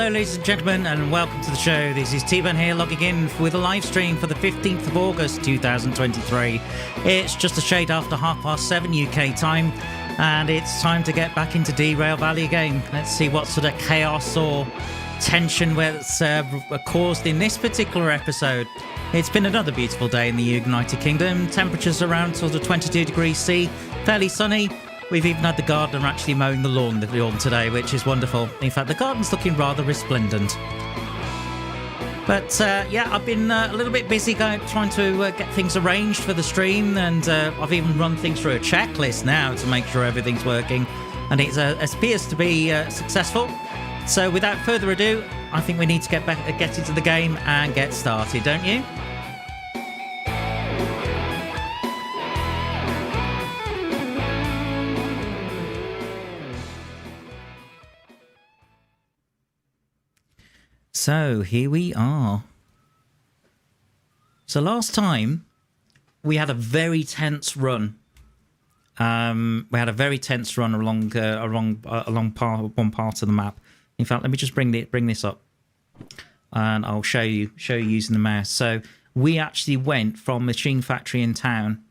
Hello ladies and gentlemen, and welcome to the show. This is Tbone here, logging in with a live stream for the 15th of August 2023. It's just a shade after 7:30 UK time, and it's time to get back into Derail Valley again. Let's see what sort of chaos or tension was caused in this particular episode. It's been another beautiful day in the United Kingdom. Temperatures around sort of 22 degrees C, fairly sunny. We've even had the gardener actually mowing the lawn today, which is wonderful. In fact, the garden's looking rather resplendent. But yeah, I've been a little bit busy trying to get things arranged for the stream, and I've even run things through a checklist now to make sure everything's working, and it appears to be successful. So without further ado, I think we need to get into the game and get started, don't you? So here we are. So last time we had a very tense run. We had a very tense run along one part of the map. In fact, let me just bring this up, and I'll show you using the mouse. So we actually went from Machine Factory in town,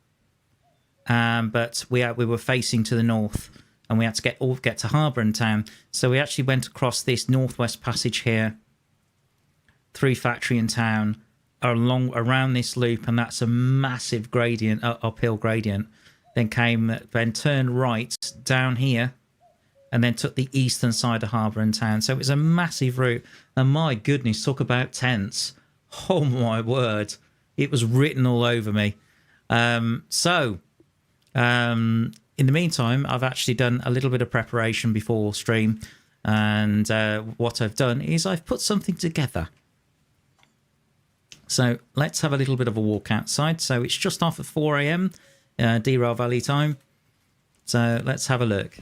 but we were facing to the north, and we had to get to Harbour in town. So we actually went across this northwest passage here, through factory in town, around this loop, and that's a massive gradient, uphill gradient. Then turned right down here, and then took the eastern side of Harbour in town. So it was a massive route, and my goodness, talk about tense. Oh my word, it was written all over me. In the meantime, I've actually done a little bit of preparation before stream, and what I've done is I've put something together. So let's have a little bit of a walk outside. So it's just after 4 a.m. Derail Valley time. So let's have a look.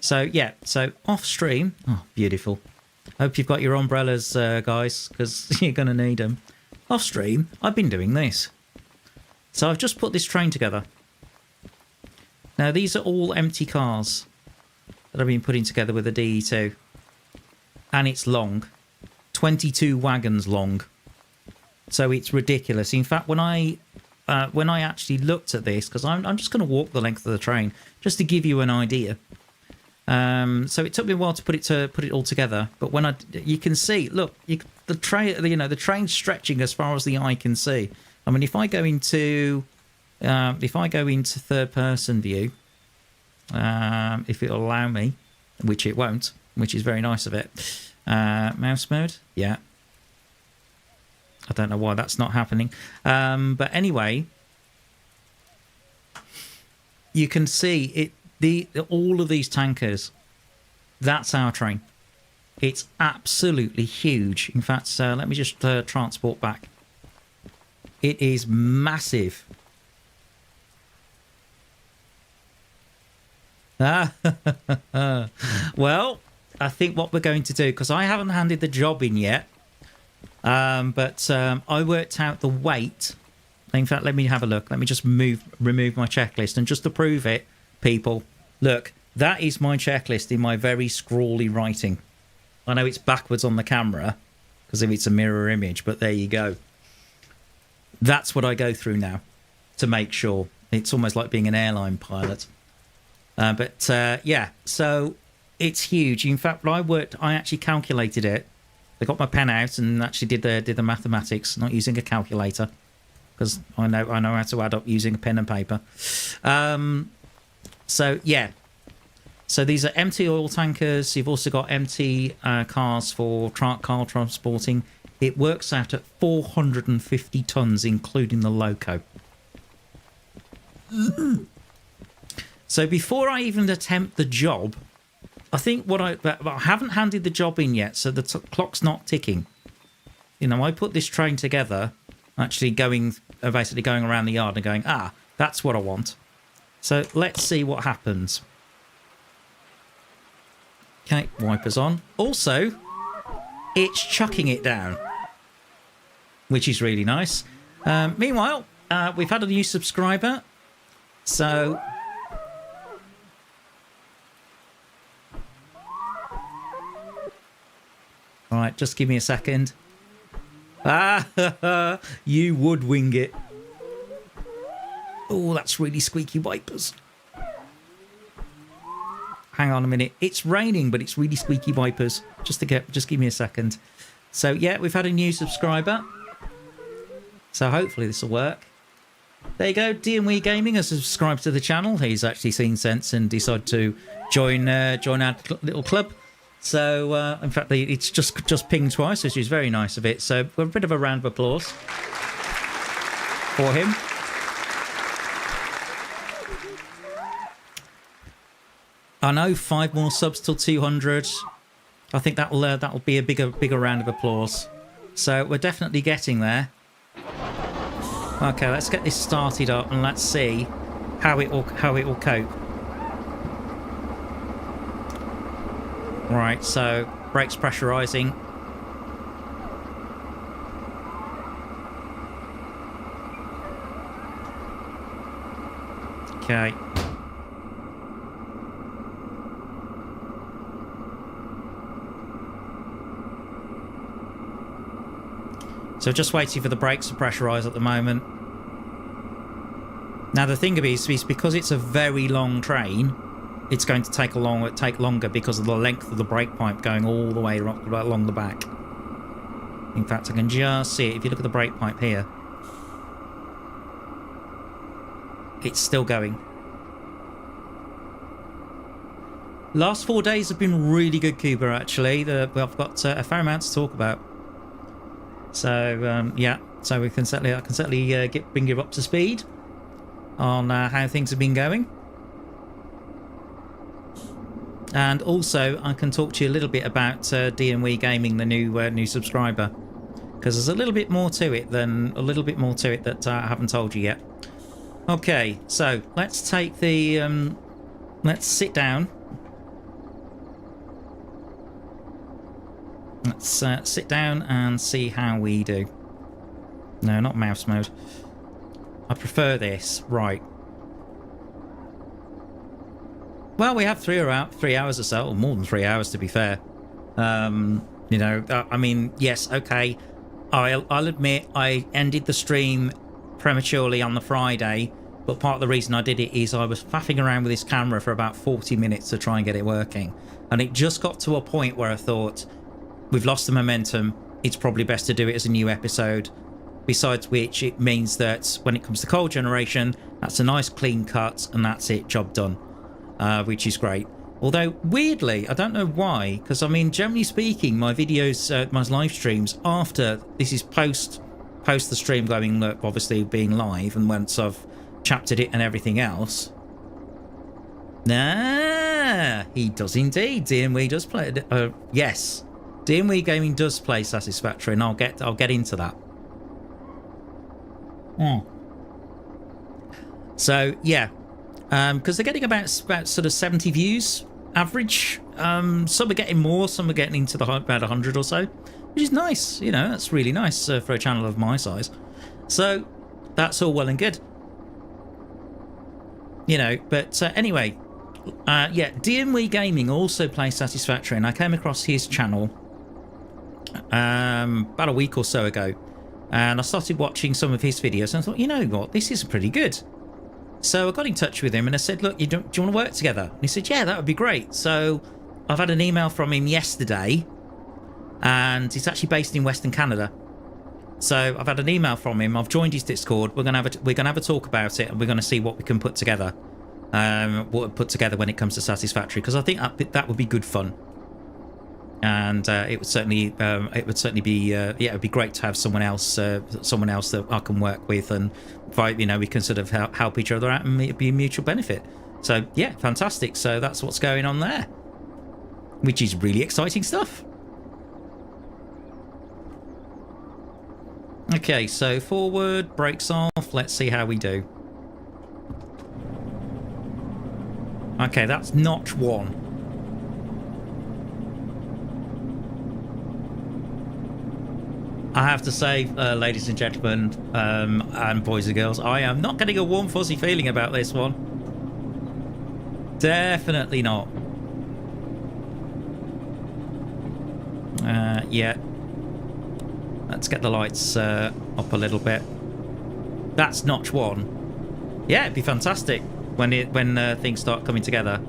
So yeah, so off stream. Oh, beautiful. Hope you've got your umbrellas, guys, because you're going to need them. Off stream, I've been doing this. So I've just put this train together. Now these are all empty cars that I've been putting together with a DE2. And it's long. 22 wagons long. So it's ridiculous. In fact, when I actually looked at this, because I'm just going to walk the length of the train just to give you an idea. So it took me a while to put it all together. But when you can see, look, the train's stretching as far as the eye can see. I mean, if I go into third person view, if it'll allow me, which it won't, which is very nice of it. Mouse mode, yeah. I don't know why that's not happening. But anyway, you can see all of these tankers. That's our train. It's absolutely huge. In fact, let me just transport back. It is massive. Well, I think what we're going to do, because I haven't handed the job in yet, but I worked out the weight. In fact, let me have a look. Let me just remove my checklist, and just to prove it, people, look, that is my checklist in my very scrawly writing. I know it's backwards on the camera because if it's a mirror image, but there you go. That's what I go through now to make sure. It's almost like being an airline pilot. Yeah, so it's huge. In fact, when I actually calculated it. I got my pen out and actually did the mathematics, not using a calculator, because I know how to add up using a pen and paper. So yeah, so these are empty oil tankers. You've also got empty cars for car transporting. It works out at 450 tons, including the loco. So before I even attempt the job, I think I haven't handed the job in yet, so the clock's not ticking. You know, I put this train together, actually basically going around the yard and going, that's what I want. So let's see what happens. Okay, wipers on. Also, it's chucking it down, which is really nice. Meanwhile, we've had a new subscriber, so Right, just give me a second. Ah, you would wing it. Oh, that's really squeaky wipers. Hang on a minute. It's raining, but it's really squeaky wipers. Just give me a second. So yeah, we've had a new subscriber. So hopefully this will work. There you go. DMW Gaming has subscribed to the channel. He's actually seen sense and decided to join our little club. So in fact, it's just pinged twice, which is very nice of it. So a bit of a round of applause for him. I know 5 more subs till 200. I think that'll be a bigger round of applause. So we're definitely getting there. Okay, let's get this started up and let's see how it will cope. Right, so brakes pressurizing. Okay. So just waiting for the brakes to pressurize at the moment. Now the thing is because it's a very long train, it's going to take longer because of the length of the brake pipe going all the way along the back. In fact, I can just see it. If you look at the brake pipe here, it's still going. Last 4 days have been really good, Cuba, actually. I've got a fair amount to talk about. So, yeah. So I can certainly bring you up to speed on how things have been going. And also, I can talk to you a little bit about DMW Gaming, the new subscriber, because there's a little bit more to it that I haven't told you yet. Okay, so let's take the let's sit down. Let's sit down and see how we do. No, not mouse mode. I prefer this. Right. Well, we have 3 hours or so, or more than 3 hours to be fair. You know, I mean, yes, okay. I'll admit I ended the stream prematurely on the Friday, but part of the reason I did it is I was faffing around with this camera for about 40 minutes to try and get it working. And it just got to a point where I thought, we've lost the momentum. It's probably best to do it as a new episode. Besides which, it means that when it comes to coal generation, that's a nice clean cut, and that's it, job done. Which is great. Although, weirdly, I don't know why, because, I mean, generally speaking, my videos, my live streams, after this is post the stream going, obviously being live, and once I've chaptered it and everything else. Nah, he does indeed. DMW does play. Yes. DMW Gaming does play Satisfactory, and I'll get into that. So yeah, because they're getting about sort of 70 views average. Some are getting more, some are getting into about 100 or so, which is nice. You know, that's really nice for a channel of my size. So that's all well and good. You know, but anyway, yeah, DMW Gaming also plays Satisfactory, and I came across his channel about a week or so ago, and I started watching some of his videos and I thought, you know what, this is pretty good. So I got in touch with him and I said, look, do you want to work together? And he said, yeah, that would be great. So I've had an email from him yesterday, and he's actually based in Western Canada. So I've had an email from him. I've joined his Discord. We're gonna have a talk about it, and we're gonna see what we can put together. When it comes to Satisfactory, because I think that would be good fun. And it would certainly be yeah, it would be great to have someone else that I can work with, and you know, we can sort of help each other out, and it'd be a mutual benefit. So yeah, fantastic. So that's what's going on there, which is really exciting stuff. Okay, so forward, brakes off. Let's see how we do. Okay, that's notch 1. I have to say, ladies and gentlemen, and boys and girls, I am not getting a warm, fuzzy feeling about this one. Definitely not. Yeah. Let's get the lights up a little bit. That's notch 1. Yeah, it'd be fantastic when things start coming together.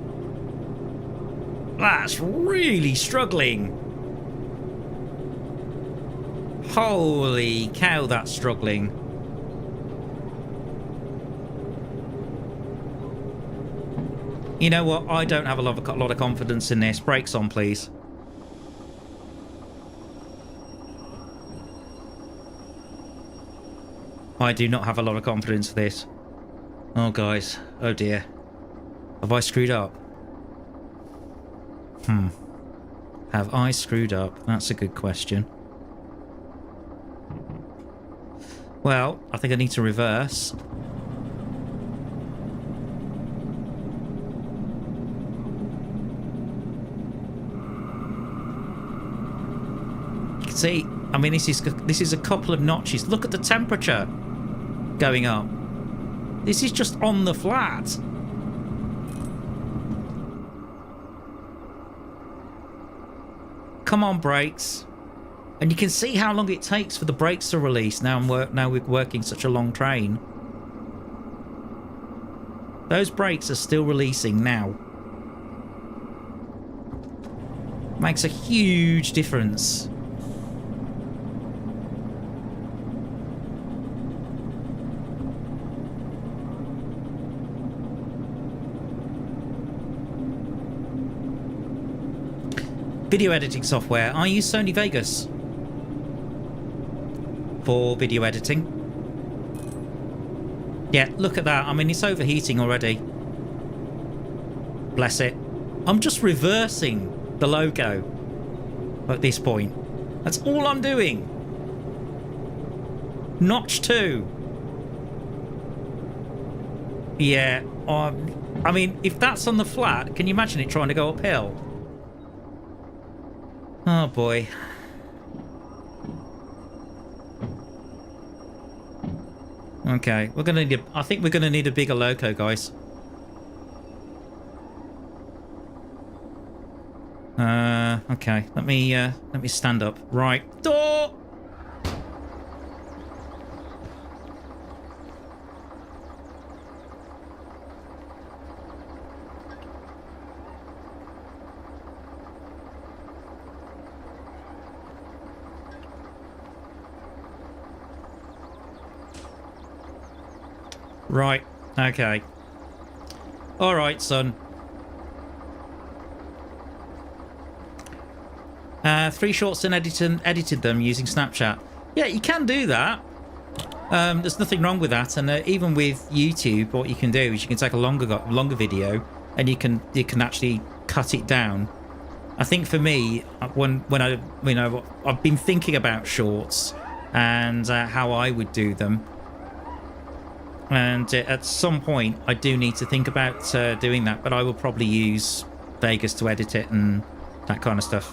That's really struggling. Holy cow, that's struggling. You know what? I don't have a lot of confidence in this. Brakes on, please. I do not have a lot of confidence for this. Oh, guys. Oh, dear. Have I screwed up? Have I screwed up? That's a good question. Well, I think I need to reverse. You can see, I mean, this is a couple of notches. Look at the temperature going up. This is just on the flat. Come on, brakes. And you can see how long it takes for the brakes to release. Now we're working such a long train. Those brakes are still releasing now. Makes a huge difference. Video editing software. I use Sony Vegas for video editing. Yeah, look at that. I mean, it's overheating already. Bless it. I'm just reversing the logo at this point. That's all I'm doing. Notch 2. Yeah. I mean, if that's on the flat, can you imagine it trying to go uphill? Oh boy. Okay, we're gonna need I think we're gonna need a bigger loco, guys. Okay. Let me stand up. Right. Door. Right, okay. Alright, son. 3 shorts and edited them using Snapchat. Yeah, you can do that. There's nothing wrong with that. And even with YouTube, what you can do is you can take a longer video and you can actually cut it down. I think for me, when I, you know, I've been thinking about shorts and how I would do them. And at some point, I do need to think about doing that, but I will probably use Vegas to edit it and that kind of stuff,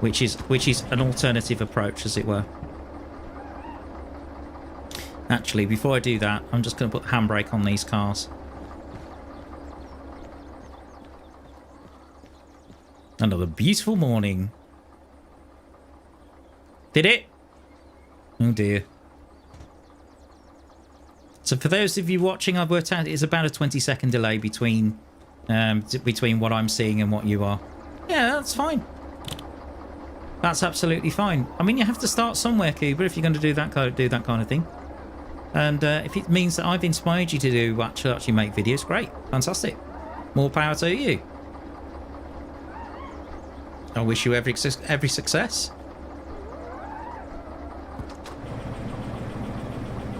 which is an alternative approach, as it were. Actually, before I do that, I'm just going to put the handbrake on these cars. Another beautiful morning. Did it? Oh dear. So for those of you watching, I've worked out it's about a 20-second delay between what I'm seeing and what you are. Yeah, that's fine. That's absolutely fine. I mean, you have to start somewhere, Cuba, if you're going to do that kind of thing. And if it means that I've inspired you to do actually make videos, great, fantastic. More power to you. I wish you every success.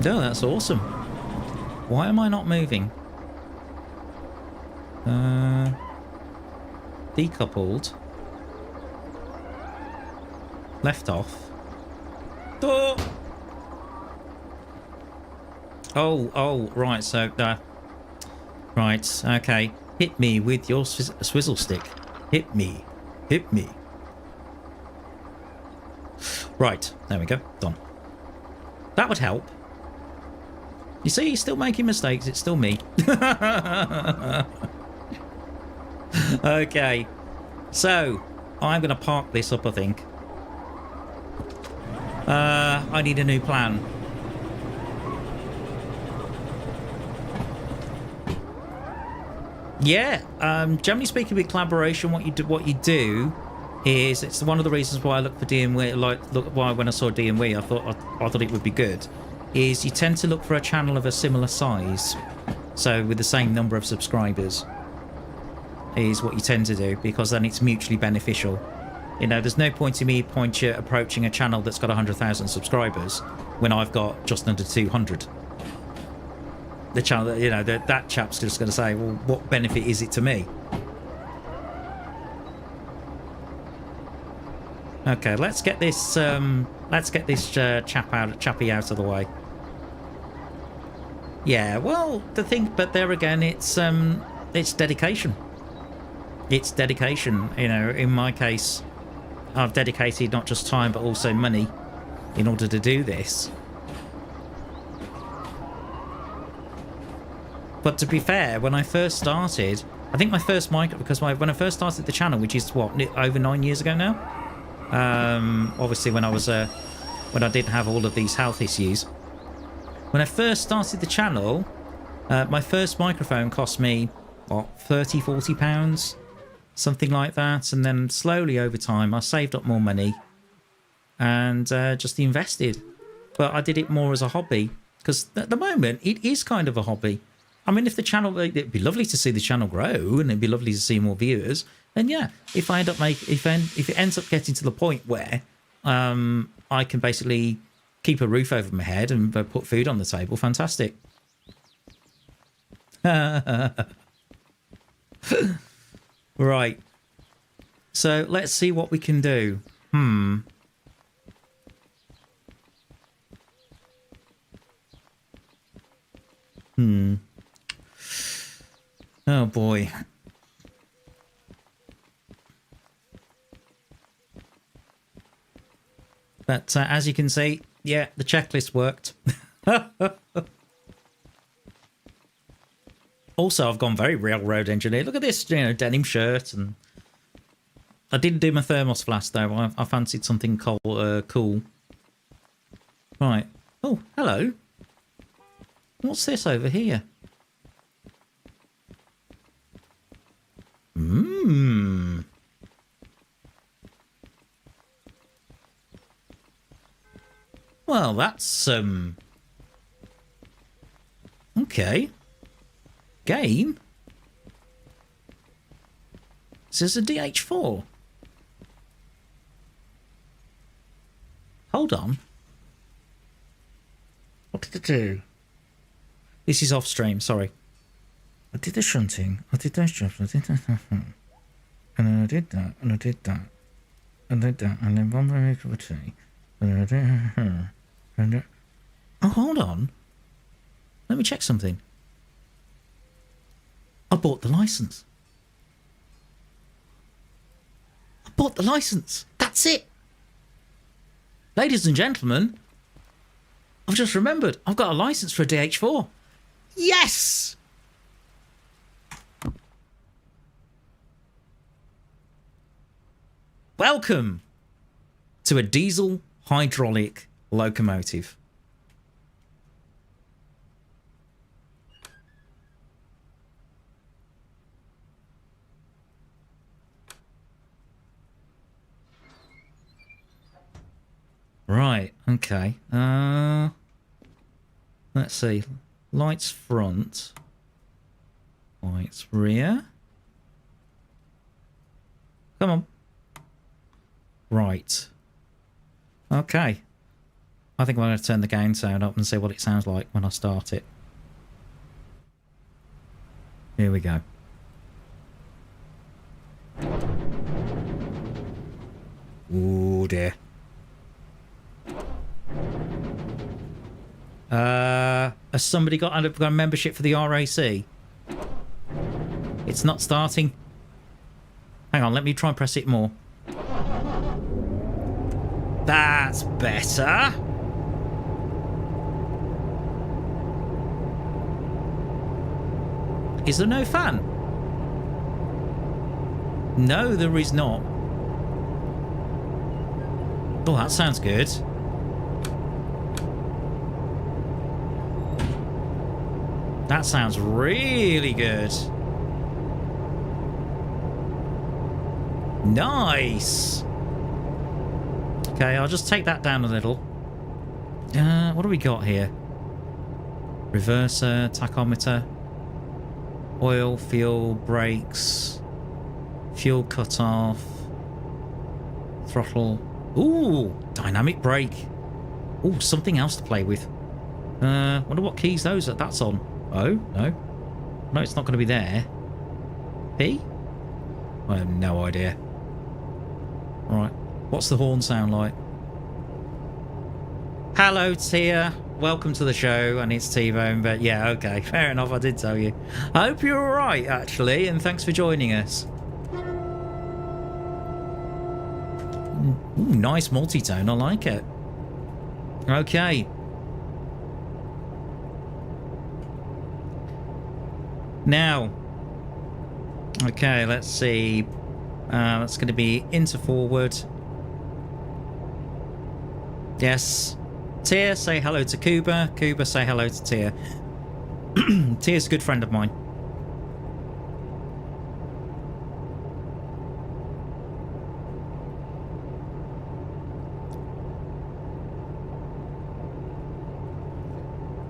No, that's awesome. Why am I not moving? Decoupled. Left off. Door. Oh, right. So, right. Okay. Hit me with your swizzle stick. Hit me. Hit me. Right. There we go. Done. That would help. You see, he's still making mistakes. It's still me. Okay. So, I'm going to park this up, I think. I need a new plan. Yeah, generally speaking, with collaboration, what you do is, it's one of the reasons why I look for DMW. Why when I saw DMW, I thought it would be good. Is you tend to look for a channel of a similar size, so with the same number of subscribers, is what you tend to do, because then it's mutually beneficial. You know, there's no point in me approaching a channel that's got 100,000 subscribers when I've got just under 200. The channel, you know, that chap's just going to say, well, what benefit is it to me? Okay, let's get this chappy out of the way. Yeah, well, but there again, it's dedication. It's dedication. You know, in my case, I've dedicated not just time but also money in order to do this. But to be fair, when I first started, I think my first mic, because when I first started the channel, which is what, over 9 years ago now, obviously when I didn't have all of these health issues, when I first started the channel, my first microphone cost me what, £30-40, something like that, and then slowly over time I saved up more money and just invested. But I did it more as a hobby, because at the moment it is kind of a hobby. I mean, if the channel, it'd be lovely to see the channel grow, and it'd be lovely to see more viewers. And yeah, if it ends up getting to the point where I can basically keep a roof over my head and put food on the table, fantastic. Right. So let's see what we can do. Oh boy. But as you can see, yeah, the checklist worked. Also, I've gone very railroad engineer. Look at this, you know, denim shirt, and I didn't do my thermos flask though. I fancied something cool. Right. Oh, hello. What's this over here? Well, that's okay. Game. This is a DH4. Hold on. What did I do? This is off stream, sorry. I did the shunting, I did those jobs, I did that, and then I did that, and I did that, and I did that, and then one more make of a tea, and I did and then... Oh, hold on. Let me check something. I bought the license. I bought the license. That's it. Ladies and gentlemen, I've just remembered. I've got a license for a DH4. Yes! Welcome to a diesel hydraulic locomotive. Right, okay. Let's see. Lights front. Lights rear. Come on. Right. Okay. I think I'm going to turn the gain sound up and see what it sounds like when I start it. Here we go. Oh dear. Has somebody got a membership for the RAC? It's not starting. Hang on, let me try and press it more. That's better. Is there no fan? No, there is not. Oh, that sounds good. That sounds really good. Nice. Okay, I'll just take that down a little. What do we got here? Reverser, tachometer, oil, fuel, brakes, fuel cutoff, throttle. Ooh, dynamic brake. Ooh, something else to play with. Wonder what keys that's on. Oh, no. No, it's not going to be there. P? I have no idea. Right, what's the horn sound like? Hello, Tia. Welcome to the show, and it's Tbone, but yeah, okay, fair enough, I did tell you. I hope you're alright, actually, and thanks for joining us. Ooh, nice multi-tone, I like it. Okay. Now, okay, let's see. That's going to be into forward. Yes. Tia, say hello to Kuba. Kuba, say hello to Tia. Tia's a good friend of mine.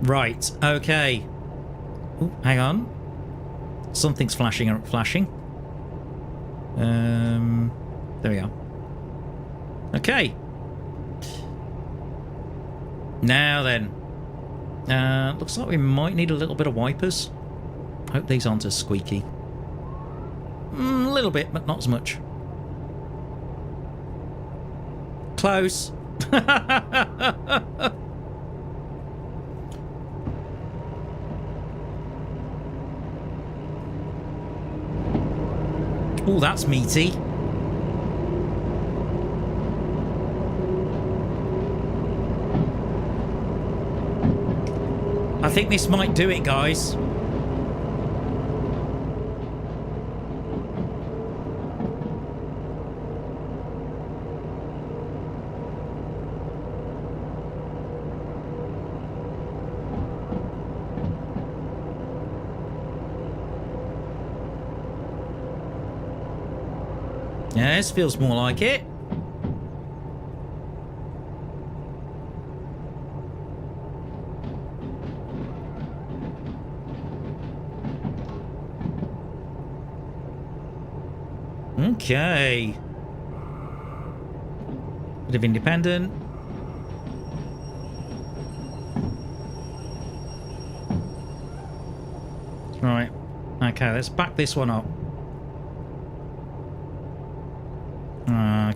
Right, okay. Ooh, hang on. Something's flashing. There we go. Okay. Now then. Looks like we might need a little bit of wipers. Hope these aren't as squeaky. A little bit, but not as much. Close. Oh, that's meaty. I think this might do it, guys. Yeah, this feels more like it. Okay. Bit of independent. Right. Okay, let's back this one up.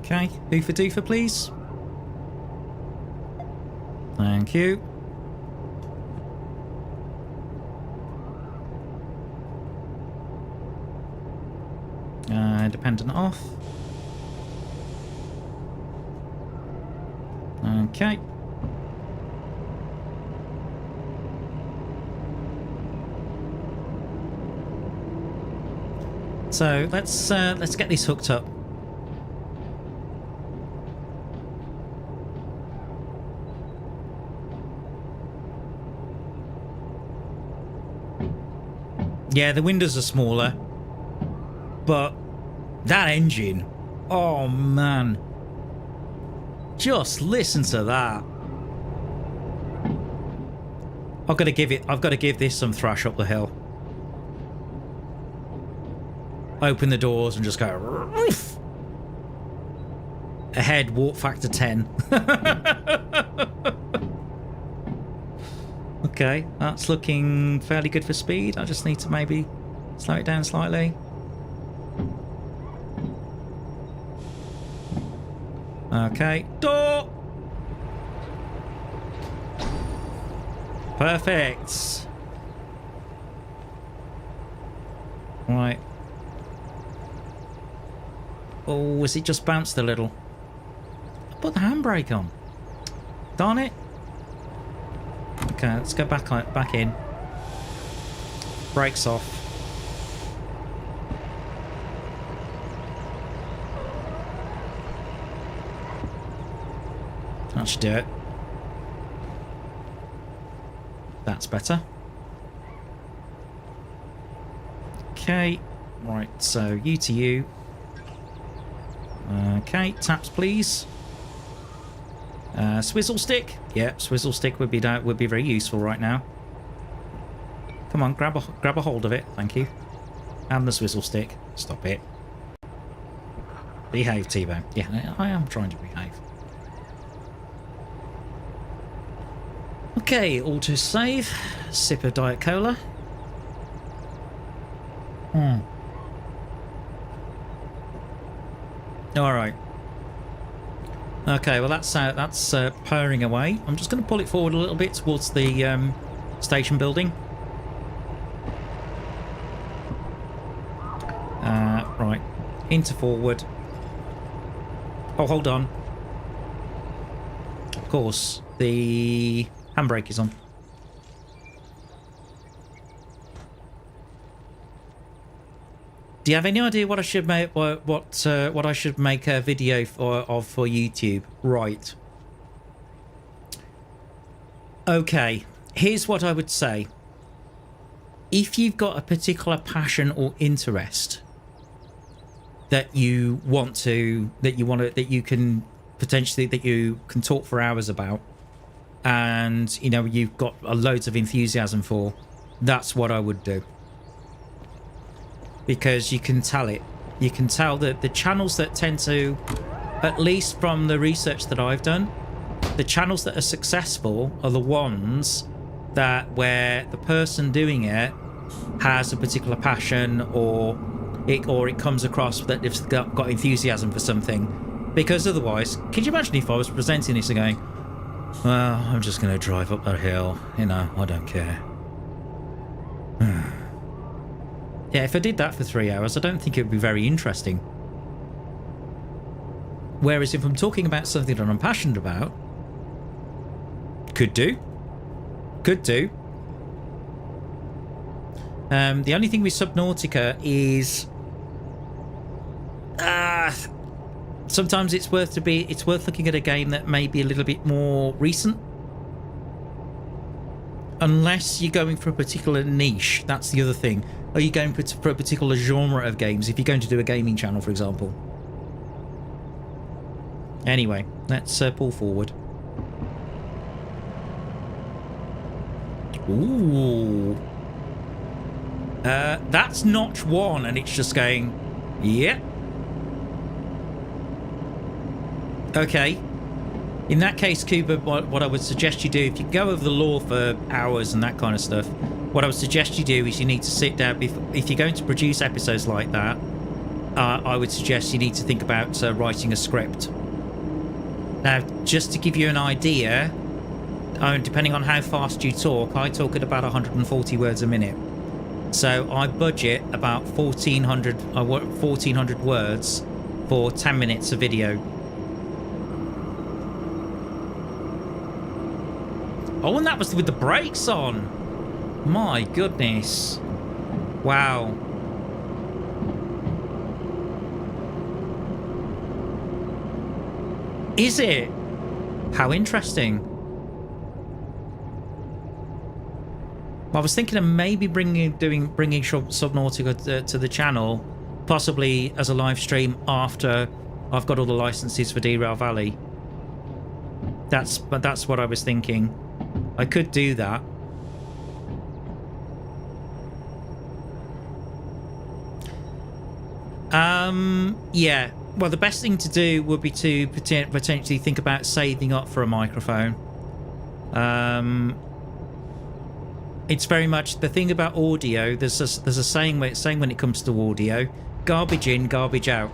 Okay, hoofer doofer, please. Thank you. Dependent off. Okay. So let's get this hooked up. Yeah, the windows are smaller, but that engine, oh man, just listen to that. I've got to give this some thrash up the hill. Open the doors and just go roof. Ahead, warp factor 10. Okay, that's looking fairly good for speed. I just need to maybe slow it down slightly. Okay, door! Perfect. Right. Oh, has it just bounced a little? I put the handbrake on. Darn it. Okay, let's go back in. Brakes off. That should do it. That's better. Okay. Right, so you to you. Okay, taps please. Swizzle stick. Yeah, swizzle stick would be very useful right now. Come on, grab a hold of it. Thank you. And the swizzle stick. Stop it. Behave, Tbone. Yeah, I am trying to behave. Okay, auto save. Sip of Diet Cola. All right. Okay, well that's purring away. I'm just going to pull it forward a little bit towards the station building. Right, into forward. Oh, hold on. Of course, the handbrake is on. Do you have any idea what I should make? What I should make a video for YouTube? Right. Okay. Here's what I would say. If you've got a particular passion or interest that you can talk for hours about, and you know you've got loads of enthusiasm for, that's what I would do. Because you can tell it. You can tell that the channels that tend to, at least from the research that I've done, the channels that are successful are the ones where the person doing it has a particular passion, or it comes across that they've got enthusiasm for something. Because otherwise, could you imagine if I was presenting this and going, well, I'm just going to drive up that hill, you know, I don't care. Yeah, if I did that for 3 hours, I don't think it would be very interesting. Whereas if I'm talking about something that I'm passionate about, could do. The only thing with Subnautica is sometimes it's worth looking at a game that may be a little bit more recent. Unless you're going for a particular niche, that's the other thing. Are you going for a particular genre of games? If you're going to do a gaming channel, for example. Anyway, let's pull forward. Ooh. That's notch 1, and it's just going, yep. Okay. In that case, Cuba, what I would suggest you do, if you go over the lore for hours and that kind of stuff, what I would suggest you do is you need to sit down. If you're going to produce episodes like that, I would suggest you need to think about writing a script. Now, just to give you an idea, depending on how fast you talk, I talk at about 140 words a minute. So I budget about 1,400 words for 10 minutes of video. Oh, and that was with the brakes on. My goodness. Wow. Is it? How interesting. I was thinking of maybe bringing Subnautica to the channel, possibly as a live stream after I've got all the licenses for Derail Valley. That's what I was thinking. I could do that. Yeah. Well, the best thing to do would be to potentially think about saving up for a microphone. It's very much the thing about audio. There's a saying when it comes to audio: garbage in, garbage out.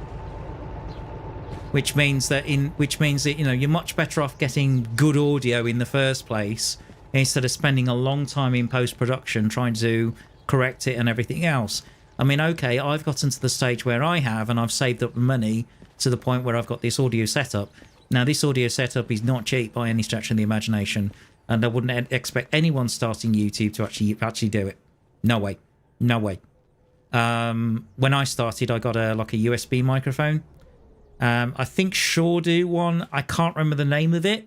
Which means that you know you're much better off getting good audio in the first place instead of spending a long time in post-production trying to correct it and everything else. I mean, okay, I've gotten to the stage where I have, and I've saved up money to the point where I've got this audio setup. Now, this audio setup is not cheap by any stretch of the imagination, and I wouldn't expect anyone starting YouTube to actually do it. No way. No way. When I started, I got a USB microphone. I think Shaw do one. I can't remember the name of it.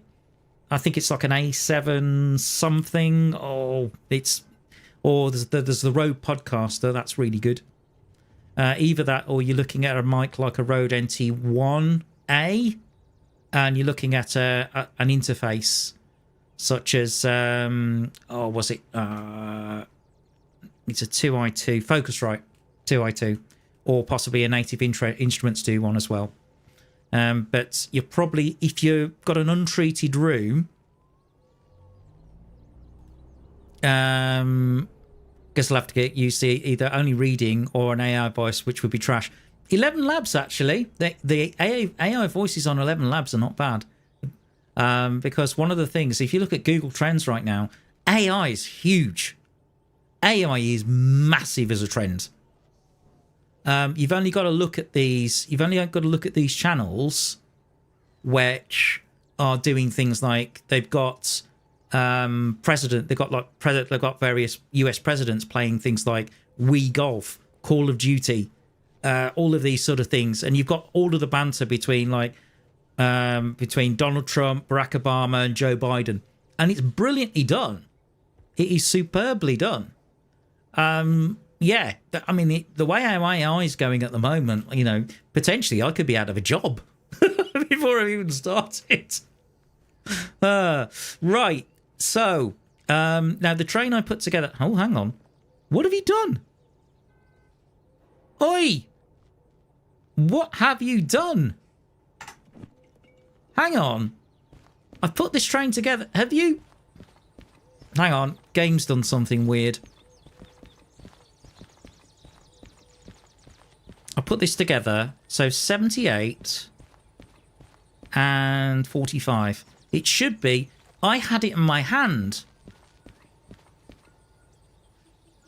I think it's like an A7 something. There's the Rode Podcaster. That's really good. Either that, or you're looking at a mic like a Rode NT1A, and you're looking at an interface such as was it? It's a 2i2 Focusrite 2i2, or possibly a Native Instruments do one as well. But you're probably, if you've got an untreated room, guess I'll have to get used to either only reading or an AI voice, which would be trash. 11 Labs, actually. The AI voices on 11 Labs are not bad. Because one of the things, if you look at Google Trends right now, AI is huge. AI is massive as a trend. You've only got to look at these. You've only got to look at these channels, which are doing things like they've got they've got various US presidents playing things like Wii Golf, Call of Duty, all of these sort of things, and you've got all of the banter between between Donald Trump, Barack Obama, and Joe Biden, and it's brilliantly done. It is superbly done. Yeah, I mean, the way our AI is going at the moment, potentially I could be out of a job before I even started. Right, so now the train I put together. Oh, hang on, what have you done? Oi, what have you done? Hang on, I put this train together. Have you? Hang on, game's done something weird. I put this together, so 78 and 45. It should be. I had it in my hand.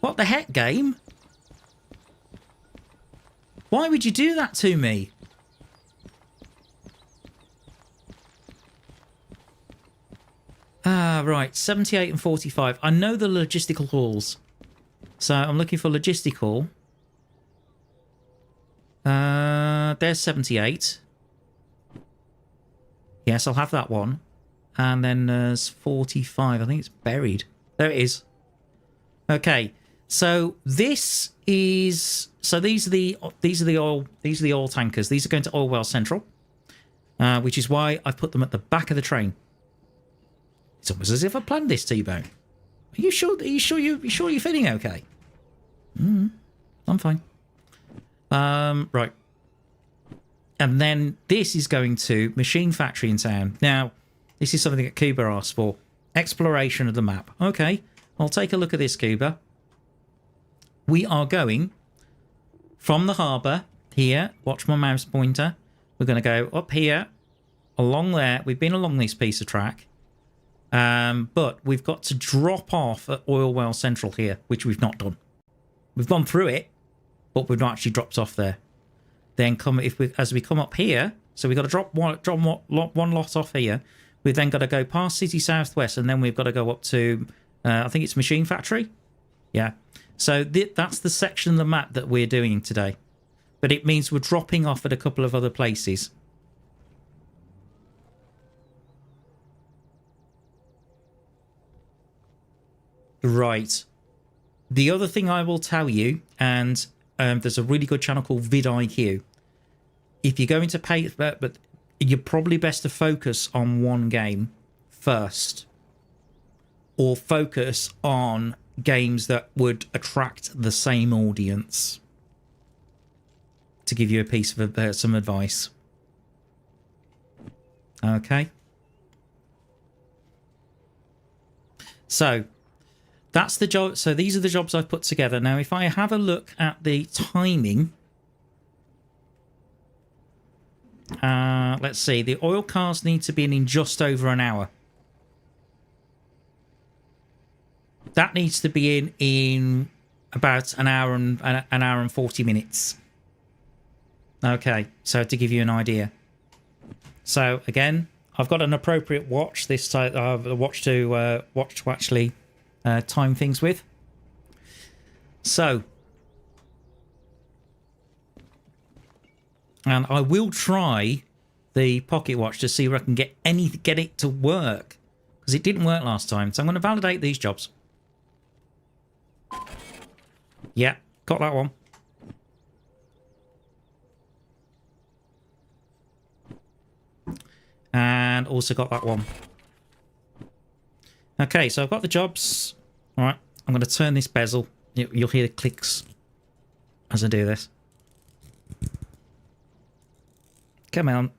What the heck, game? Why would you do that to me? Right, 78 and 45. I know the logistical halls. So I'm looking for logistical. There's 78. Yes, I'll have that one. And then there's 45. I think it's buried. There it is. Okay. So this is these are the oil tankers. These are going to Oil Well Central, which is why I put them at the back of the train. It's almost as if I planned this, Tbone. Are you sure? Are you sure you're feeling okay? I'm fine. Right. And then this is going to Machine Factory in town. Now, this is something that Cuba asked for. Exploration of the map. Okay, I'll take a look at this, Cuba. We are going from the harbour here. Watch my mouse pointer. We're going to go up here, along there. We've been along this piece of track. But we've got to drop off at Oil Well Central here, which we've not done. We've gone through it, but we've not actually dropped off there. Then as we come up here, so we've got to drop one lot off here. We've then got to go past City Southwest, and then we've got to go up to I think it's Machine Factory. Yeah. So that's the section of the map that we're doing today. But it means we're dropping off at a couple of other places. Right. The other thing I will tell you, and there's a really good channel called vidIQ. If you're going to pay, but you're probably best to focus on one game first, or focus on games that would attract the same audience. To give you a piece of some advice. Okay. So that's the job. So these are the jobs I've put together. Now, if I have a look at the timing, let's see. The oil cars need to be in just over an hour. That needs to be in about an hour and 40 minutes. Okay, so to give you an idea. So again, I've got an appropriate watch. This time, a watch to actually time things with. So, and I will try the pocket watch to see if I can get it to work, because it didn't work last time. So I'm going to validate these jobs. Yeah, got that one. and also got that one. Okay, so I've got the jobs. All right, I'm going to turn this bezel. You'll hear the clicks as I do this. Come on.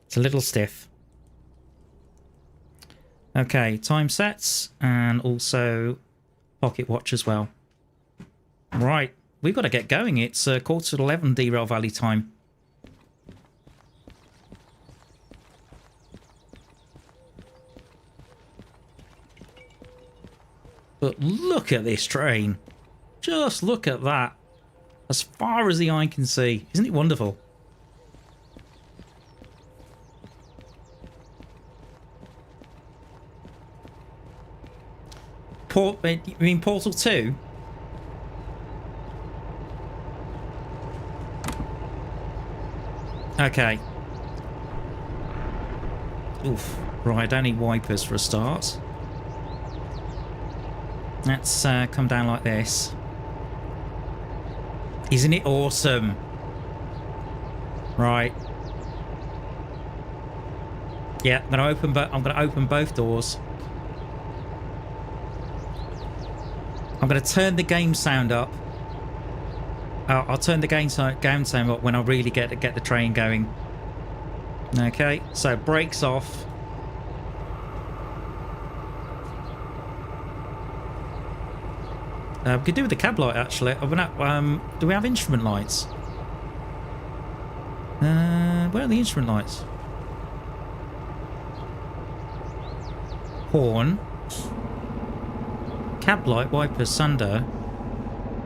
It's a little stiff. Okay, time sets and also pocket watch as well. Right, we've got to get going. It's 11:15 Derail Valley time. But look at this train. Just look at that. As far as the eye can see. Isn't it wonderful? You mean Portal 2? Okay. Oof. Right, I don't need wipers for a start. Let's come down like this. Isn't it awesome? Right. Yeah, I'm gonna open both doors. I'm gonna turn the game sound up. I'll turn the game sound up when I really get the train going. Okay, so brakes off. We could do with the cab light actually. Do we have instrument lights? Where are the instrument lights? Horn. Cab light, wipers, sander.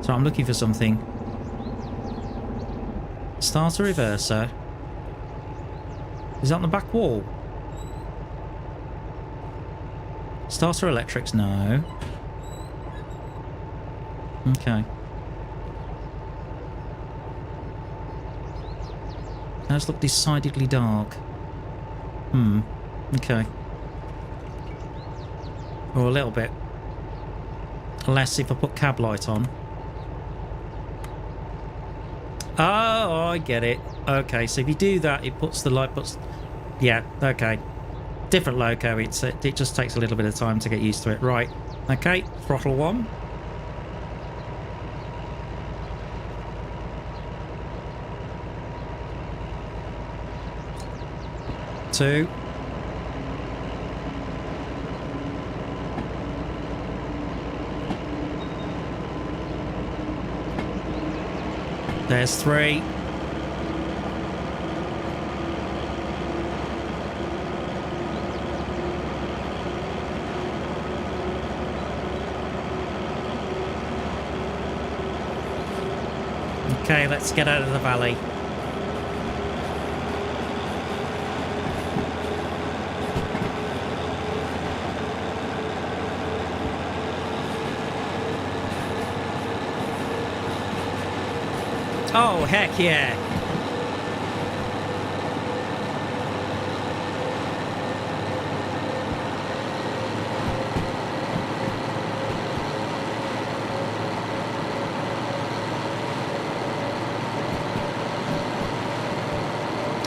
So I'm looking for something. Starter reverser. Is that on the back wall? Starter electrics, no. Okay. Those look decidedly dark. Okay. Or a little bit. Less if I put cab light on. Oh, I get it. Okay, so if you do that, it puts the light... Yeah, okay. Different loco. It just takes a little bit of time to get used to it. Right. Okay, throttle 1. Two. There's 3. Okay, let's get out of the valley. Oh, heck yeah.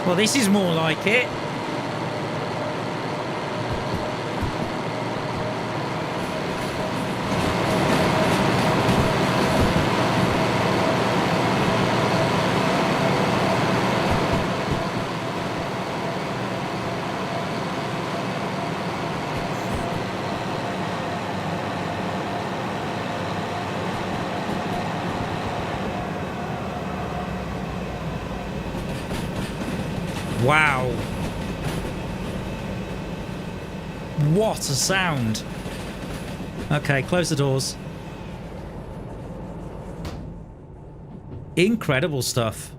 Well, this is more like it. Wow. What a sound. Okay, close the doors. Incredible stuff.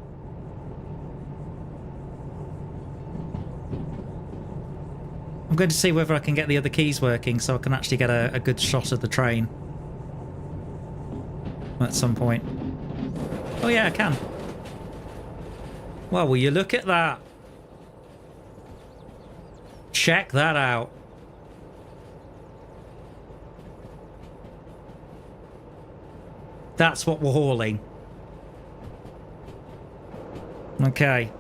I'm going to see whether I can get the other keys working so I can actually get a good shot of the train at some point. Oh yeah, I can. Well, will you look at that? Check that out. That's what we're hauling. Okay,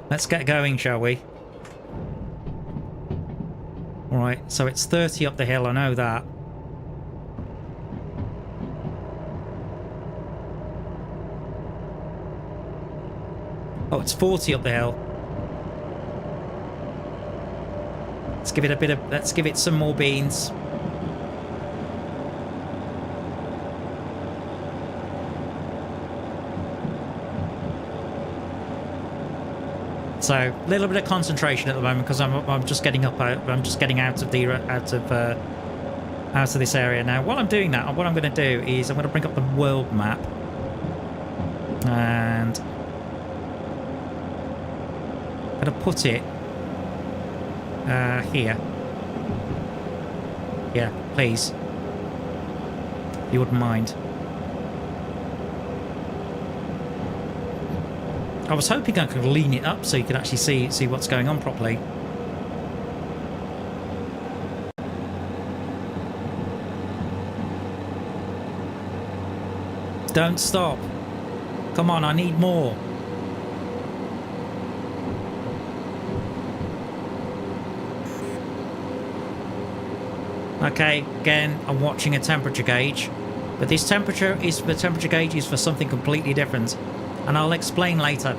let's get going, shall we? Right, so it's 30 up the hill, I know that. Oh, it's 40 up the hill. Let's give it a bit of... Let's give it some more beans. So a little bit of concentration at the moment because I'm just getting up. I'm just getting out of this area now. While I'm doing that, what I'm going to do is I'm going to bring up the world map and I'm going to put it here. Yeah, please, if you wouldn't mind. I was hoping I could lean it up so you could actually see what's going on properly. Don't stop. Come on, I need more. Okay, again, I'm watching a temperature gauge, but the temperature gauge is for something completely different. And I'll explain later.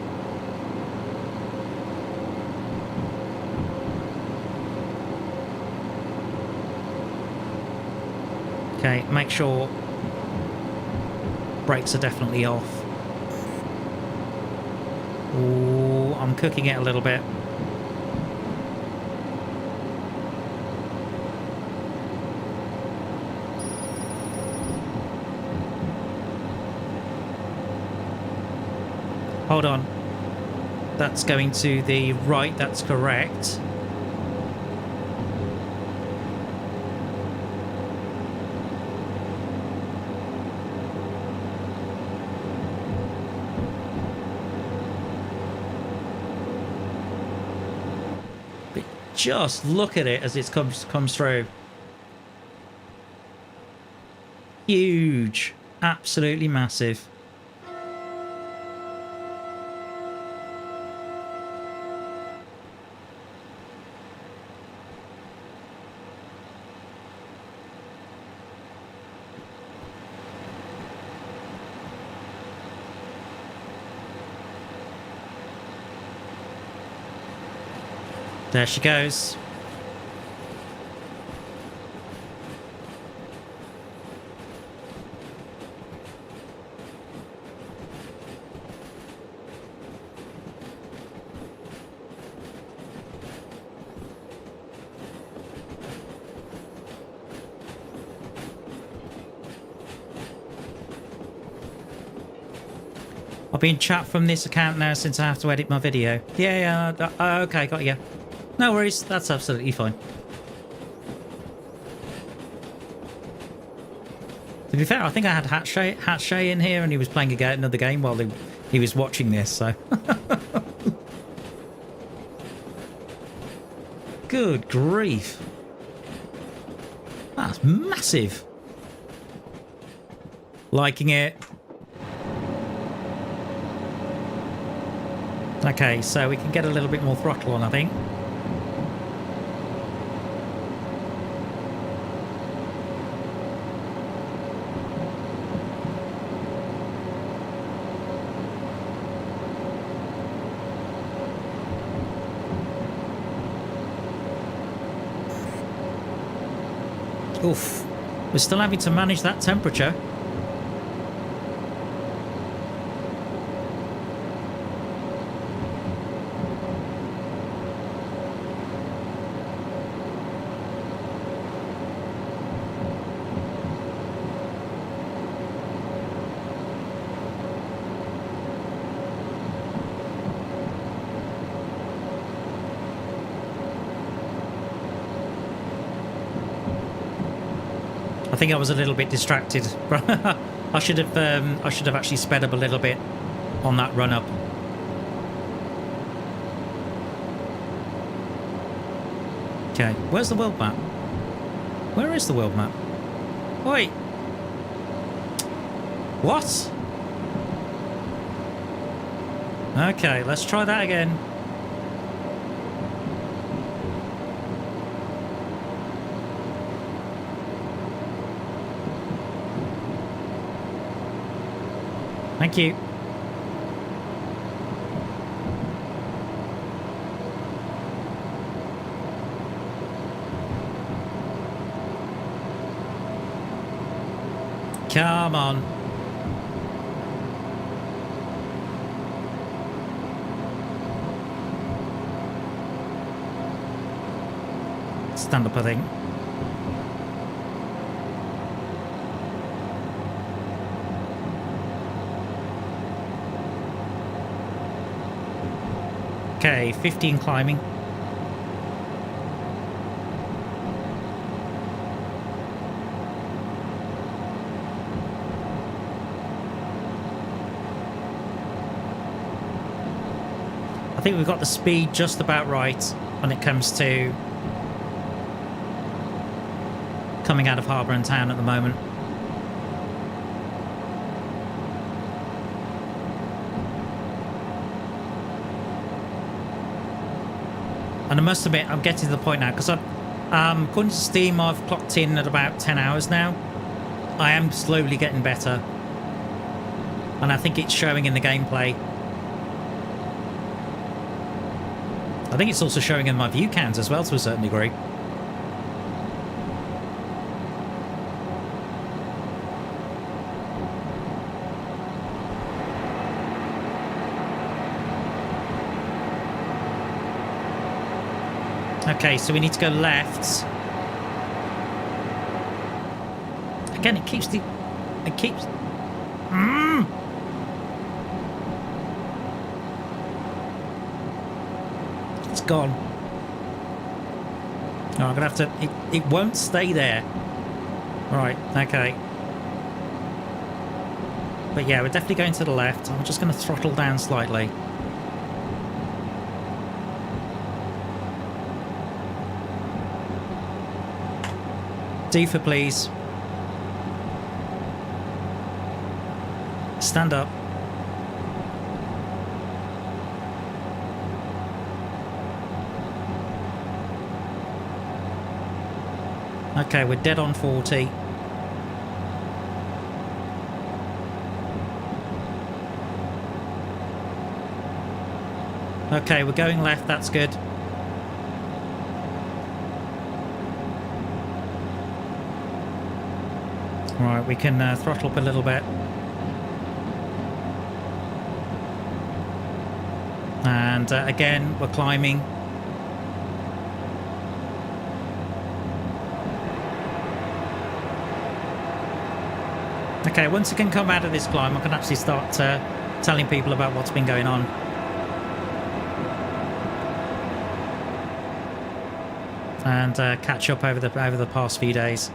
Okay, make sure brakes are definitely off. Ooh, I'm cooking it a little bit. Hold on. That's going to the right, that's correct. But just look at it as it comes through. Huge. Absolutely massive. There she goes. I'll be in chat from this account now since I have to edit my video. Yeah, okay, got you. No worries, that's absolutely fine. To be fair, I think I had Hat Shay in here and he was playing another game while he was watching this, so... Good grief. That's massive. Liking it. Okay, so we can get a little bit more throttle on, I think. Oof, we're still having to manage that temperature. I think I was a little bit distracted. I should have actually sped up a little bit on that run up. Okay, where's the world map? Where is the world map? Wait. What? Okay, let's try that again. Thank you. Come on. Stand up, I think. Okay, 15 climbing. I think we've got the speed just about right when it comes to coming out of Harbour and town at the moment. And I must admit, I'm getting to the point now, because according to Steam, I've clocked in at about 10 hours now. I am slowly getting better. And I think it's showing in the gameplay. I think it's also showing in my view count as well, to a certain degree. Okay, so we need to go left. Again, it keeps the... It keeps... It's gone. Oh, I'm going to have to... It won't stay there. Right, okay. But yeah, we're definitely going to the left. I'm just going to throttle down slightly. Deeper, please. Stand up. Okay, we're dead on 40. Okay, we're going left, that's good. Right, we can throttle up a little bit. And again, we're climbing. Okay, once I can come out of this climb, I can actually start telling people about what's been going on. And catch up over the past few days.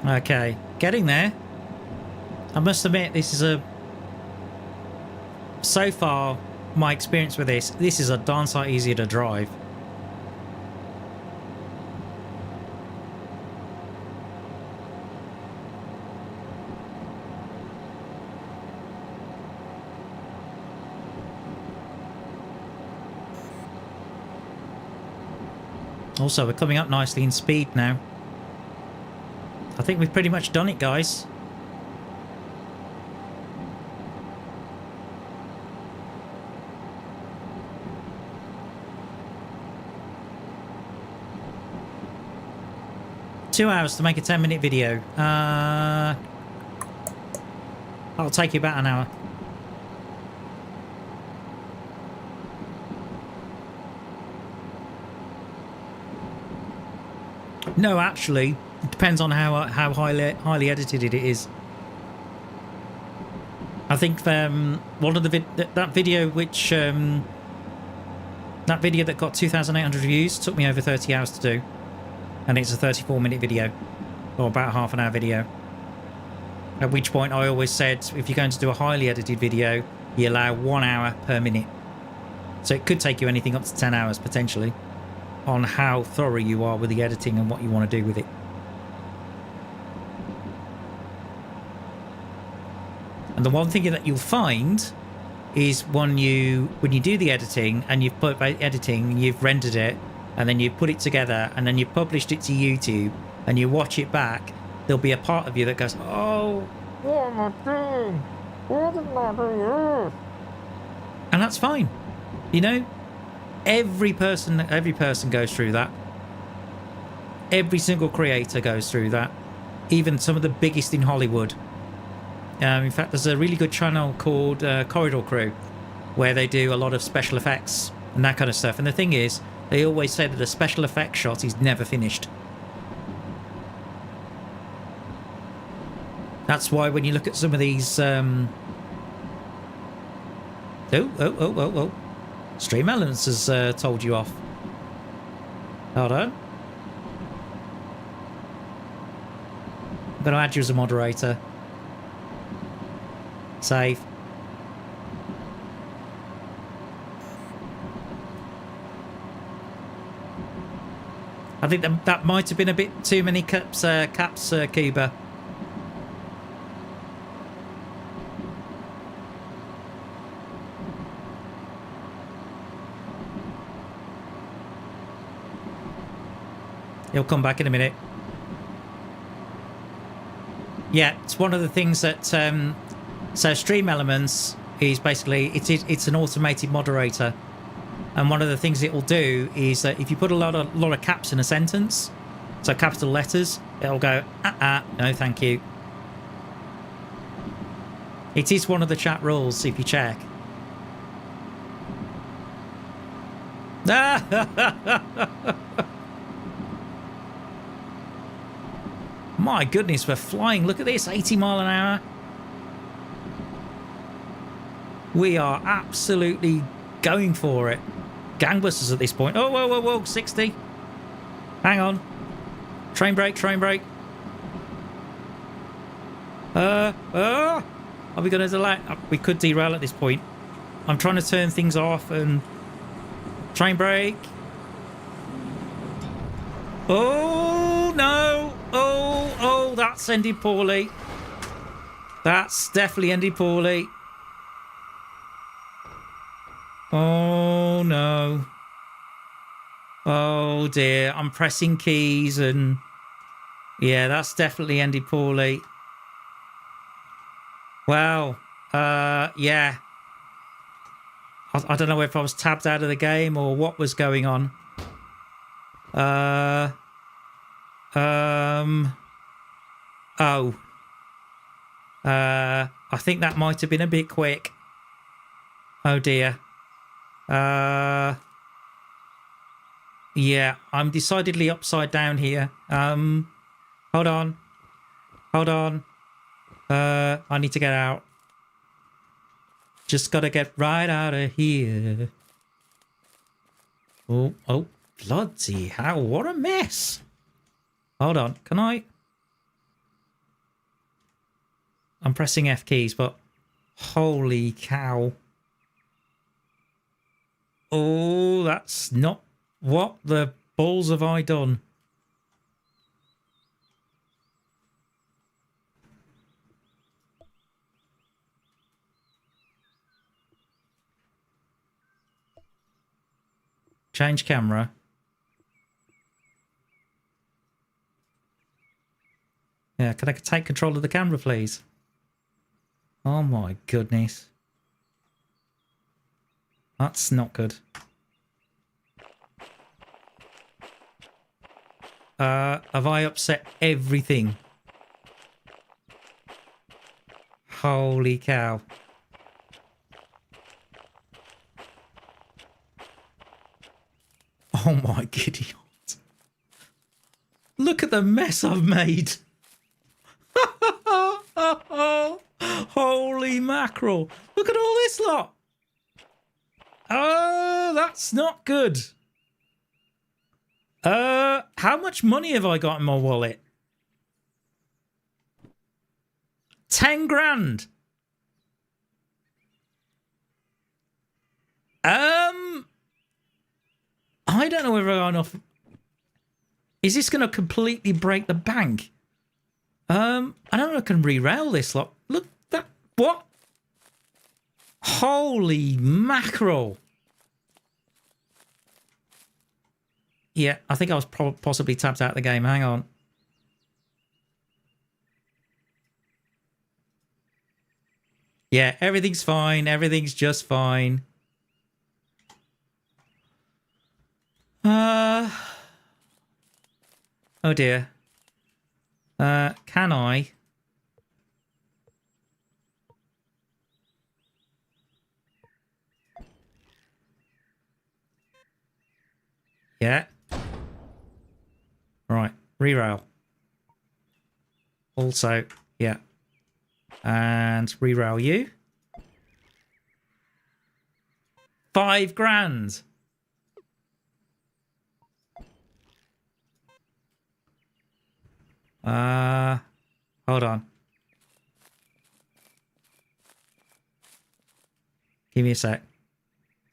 Okay, getting there. I must admit, this is a... So far, my experience with this is a darn sight easier to drive. Also, we're coming up nicely in speed now. I think we've pretty much done it, guys. Two hours to make a 10-minute video. That'll take you about an hour. No, actually, it depends on how highly edited it is. I think one of the that video which that video that got 2,800 views took me over 30 hours to do, and it's a 34-minute video, or about half an hour video. At which point I always said, if you're going to do a highly edited video, you allow 1 hour per minute. So it could take you anything up to 10 hours potentially, on how thorough you are with the editing and what you want to do with it. And the one thing that you'll find is when you do the editing and you've put editing, you've rendered it, and then you put it together, and then you've published it to YouTube, and you watch it back, there'll be a part of you that goes, "Oh, what am I doing? What am I doing?" And that's fine, you know. Every person goes through that. Every single creator goes through that. Even some of the biggest in Hollywood. In fact, there's a really good channel called Corridor Crew, where they do a lot of special effects and that kind of stuff. And the thing is, they always say that a special effects shot is never finished. That's why when you look at some of these... Oh. Stream Elements has told you off. Hold on. I'm going to add you as a moderator. Save. I think that might have been a bit too many caps, Cuba. He'll come back in a minute. Yeah, it's one of the things that... so Stream Elements is basically... It's an automated moderator. And one of the things it will do is that if you put a lot of caps in a sentence, so capital letters, it'll go, no thank you. It is one of the chat rules, if you check. My goodness, we're flying. Look at this, 80 mile an hour. We are absolutely going for it. Gangbusters at this point. Oh, whoa, whoa, whoa, 60. Hang on. Train brake, train brake. Are we going to delay? We could derail at this point. I'm trying to turn things off and... Train brake. Oh, no. Oh, that's ended poorly. That's definitely ended poorly. Oh, no. Oh, dear. I'm pressing keys and... Yeah, that's definitely ended poorly. Well, yeah. I don't know if I was tabbed out of the game or what was going on. I think that might have been a bit quick. Oh dear. Yeah, I'm decidedly upside down here. Hold on. I need to get out. Just gotta get right out of here. Oh, bloody hell, what a mess. Hold on, can I? I'm pressing F keys, but holy cow. Oh, that's not... What the balls have I done? Change camera. Yeah, can I take control of the camera, please? Oh my goodness. That's not good. Have I upset everything? Holy cow. Oh my giddy aunt. Look at the mess I've made. Holy mackerel. Look at all this lot. Oh, that's not good. How much money have I got in my wallet? 10 grand. I don't know whether I enough. Is this going to completely break the bank? I don't know if I can re-rail this lot. Look, that, what? Holy mackerel. Yeah, I think I was possibly tapped out of the game. Hang on. Yeah, everything's fine. Everything's just fine. Oh dear. Can I? Yeah. Right. Reroll. Also, yeah. And reroll you. 5 grand. Hold on. Give me a sec.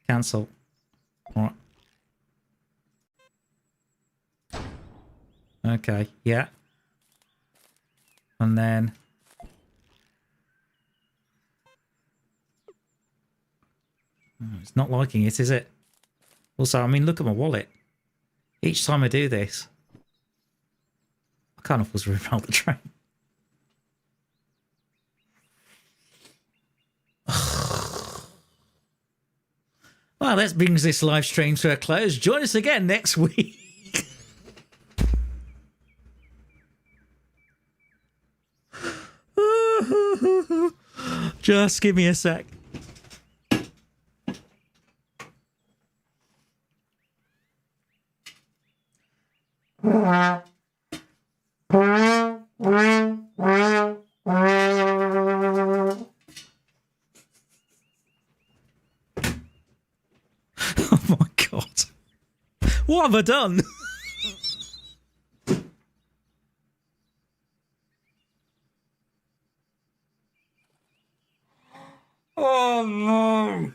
Cancel. All right. Okay, yeah. And then... it's not liking it, is it? Also, I mean, look at my wallet. Each time I do this, I can't afford to re-roll the train. Well, that brings this live stream to a close. Join us again next week. Just give me a sec. Oh my God. What have I done? Oh no.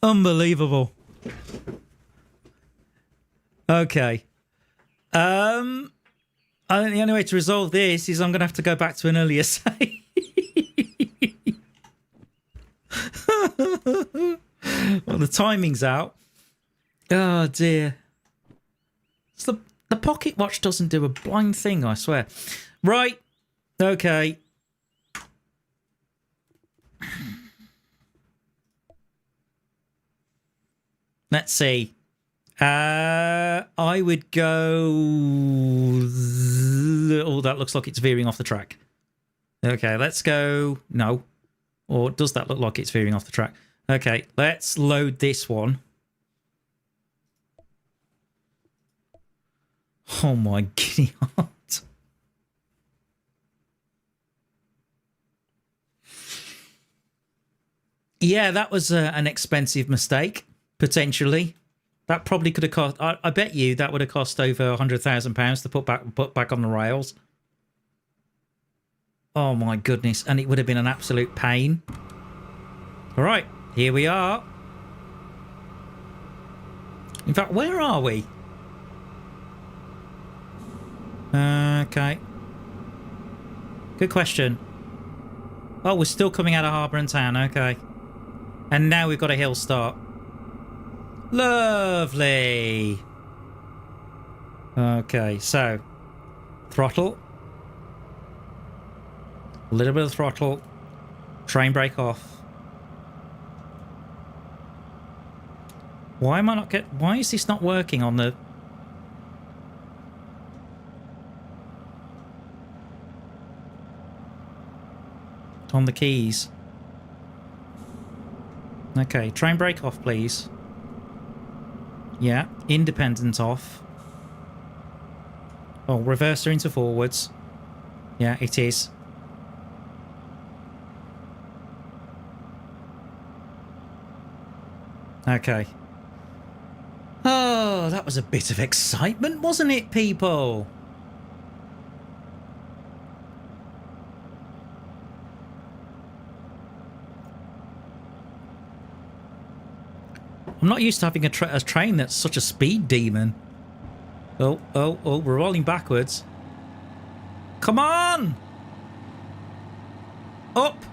Unbelievable. Okay. I think the only way to resolve this is I'm going to have to go back to an earlier save. Well, the timing's out. Oh dear. The pocket watch doesn't do a blind thing, I swear. Right. Okay. Let's see. I would go... oh, that looks like it's veering off the track. Okay, let's go... no. Or does that look like it's veering off the track? Okay, let's load this one. Oh my giddy heart. Yeah, that was an expensive mistake, potentially. That probably could have cost... I bet you that would have cost over £100,000 to put back on the rails. Oh my goodness, and it would have been an absolute pain. All right, here we are. In fact, where are we? Okay. Good question. Oh, we're still coming out of Harbour and Town. Okay. And now we've got a hill start. Lovely. Okay, so throttle. A little bit of throttle. Train brake off. Why am I not why is this not working on the... on the keys? Okay, train brake off, please. Yeah, independent off. Oh, reverse her into forwards. Yeah, it is. Okay. Oh, that was a bit of excitement, wasn't it, people? I'm not used to having a train that's such a speed demon. Oh, we're rolling backwards. Come on! Up!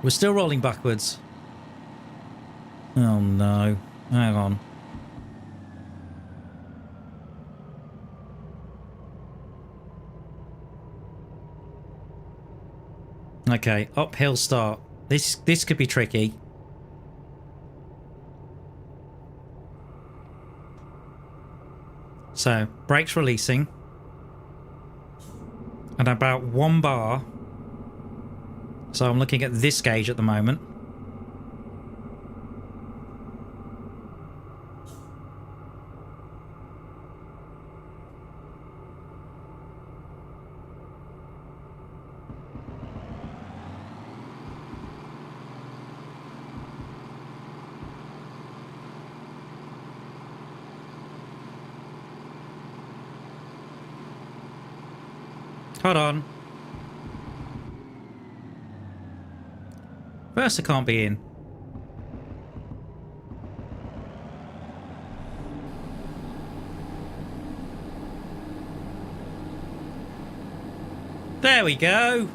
We're still rolling backwards. Oh no. Hang on. Okay, uphill start. This could be tricky. So, brakes releasing. And about 1 bar. So I'm looking at this gauge at the moment. Hold on. First, I can't be in. There we go.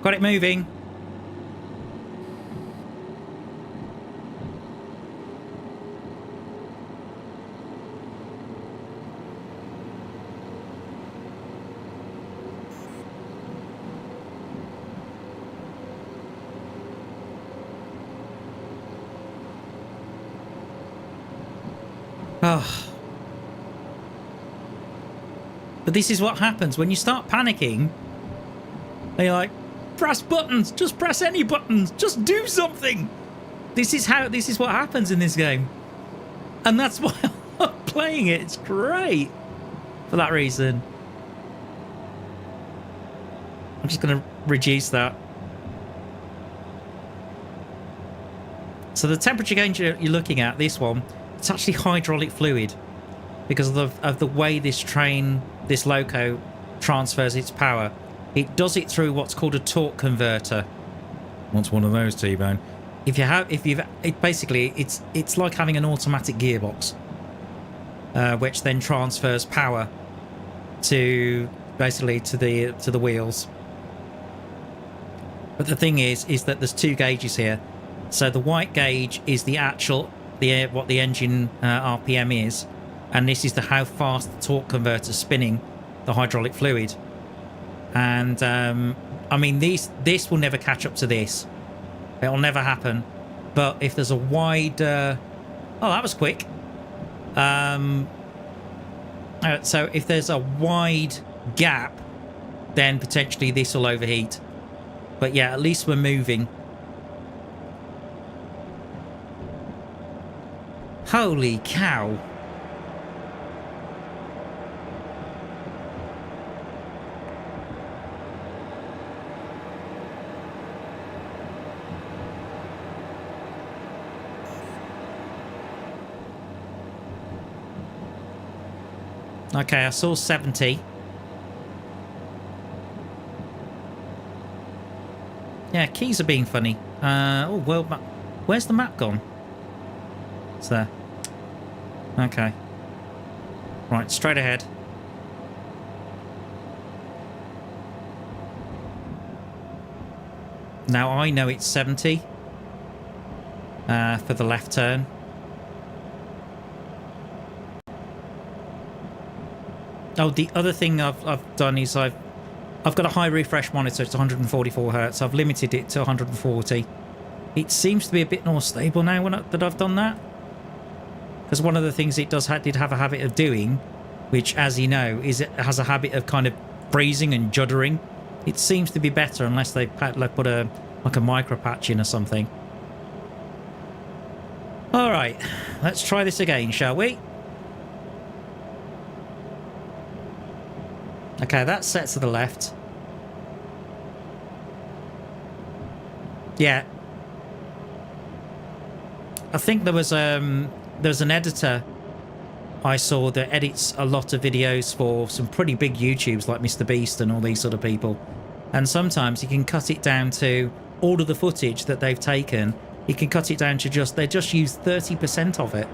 Got it moving. Oh. But this is what happens when you start panicking. And you're like, press buttons, just press any buttons, just do something. This is what happens in this game. And that's why I'm playing it. It's great for that reason. I'm just going to reduce that. So the temperature gauge you're looking at, this one, it's actually hydraulic fluid because of the way this train, this loco, transfers its power. It does it through what's called a torque converter. What's one of those, T-Bone? Basically, it's like having an automatic gearbox, which then transfers power to basically to the wheels. But the thing is that there's 2 gauges here. So the white gauge is the actual what the engine RPM is, and this is how fast the torque converter is spinning the hydraulic fluid. And I mean, this will never catch up to this. It'll never happen. But if there's a wide oh, that was quick. So if there's a wide gap, then potentially this will overheat. But yeah, at least we're moving. Holy cow. Okay, I saw 70. Yeah, keys are being funny. Oh, world map. Where's the map gone? It's there. Okay. Right, straight ahead. Now I know it's 70 for the left turn. Oh, the other thing I've done is I've got a high refresh monitor. It's 144 hertz. I've limited it to 140. It seems to be a bit more stable now that I've done that. Because one of the things it did have a habit of doing, which, as you know, is it has a habit of kind of freezing and juddering. It seems to be better unless they put a micro patch in or something. All right. Right, let's try this again, shall we? Okay, that's set to the left. Yeah. I think there was an editor I saw that edits a lot of videos for some pretty big YouTubes like Mr. Beast and all these sort of people. And sometimes you can cut it down to all of the footage that they've taken. You can cut it down to they just use 30% of it.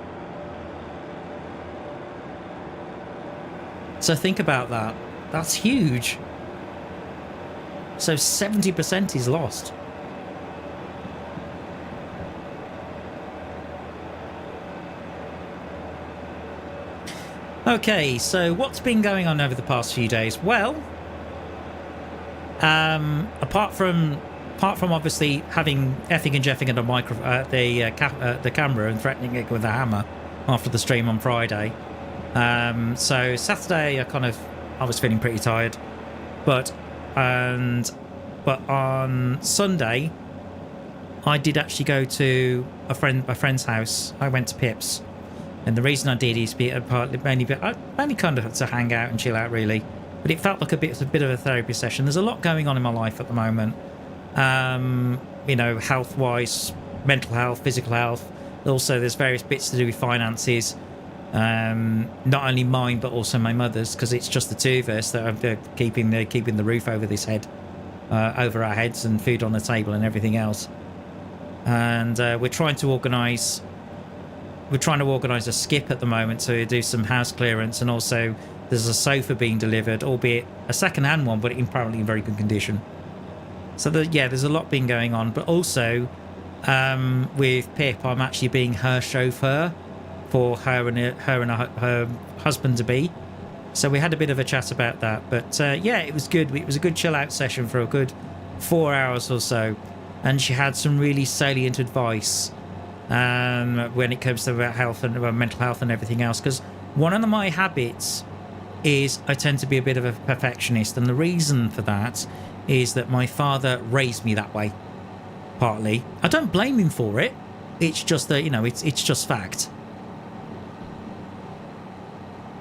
So think about that. That's huge. So 70% is lost. Okay, so what's been going on over the past few days? Well, apart from obviously having effing and jeffing at the camera and threatening it with a hammer after the stream on Friday. So Saturday I was feeling pretty tired, but on Sunday I did actually go to a friend's house. I went to Pip's. And the reason I did is mainly kind of to hang out and chill out, really. But it felt like a bit of a therapy session. There's a lot going on in my life at the moment. You know, health-wise, mental health, physical health. Also, there's various bits to do with finances. Not only mine, but also my mother's, because it's just the two of us that are keeping the roof over over our heads, and food on the table and everything else. And we're trying to organise a skip at the moment to do some house clearance, and also there's a sofa being delivered, albeit a second-hand one, but apparently in very good condition. So there's a lot been going on. But also with Pip, I'm actually being her chauffeur for her and her husband to be. So we had a bit of a chat about that. But yeah, it was good. It was a good chill-out session for a good 4 hours or so, and she had some really salient advice when it comes to about health and about mental health and everything else. Because one of my habits is I tend to be a bit of a perfectionist, and the reason for that is that my father raised me that way. Partly, I don't blame him for it. It's just that, you know, it's just fact.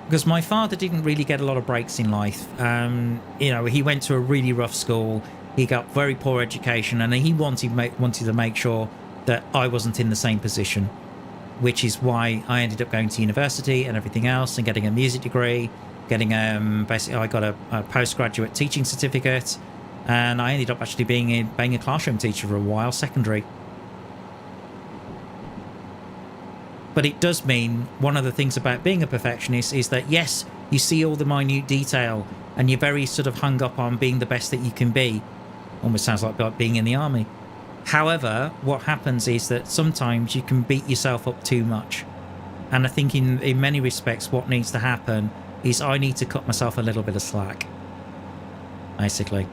Because my father didn't really get a lot of breaks in life. You know, he went to a really rough school. He got very poor education, and he wanted to make sure that I wasn't in the same position, which is why I ended up going to university and everything else, and getting a music degree, getting basically I got a postgraduate teaching certificate, and I ended up actually being a classroom teacher for a while, secondary. But it does mean one of the things about being a perfectionist is that, yes, you see all the minute detail, and you're very sort of hung up on being the best that you can be. Almost sounds like being in the army. However, what happens is that sometimes you can beat yourself up too much. And I think in many respects what needs to happen is I need to cut myself a little bit of slack. Basically.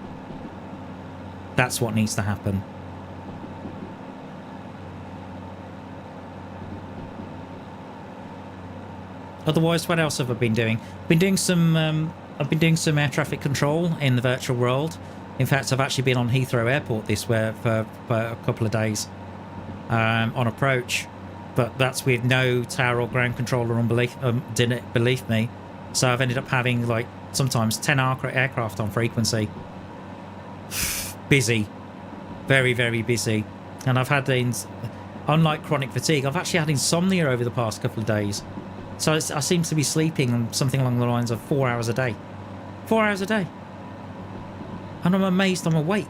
That's what needs to happen. Otherwise, what else have I been doing? I've been doing some air traffic control in the virtual world. In fact, I've actually been on Heathrow Airport this way for a couple of days on approach, but that's with no tower or ground controller didn't believe me. So I've ended up having like sometimes 10 aircraft on frequency. Busy, very, very busy. And I've had, unlike chronic fatigue, I've actually had insomnia over the past couple of days. So I seem to be sleeping something along the lines of 4 hours a day. 4 hours a day. And I'm amazed I'm awake.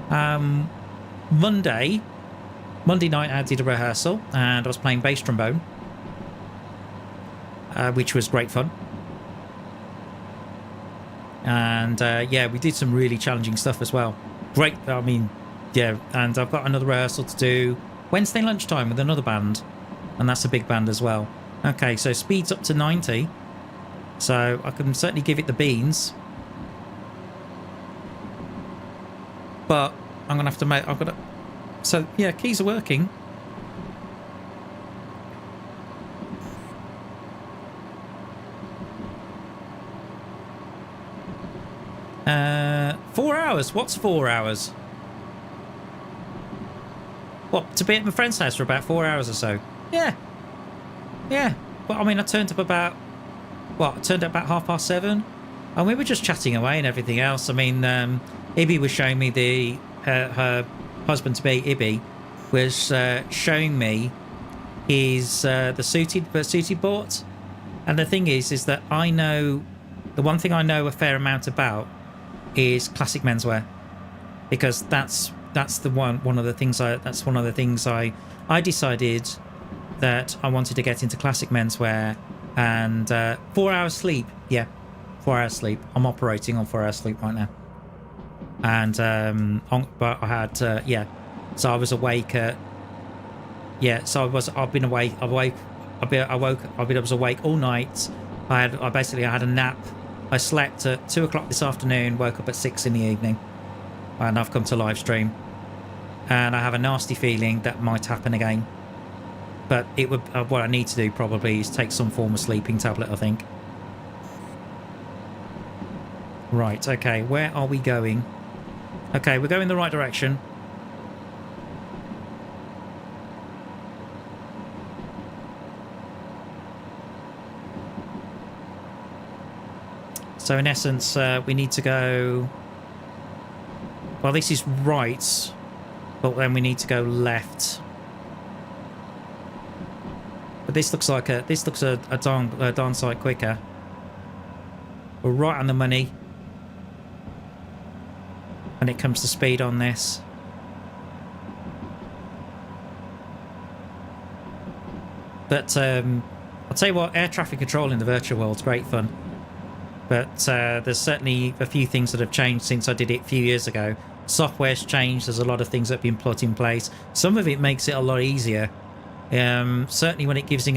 Monday night I did a rehearsal, and I was playing bass trombone, which was great fun. And yeah, we did some really challenging stuff as well. Great, I mean, yeah. And I've got another rehearsal to do Wednesday lunchtime with another band, and that's a big band as well. Okay, so speed's up to 90, so I can certainly give it the beans. But I'm gonna have to so yeah, keys are working. Uh, 4 hours. What's 4 hours? What, to be at my friend's house for about 4 hours or so? Yeah, yeah. Well, I mean, I turned up about, I turned up about 7:30, and we were just chatting away and everything else. I mean, Ibby was showing me her husband-to-be, Ibby, was showing me his the suit he bought. And the thing is that I know, the one thing I know a fair amount about is classic menswear, because that's one of the things I decided that I wanted to get into classic menswear. And 4 hours sleep, yeah, 4 hours sleep. I'm operating on 4 hours sleep right now. And but I had yeah, so I was awake at, yeah, so I've been awake. I was awake all night. I had a nap. I slept at 2 o'clock this afternoon, woke up at 6 in the evening, and I've come to live stream. And I have a nasty feeling that might happen again. But it would, what I need to do probably is take some form of sleeping tablet, I think. Right, okay, where are we going? Okay, we're going the right direction. So in essence, we need to go... Well, this is right, but then we need to go left. But this looks like a darn sight quicker. We're right on the money when it comes to speed on this. But I'll tell you what, air traffic control in the virtual world's great fun. But there's certainly a few things that have changed since I did it a few years ago. Software's changed. There's a lot of things that have been put in place. Some of it makes it a lot easier. Certainly when it gives you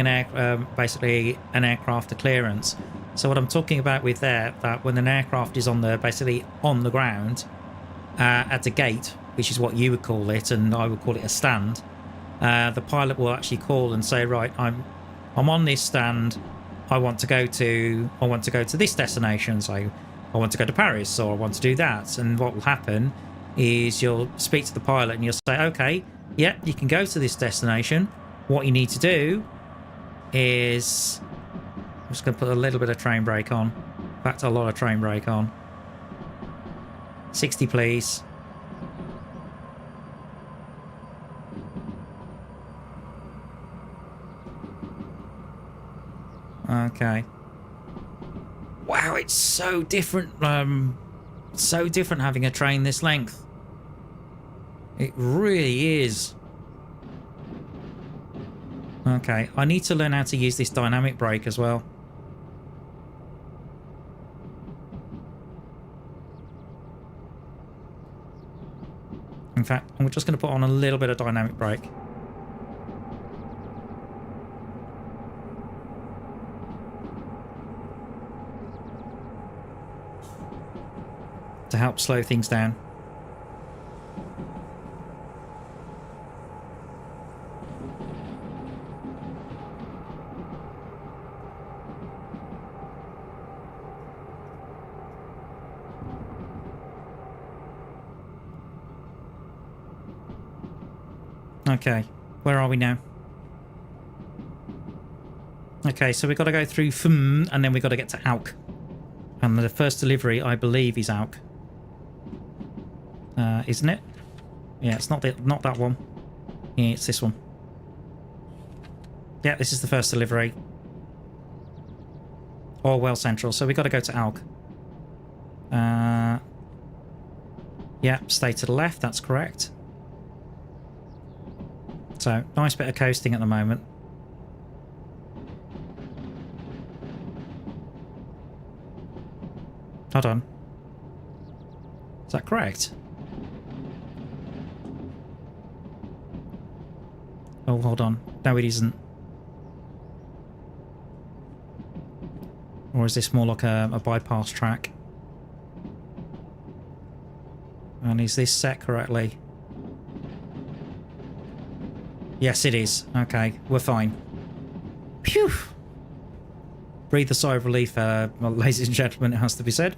basically an aircraft a clearance. So what I'm talking about with that when an aircraft is basically on the ground at a gate, which is what you would call it, and I would call it a stand, the pilot will actually call and say, right, I'm on this stand. I want to go to this destination. So I want to go to Paris, or I want to do that. And what will happen is you'll speak to the pilot and you'll say, okay, yeah, you can go to this destination. What you need to do is, I'm just going to put a little bit of train brake on. In fact, a lot of train brake on. 60, please. Okay. Wow, it's so different. So different having a train this length. It really is. Okay, I need to learn how to use this dynamic brake as well. In fact, I'm just going to put on a little bit of dynamic brake. To help slow things down. Okay, where are we now? Okay, so we've got to go through Fm, and then we've got to get to Auk. And the first delivery, I believe, is Auk. Isn't it? Yeah, it's not that one. Yeah, it's this one. Yeah, this is the first delivery. Orwell Central, so we've got to go to Auk. Yeah, stay to the left, that's correct. So, nice bit of coasting at the moment. Hold on. Is that correct? Oh, hold on. No, it isn't. Or is this more like a bypass track? And is this set correctly? Yes, it is. Okay, we're fine. Phew! Breathe a sigh of relief, well, ladies and gentlemen, it has to be said.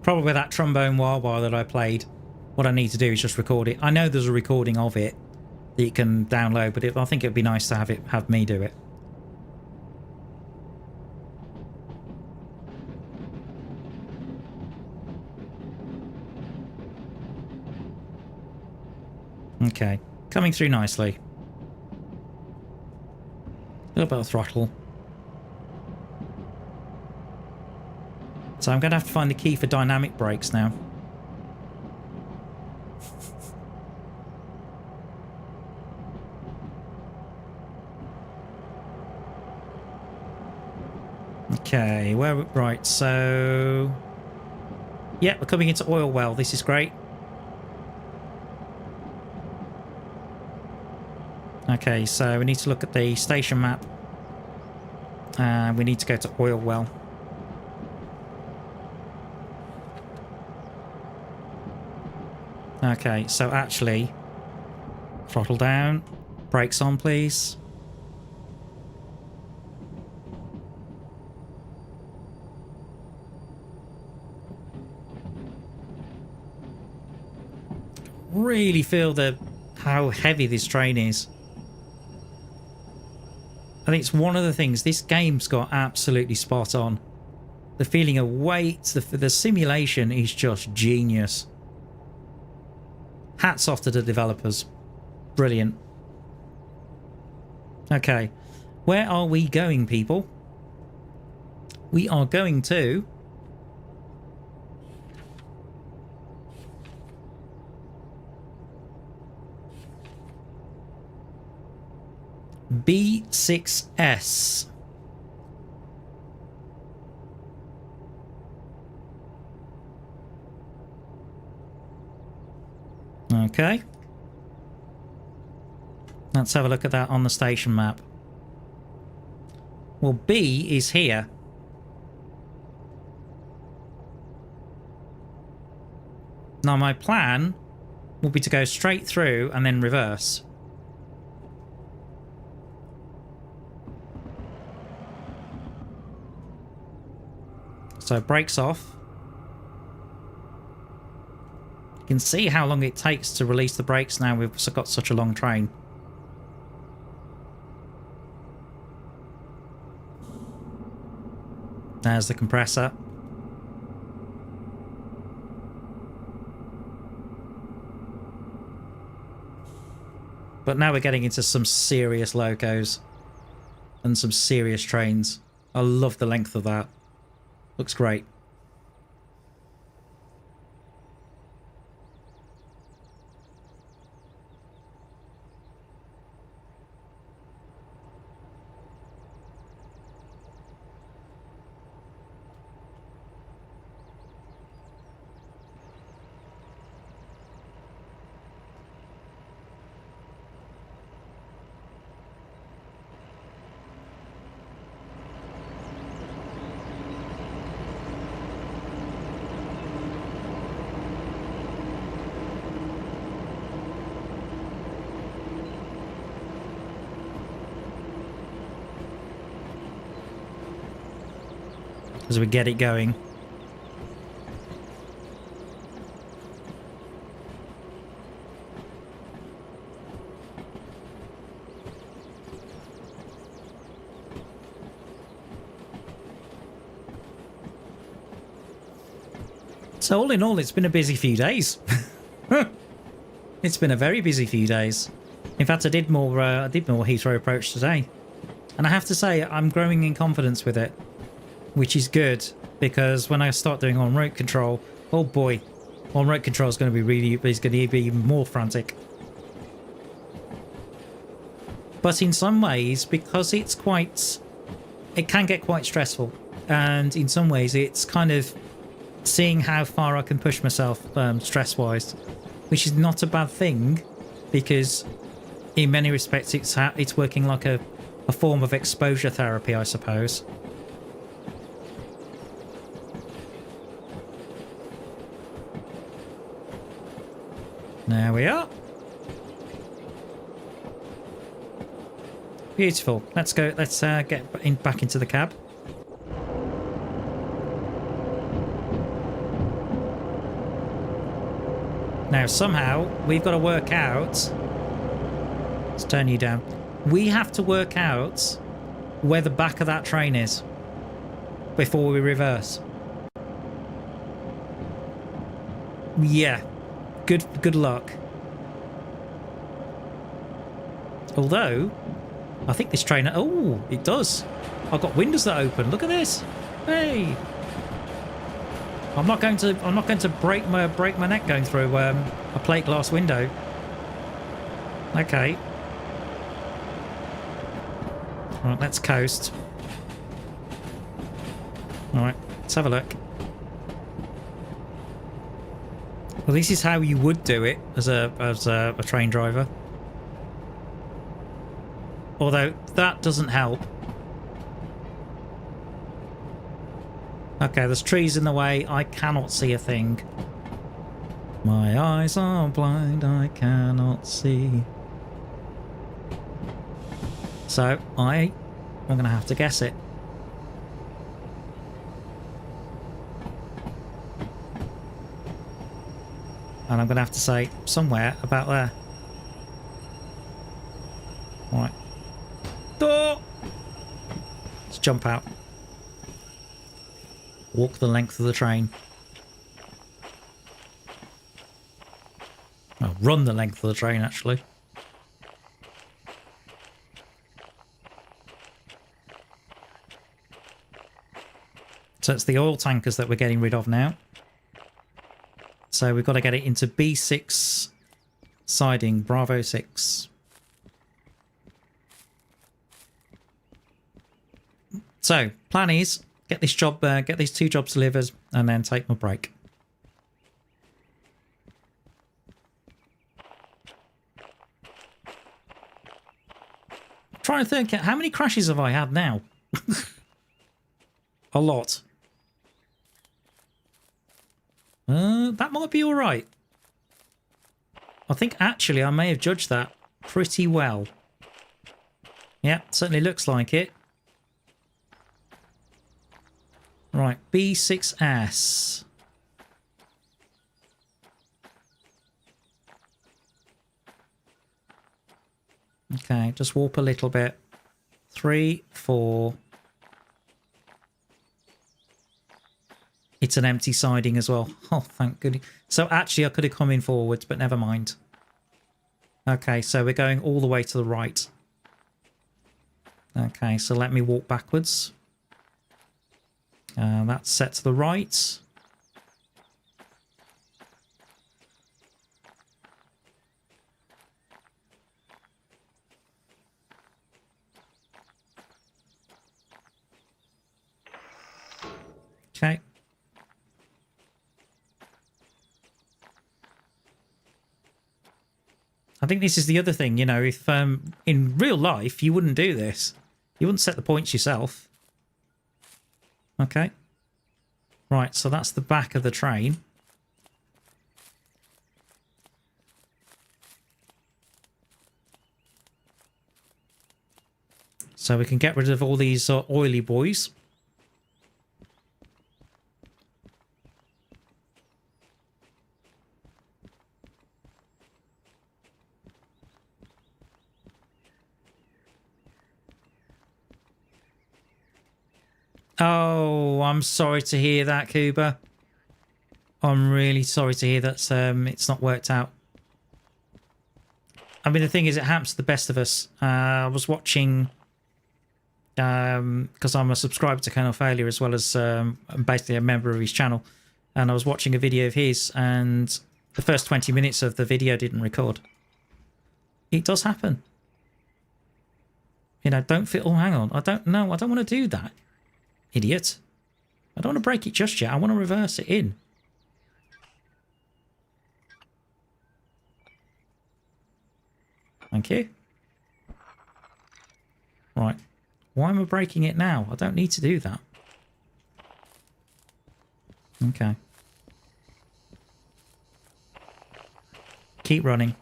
Probably that trombone wah wah that I played. What I need to do is just record it. I know there's a recording of it that you can download, but I think it'd be nice to have me do it. Okay, coming through nicely. A little bit of throttle. So I'm going to have to find the key for dynamic brakes now. Okay, right, so... Yeah, we're coming into oil well. This is great. Okay, so we need to look at the station map. We need to go to oil well. Okay, so actually, throttle down, brakes on, please. Really feel how heavy this train is. I think it's one of the things this game's got absolutely spot on. The feeling of weight, the simulation is just genius. Hats off to the developers. Brilliant. Okay, where are we going, people? We are going to... B6S. Okay. Let's have a look at that on the station map. Well, B is here. Now my plan will be to go straight through and then reverse. So brakes off. You can see how long it takes to release the brakes now we've got such a long train. There's the compressor. But now we're getting into some serious locos and some serious trains. I love the length of that. Looks great. As we get it going. So all in all, it's been a busy few days. It's been a very busy few days. In fact, I did more Heathrow approach today. And I have to say, I'm growing in confidence with it. Which is good, because when I start doing on-road control, oh boy, on-road control is going to be even more frantic. But in some ways, because it can get quite stressful, and in some ways it's kind of seeing how far I can push myself stress-wise, which is not a bad thing, because in many respects it's working like a form of exposure therapy, I suppose. There we are. Beautiful. Let's go. Let's get back into the cab. Now, somehow, we've got to work out... Let's turn you down. We have to work out where the back of that train is before we reverse. Yeah. Good luck. Although, I think this train... Oh, it does. I've got windows that open. Look at this. Hey. I'm not going to break my neck going through a plate glass window. Okay. Right, let's coast. All right, let's have a look. Well, this is how you would do it as a train driver. Although that doesn't help. Okay, there's trees in the way. I cannot see a thing. My eyes are blind. I cannot see. So I'm going to have to guess it. And I'm going to have to say somewhere about there. Right. Oh! Let's jump out. Walk the length of the train. Oh, run the length of the train, actually. So it's the oil tankers that we're getting rid of now. So we've got to get it into B6 siding, Bravo 6. So, plan is get this job, get these 2 jobs delivered, and then take my break. I'm trying to think, how many crashes have I had now? A lot. That might be all right. I think actually I may have judged that pretty well. Yeah, certainly looks like it. Right, B6S. Okay, just warp a little bit. 3, 4. It's an empty siding as well. Oh, thank goodness. So actually I could have come in forwards, but never mind. Okay, so we're going all the way to the right. Okay, so let me walk backwards. That's set to the right. Okay. I think this is the other thing, you know, if in real life you wouldn't do this. You wouldn't set the points yourself. Okay. Right, so that's the back of the train. So we can get rid of all these oily boys. Oh, I'm sorry to hear that, Cuba. I'm really sorry to hear that it's not worked out. I mean, the thing is, it happens to the best of us. I was watching, because I'm a subscriber to Colonel Failure as well as I'm basically a member of his channel. And I was watching a video of his, and the first 20 minutes of the video didn't record. It does happen. You know, don't feel, oh, hang on. I don't want to do that. Idiot. I don't want to break it just yet. I want to reverse it in. Thank you. Right. Why am I breaking it now? I don't need to do that. Okay. Keep running.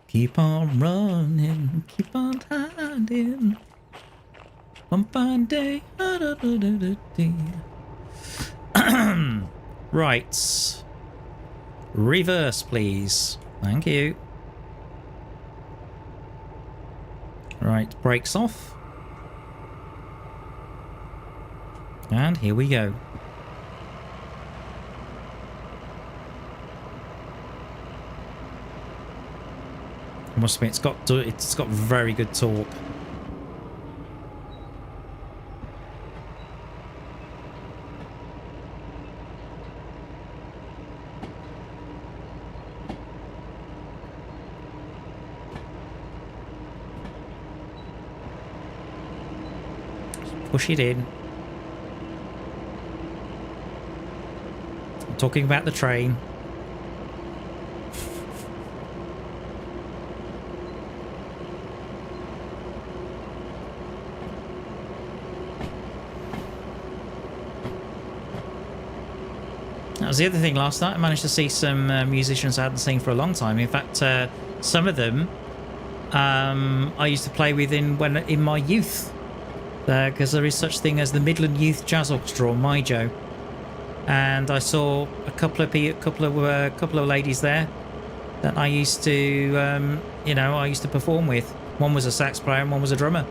Keep on running. Keep on hiding. Right. Reverse, please. Thank you. Right, brakes off. And here we go. I must admit, it's got very good torque. Push it in. I'm talking about the train. That was the other thing last night. I managed to see some musicians I hadn't seen for a long time. In fact, some of them I used to play with in my youth, because there is such thing as the Midland Youth Jazz Orchestra, or MIJO, and I saw a couple of ladies there that I used to I used to perform with. One was a sax player and one was a drummer.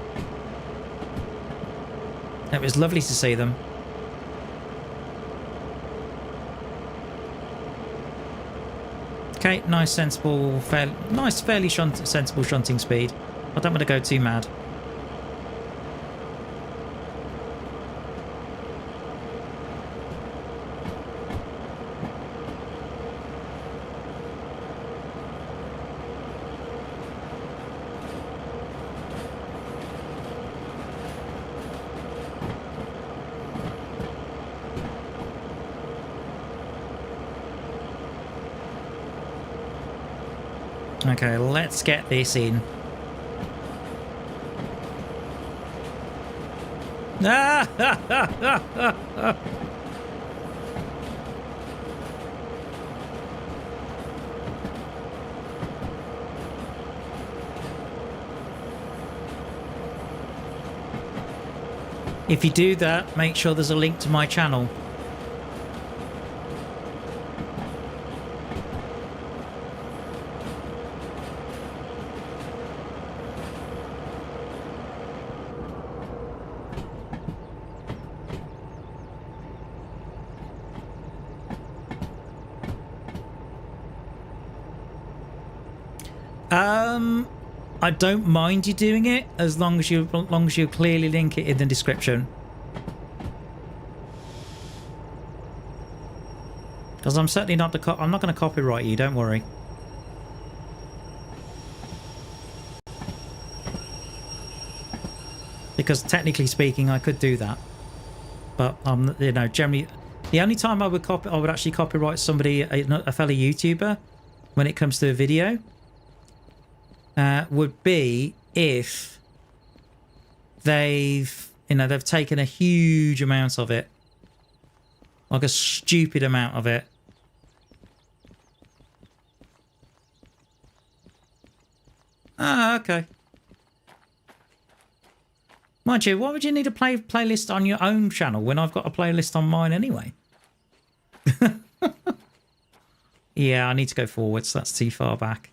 It was lovely to see them. Okay, nice, sensible, fairly sensible shunting speed. I don't want to go too mad. Okay, let's get this in. If you do that, make sure there's a link to my channel. I don't mind you doing it as long as you clearly link it in the description. Because I'm certainly not I'm not going to copyright you, don't worry. Because technically speaking, I could do that, but generally, the only time I would actually copyright somebody, a fellow YouTuber, when it comes to a video, would be if they've taken a huge amount of it, like a stupid amount of it. Ah, okay. Mind you, why would you need a playlist on your own channel when I've got a playlist on mine anyway? Yeah, I need to go forwards. That's too far back.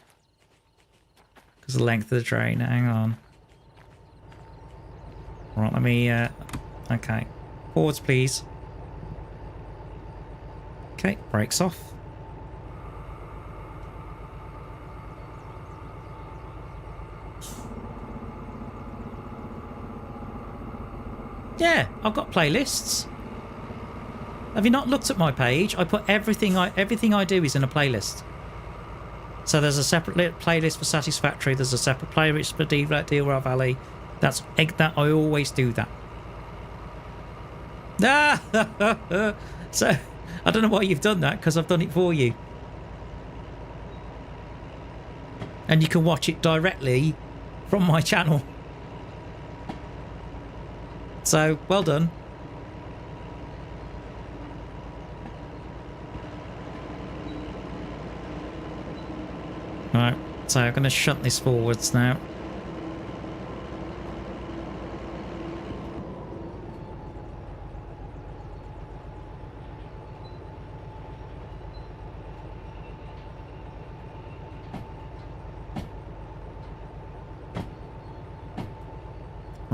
Because of the length of the train. Hang on. Right, let me... okay. Forwards, please. Okay, brakes off. Yeah, I've got playlists. Have you not looked at my page? I put everything I do is in a playlist. So there's a separate playlist for Satisfactory. There's a separate playlist for Derail Valley. That I always do that. So I don't know why you've done that, because I've done it for you. And you can watch it directly from my channel. So, well done. Right, so I'm going to shunt this forwards now.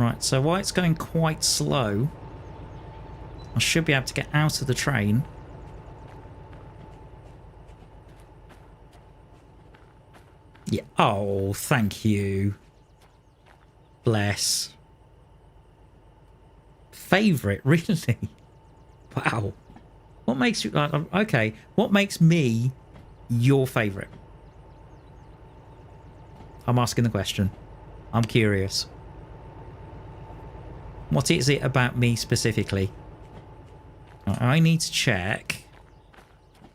Right, so while it's going quite slow, I should be able to get out of the train. Yeah. Oh, thank you. Bless. Favourite, really? Wow. What makes you... okay, what makes me your favourite? I'm asking the question. I'm curious. What is it about me specifically? I need to check.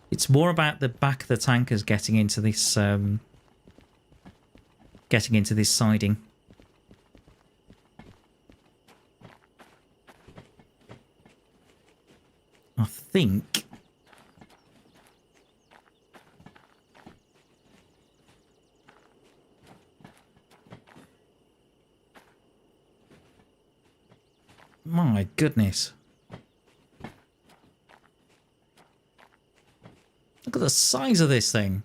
It's more about the back of the tankers getting into this siding. I think. My goodness. Look at the size of this thing.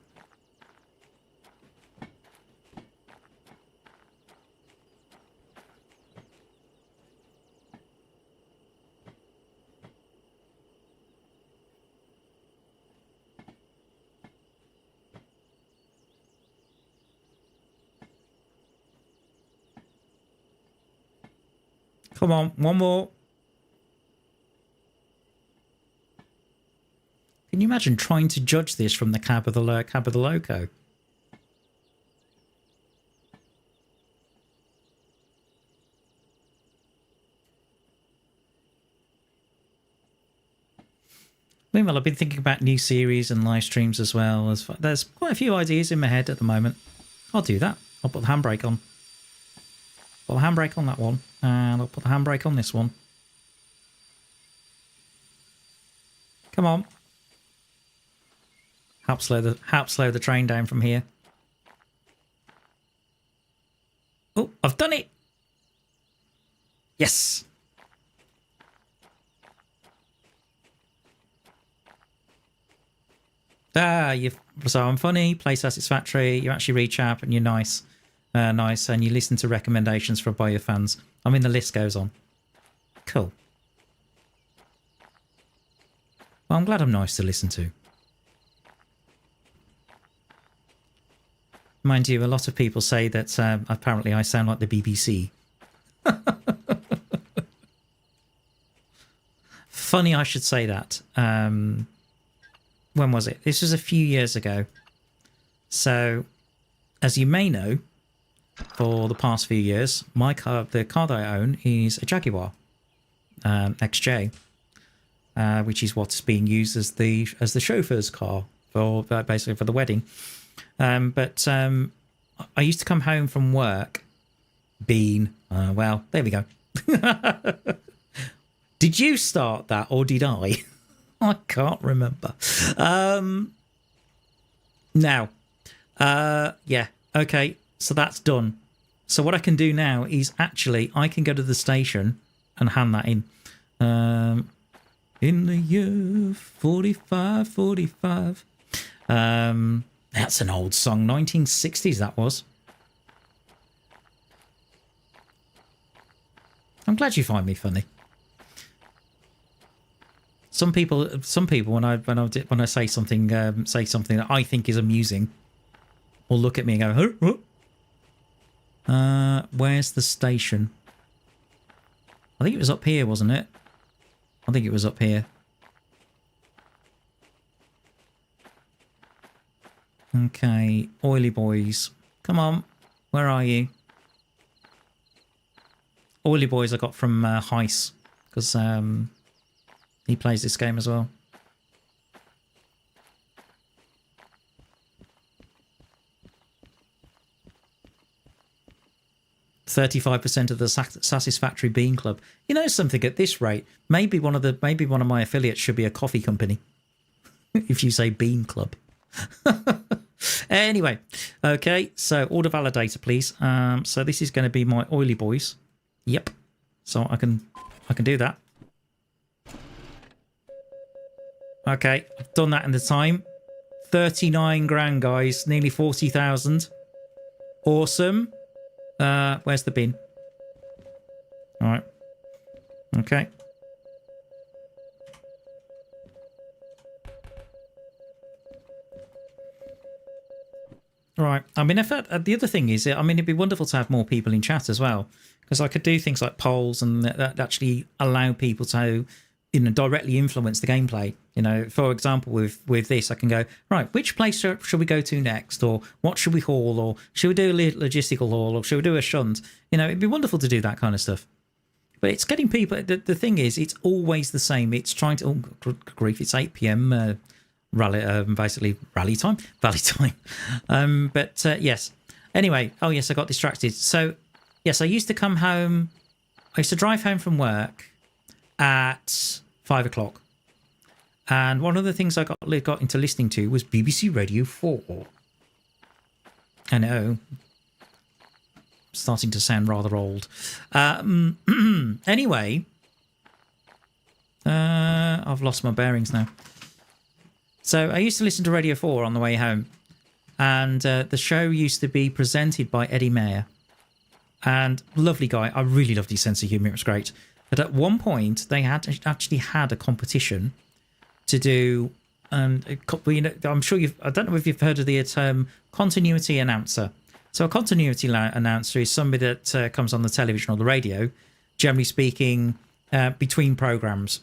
Come on, one more. Can you imagine trying to judge this from the cab of the loco? Meanwhile, I've been thinking about new series and live streams as well. There's quite a few ideas in my head at the moment. I'll do that. I'll put the handbrake on. Put the handbrake on that one, and I'll put the handbrake on this one. Come on. Help slow the train down from here. Oh, I've done it. Yes. So I'm funny, play satisfactory, you actually reach out and you're nice. Nice, and you listen to recommendations from by your fans. I mean, the list goes on. Cool. Well, I'm glad I'm nice to listen to. Mind you, a lot of people say that apparently I sound like the BBC. Funny I should say that. When was it? This was a few years ago. So, as you may know, for the past few years, my car, the car that I own, is a Jaguar XJ, which is what's being used as the chauffeur's car for basically for the wedding. But I used to come home from work. Well, there we go. Did you start that or did I? I can't remember. Now, yeah, okay. So that's done. So what I can do now is actually I can go to the station and hand that in. In the year 45. That's an old song, 1960s that was. I'm glad you find me funny. Some people when I say something that I think is amusing, will look at me and go, huh? Where's the station? I think it was up here, wasn't it? I think it was up here. Okay, Oily Boys. Come on, where are you? Oily Boys I got from Heist, because he plays this game as well. 35% of the Satisfactory Bean Club. You know something, at this rate, maybe one of my affiliates should be a coffee company. If you say Bean Club. Anyway, okay, so order validator, please. So this is going to be my Oily Boys. Yep. So I can do that. Okay, I've done that in the time. 39 grand, guys. Nearly 40,000. Awesome. Where's the bin? Okay. Right. I mean, the other thing is, I mean, it'd be wonderful to have more people in chat as well, because I could do things like polls and that actually allow people to, directly influence the gameplay. For example, with this, I can go, right, which place should we go to next, or what should we haul, or should we do a logistical haul, or should we do a shunt? It'd be wonderful to do that kind of stuff. But it's getting people. The thing is, it's always the same. It's trying to. Oh, good grief! It's 8 p.m. Basically rally time, valley time. But yes. Anyway, oh yes, I got distracted. So yes, I used to come home. I used to drive home from work at 5 o'clock, and one of the things I got into listening to was BBC Radio 4. I know, starting to sound rather old. Anyway, I've lost my bearings now. So I used to listen to Radio 4 on the way home, and the show used to be presented by Eddie Mayer, and lovely guy. I really loved his sense of humour. It was great. But at one point, they actually had a competition to do, and I'm sure I don't know if you've heard of the term continuity announcer. So a continuity announcer is somebody that comes on the television or the radio, generally speaking, between programs.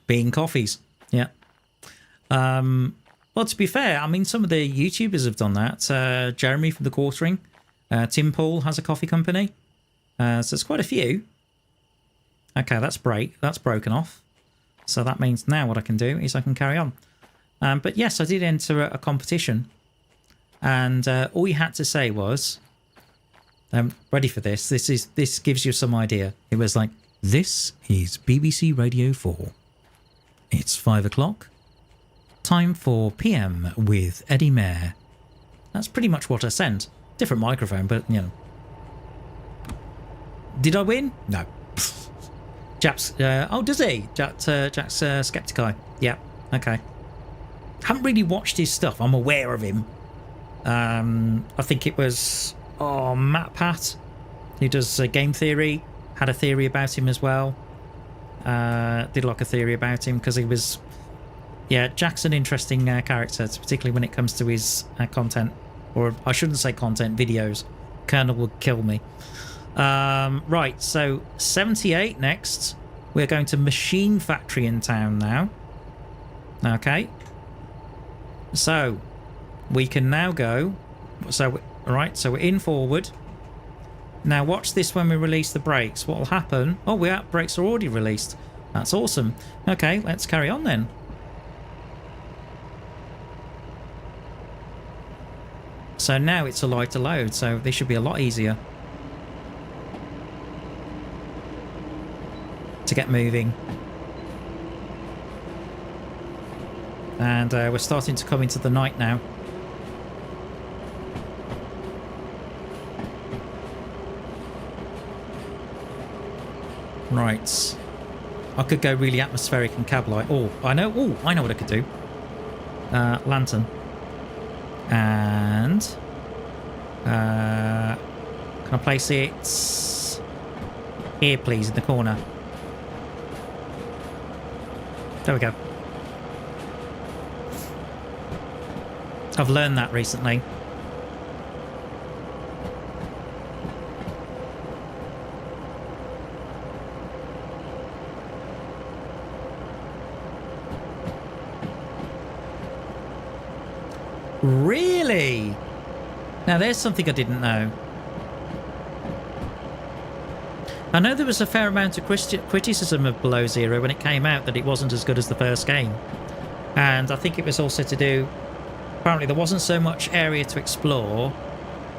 Being coffees, yeah. Well, to be fair, I mean, some of the YouTubers have done that. Jeremy from The Quartering, Tim Paul has a coffee company, so it's quite a few. Okay, that's broken off. So that means now what I can do is I can carry on. But yes, I did enter a competition, and all you had to say was, "Ready for this? This gives you some idea." It was like, "This is BBC Radio 4. It's 5 o'clock. Time for PM with Eddie Mayer." That's pretty much what I sent. Different microphone, but Did I win? No. Japs. Oh, does he? Jack's Skeptic. Yeah. Okay. Haven't really watched his stuff. I'm aware of him. I think it was Matt Pat, who does game theory, had a theory about him as well. Did like a theory about him because he was, Jack's an interesting character, particularly when it comes to his content, or I shouldn't say content, videos. Colonel would kill me. Right, so 78 next. We're going to Machine Factory in town now. Okay. So we can now go. So we're in forward. Now watch this when we release the brakes. What will happen? Oh, brakes are already released. That's awesome. Okay, let's carry on then. So now it's a lighter load, so this should be a lot easier to get moving. And we're starting to come into the night now. Right. I could go really atmospheric and cab light. I know what I could do. Lantern. And can I place it here, please, in the corner? There we go. I've learned that recently. Really? Now there's something I didn't know. I know there was a fair amount of criticism of Below Zero when it came out, that it wasn't as good as the first game. And I think it was also to do... Apparently there wasn't so much area to explore,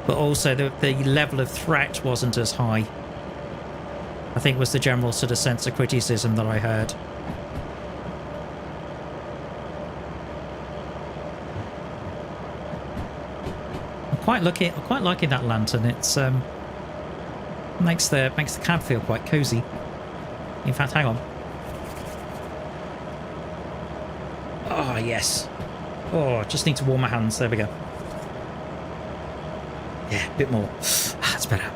but also the level of threat wasn't as high. I think was the general sort of sense of criticism that I heard. I'm quite liking that lantern. It's makes the cab feel quite cozy. In fact, hang on. Oh yes. Oh, I just need to warm my hands. There we go. Yeah, a bit more. That's better.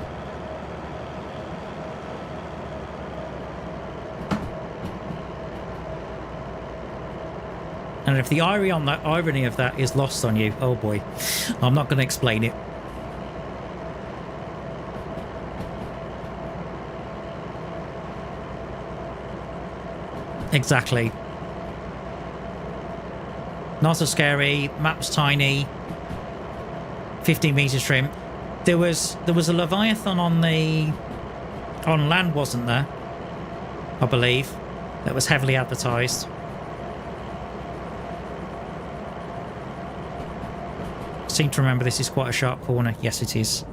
And if the irony of that is lost on you, oh boy, I'm not going to explain it. Exactly. Not so scary. Map's tiny. 15 meters trim. There was a Leviathan on land, wasn't there? I believe that was heavily advertised. Seem to remember this is quite a sharp corner. Yes, it is.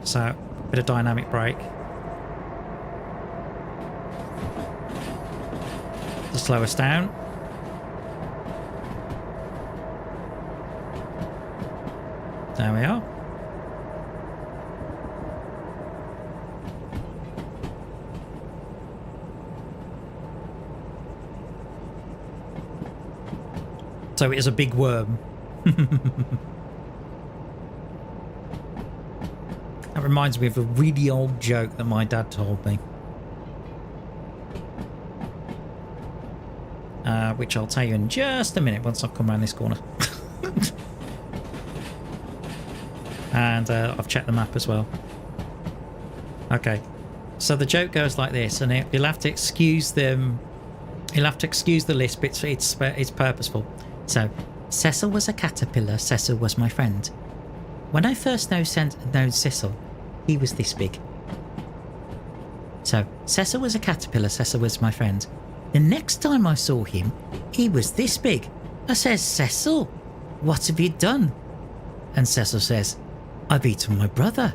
So, bit of dynamic brake. To slow us down. There we are. So it is a big worm. That reminds me of a really old joke that my dad told me. Which I'll tell you in just a minute once I've come around this corner. And I've checked the map as well. Okay. So the joke goes like this, and you'll have to excuse them. You'll have to excuse the lisp. It's purposeful. So, Cecil was a caterpillar, Cecil was my friend. When I first known Cecil, he was this big. So, Cecil was a caterpillar, Cecil was my friend. The next time I saw him, he was this big. I says, Cecil, what have you done? And Cecil says, I've eaten my brother.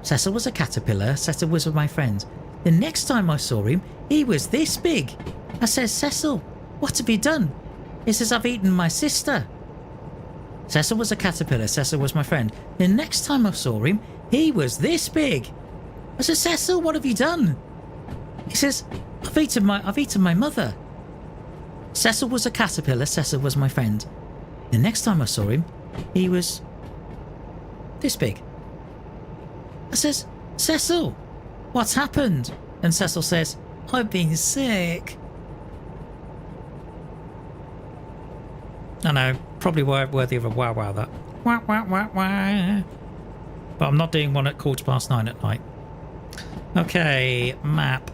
Cecil was a caterpillar, Cecil was my friend. The next time I saw him, he was this big. I says, Cecil, what have you done? He says, I've eaten my sister. Cecil was a caterpillar, Cecil was my friend. The next time I saw him, he was this big. I said, Cecil, what have you done? He says, I've eaten my mother. Cecil was a caterpillar, Cecil was my friend. The next time I saw him, he was this big. I says, Cecil, what's happened? And Cecil says, I've been sick. I know, probably worthy of a wow that. Wow. But I'm not doing one at 9:15 at night. Okay, map.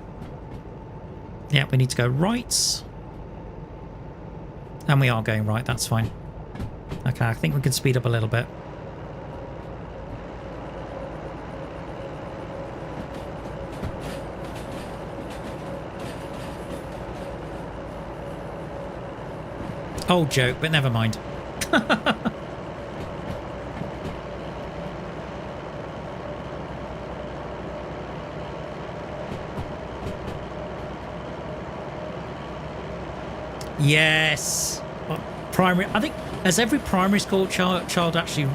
Yeah, we need to go right. And we are going right, that's fine. Okay, I think we can speed up a little bit. Old joke, but never mind. Yes. Primary. I think has every primary school child actually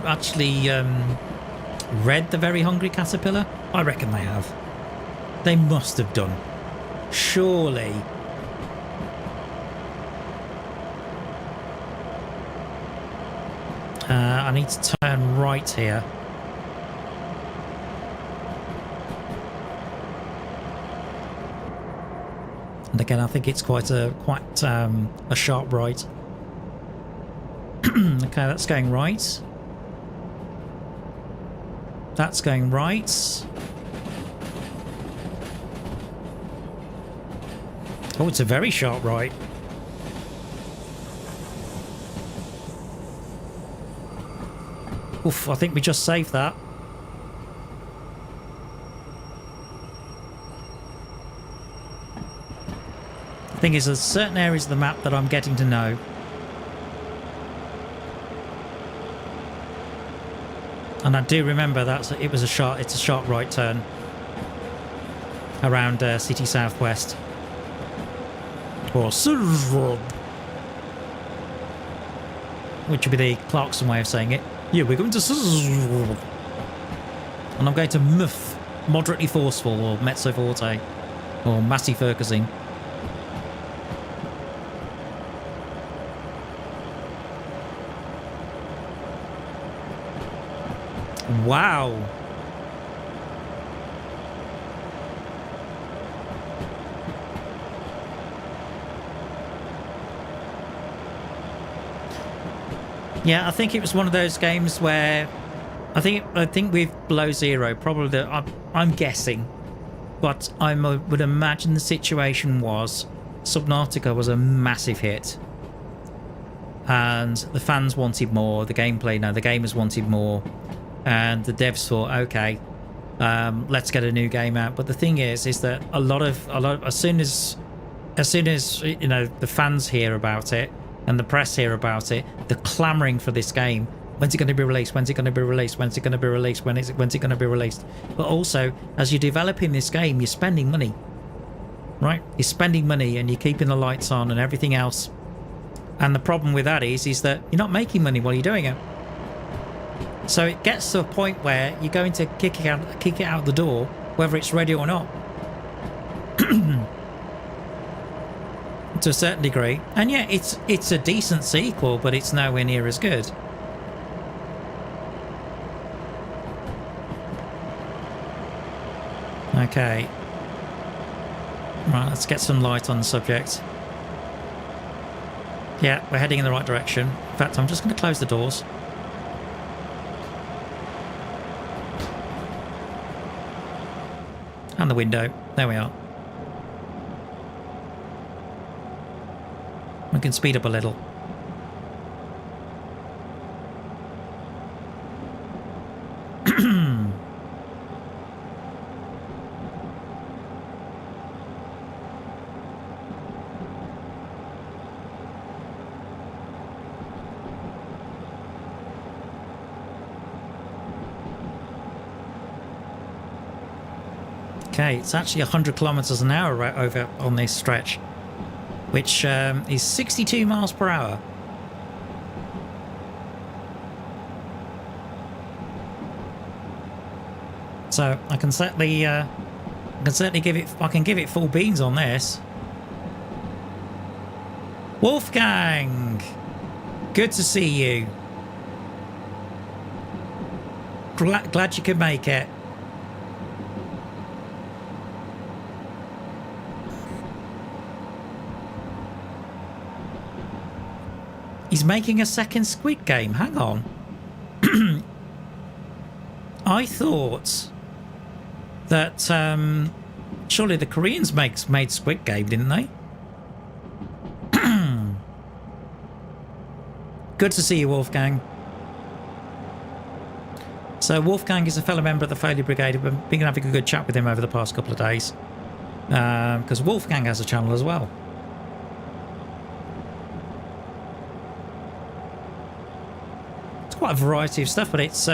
read The Very Hungry Caterpillar? I reckon they have. They must have done. Surely. I need to turn right here. And again, I think it's quite a sharp right. Okay, that's going right. That's going right. Oh, it's a very sharp right. Oof, I think we just saved that. The thing is, there's certain areas of the map that I'm getting to know. And I do remember that it's a sharp right turn around City Southwest. Or which would be the Clarkson way of saying it. Yeah, we're going to and I'm going to moderately forceful, or mezzo forte, or Massey Ferguson. Wow. Yeah, I think it was one of those games where I think with Below Zero, probably I'm guessing, but would imagine the situation was Subnautica was a massive hit, and the fans wanted more. The gamers wanted more, and the devs thought, okay, let's get a new game out. But the thing is that a lot of as soon as you know the fans hear about it and the press hear about it, they're clamoring for this game. When's it going to be released? When's it going to be released? When's it going to be released? When's it going to be released? But also, as you're developing this game, you're spending money, right? You're spending money and you're keeping the lights on and everything else. And the problem with that is that you're not making money while you're doing it. So it gets to a point where you're going to kick it out the door, whether it's ready or not. To a certain degree. And yeah, it's a decent sequel, but it's nowhere near as good. Okay. Right, let's get some light on the subject. Yeah, we're heading in the right direction. In fact, I'm just going to close the doors. And the window. There we are. We can speed up a little. Okay, it's actually 100 kilometers an hour right over on this stretch, which is 62 miles per hour. So I can certainly give it full beans on this. Wolfgang, good to see you. Glad you could make it. He's making a second Squid Game. Hang on. I thought that surely the Koreans made Squid Game, didn't they? Good to see you, Wolfgang. So Wolfgang is a fellow member of the Failure Brigade. I've been having a good chat with him over the past couple of days, because Wolfgang has a channel as well. Quite a variety of stuff, but it's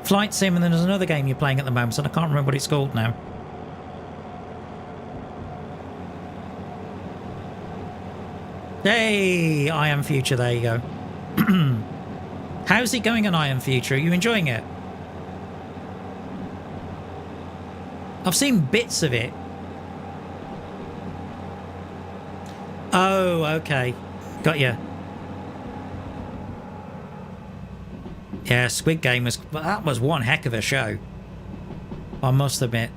Flight Sim, and then there's another game you're playing at the moment, and I can't remember what it's called now. Hey, I Am Future, there you go. How's it going on I Am Future? Are you enjoying it? I've seen bits of it. Oh, okay. Got you. Yeah, Squid Game that was one heck of a show, I must admit.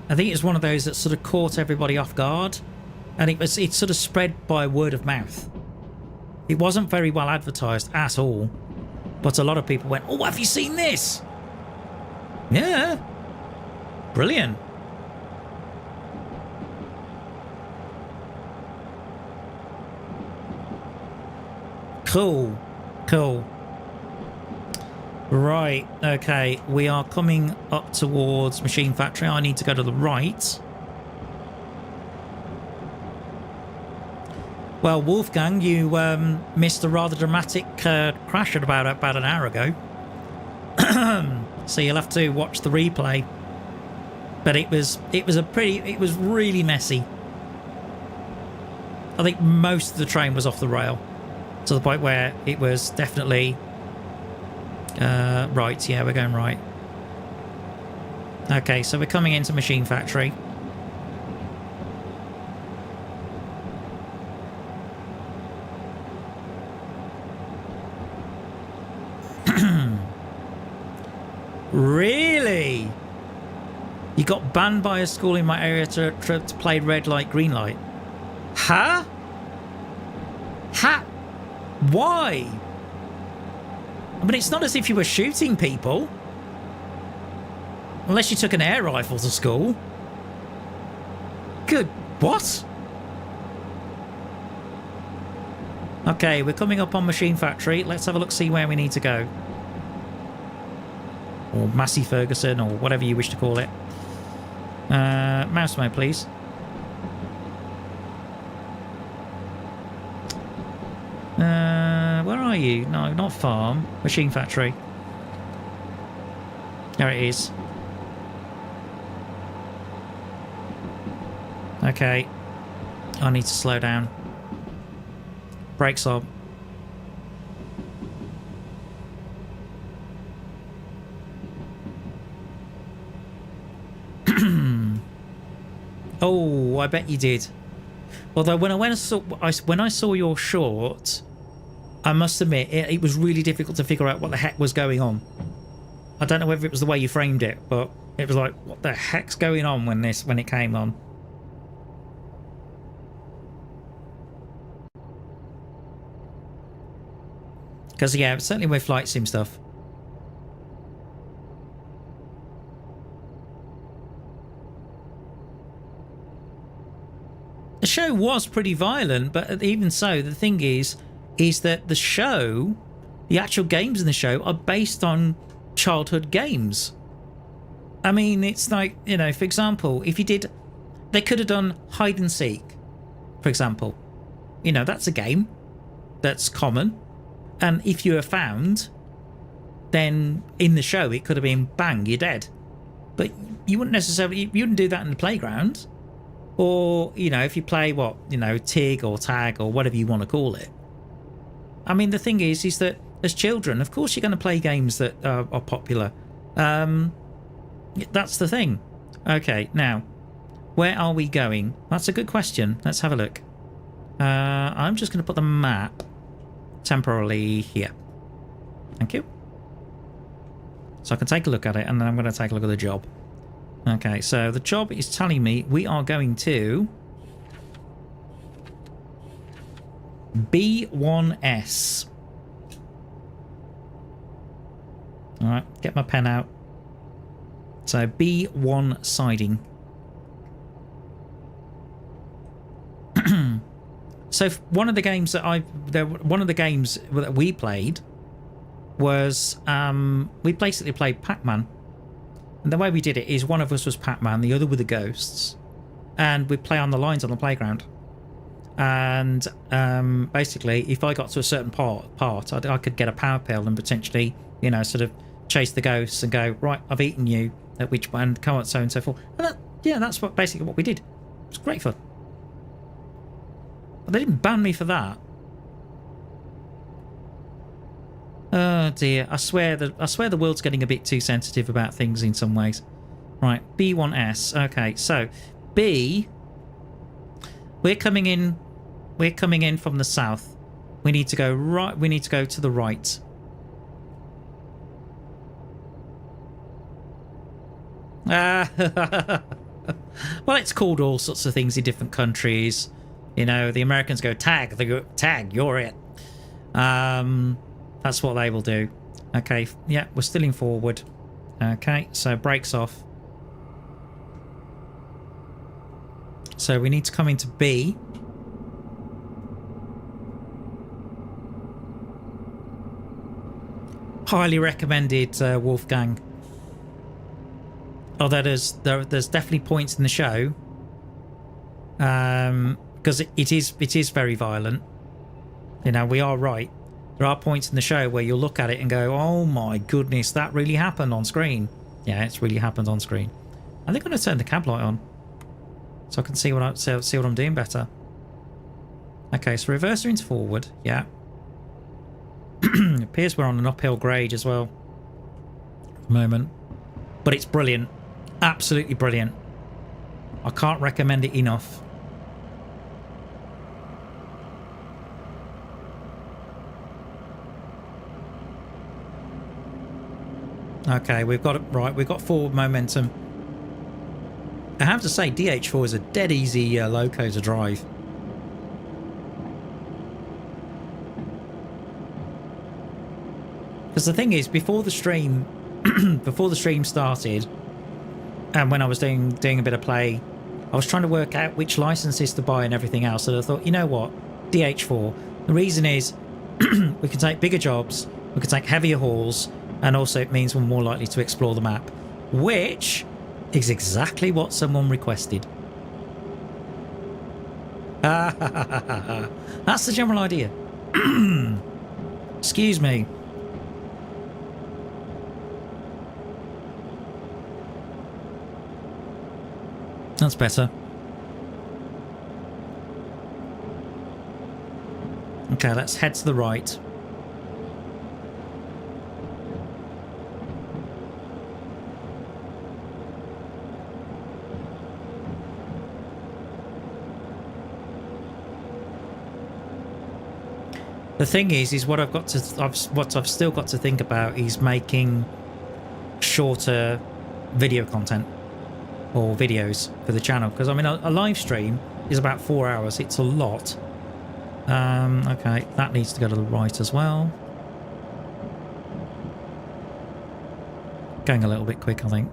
I think it's one of those that sort of caught everybody off guard, and it sort of spread by word of mouth. It wasn't very well advertised at all, but a lot of people went, "Oh, have you seen this?" Yeah, brilliant. Cool. Right, okay, we are coming up towards Machine Factory. I need to go to the right. Well, Wolfgang, you missed a rather dramatic crash at about an hour ago. So you'll have to watch the replay. But it was really messy. I think most of the train was off the rail, to the point where it was definitely right. Yeah, we're going right. Okay, so we're coming into Machine Factory. Really? You got banned by a school in my area to play red light, green light? Huh? Why? But it's not as if you were shooting people. Unless you took an air rifle to school. Good. What? Okay, we're coming up on Machine Factory. Let's have a look, see where we need to go. Or Massey Ferguson, or whatever you wish to call it. Mouse mode, please. Where are you? No, not farm. Machine Factory. There it is. Okay. I need to slow down. Brakes on. Oh, I bet you did. Although when I saw your short, I must admit it was really difficult to figure out what the heck was going on. I don't know whether it was the way you framed it, but it was like, what the heck's going on when it came on? Because yeah, certainly with flight sim stuff. The show was pretty violent, but even so, the thing is that the show, the actual games in the show are based on childhood games. I mean, it's like, you know, for example, if you did, they could have done hide and seek, for example. You know, that's a game that's common. And if you were found, then in the show, it could have been bang, you're dead. But you wouldn't necessarily, you wouldn't do that in the playground. Or, you know, if you play what, you know, TIG or tag or whatever you want to call it. I mean, the thing is that as children, of course, you're going to play games that are popular. That's the thing. Okay, now, where are we going? That's a good question. Let's have a look. I'm just going to put the map temporarily here. Thank you. So I can take a look at it, and then I'm going to take a look at the job. Okay, so the job is telling me we are going to B1S. All right, get my pen out. So B1 siding. So one of the games that we played was we basically played Pac-Man. And the way we did it is one of us was Pac-Man, the other were the ghosts, and we'd play on the lines on the playground. And basically, if I got to a certain part, I could get a power pill and potentially, you know, sort of chase the ghosts and go, right, I've eaten you, at which point, come on, so and so forth. And that's basically what we did. It was great fun. But they didn't ban me for that. Oh dear, I swear the world's getting a bit too sensitive about things in some ways. Right, B1S. Okay, so B, we're coming in from the south. We need to go right, we need to go to the right. Well, it's called all sorts of things in different countries. You know, the Americans go tag, they go tag, you're it. That's what they will do. Okay, yeah, we're still in forward. Okay, so brakes off. So we need to come into B. Highly recommended, Wolfgang. Although there's definitely points in the show, because it is very violent. You know, we are right. There are points in the show where you'll look at it and go, oh my goodness, that really happened on screen. Yeah, it's really happened on screen. I think I'm going to turn the cab light on so I can see what I'm doing better. Okay, so reverser into forward. Yeah. It appears we're on an uphill grade as well at the moment. But it's brilliant. Absolutely brilliant. I can't recommend it enough. Okay, we've got it right. We've got forward momentum. I have to say, DH4 is a dead easy loco to drive. Because the thing is, before the stream, before the stream started, and when I was doing a bit of play, I was trying to work out which licenses to buy and everything else. And I thought, you know what, DH4. The reason is we can take bigger jobs, we can take heavier hauls, and also it means we're more likely to explore the map, which is exactly what someone requested. That's the general idea. Excuse me. That's better. Okay, let's head to the right. The thing is what I've still got to think about is making shorter video content or videos for the channel, because I mean a live stream is about 4 hours. It's a lot. Okay, that needs to go to the right as well. Going a little bit quick, I think.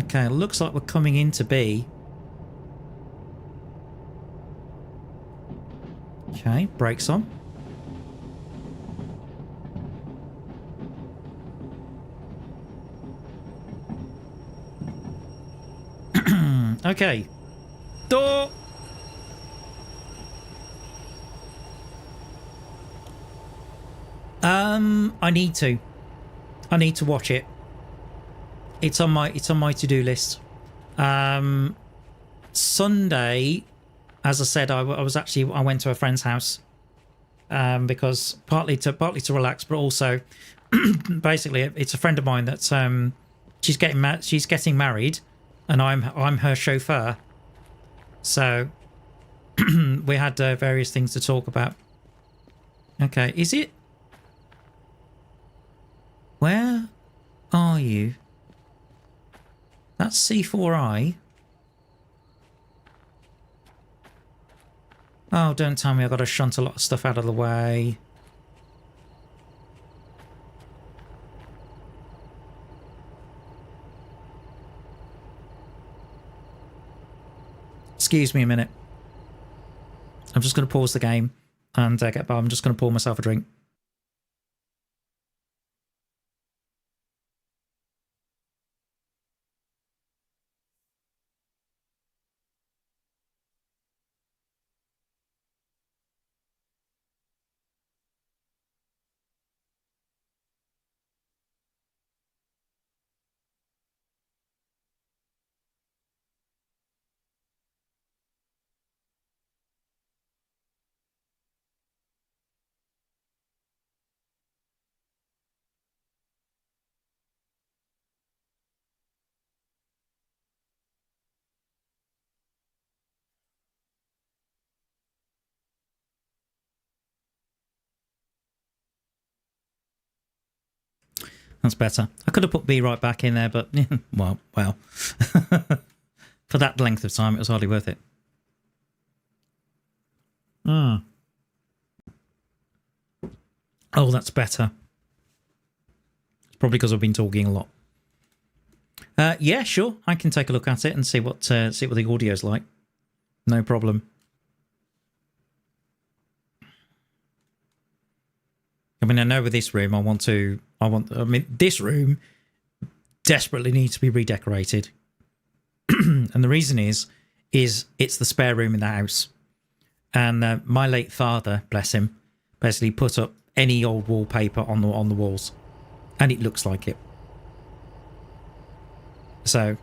Okay, looks like we're coming into B. Okay, brakes on. Okay. Door. I need to watch it. It's on my to-do list. Sunday, as I said, I went to a friend's house because partly to relax, but also basically it's a friend of mine that she's getting married, and I'm her chauffeur. So we had various things to talk about. Okay, is it? Where are you? That's C4I. Oh, don't tell me I've got to shunt a lot of stuff out of the way. Excuse me a minute. I'm just going to pause the game and get by. I'm just going to pour myself a drink. That's better. I could have put B right back in there, but well. For that length of time, it was hardly worth it. Oh, that's better. It's probably because I've been talking a lot. Yeah, sure. I can take a look at it and see what the audio's like. No problem. I mean, I know with this room, I mean, this room desperately needs to be redecorated. And the reason is it's the spare room in the house. And my late father, bless him, basically put up any old wallpaper on the walls. And it looks like it. So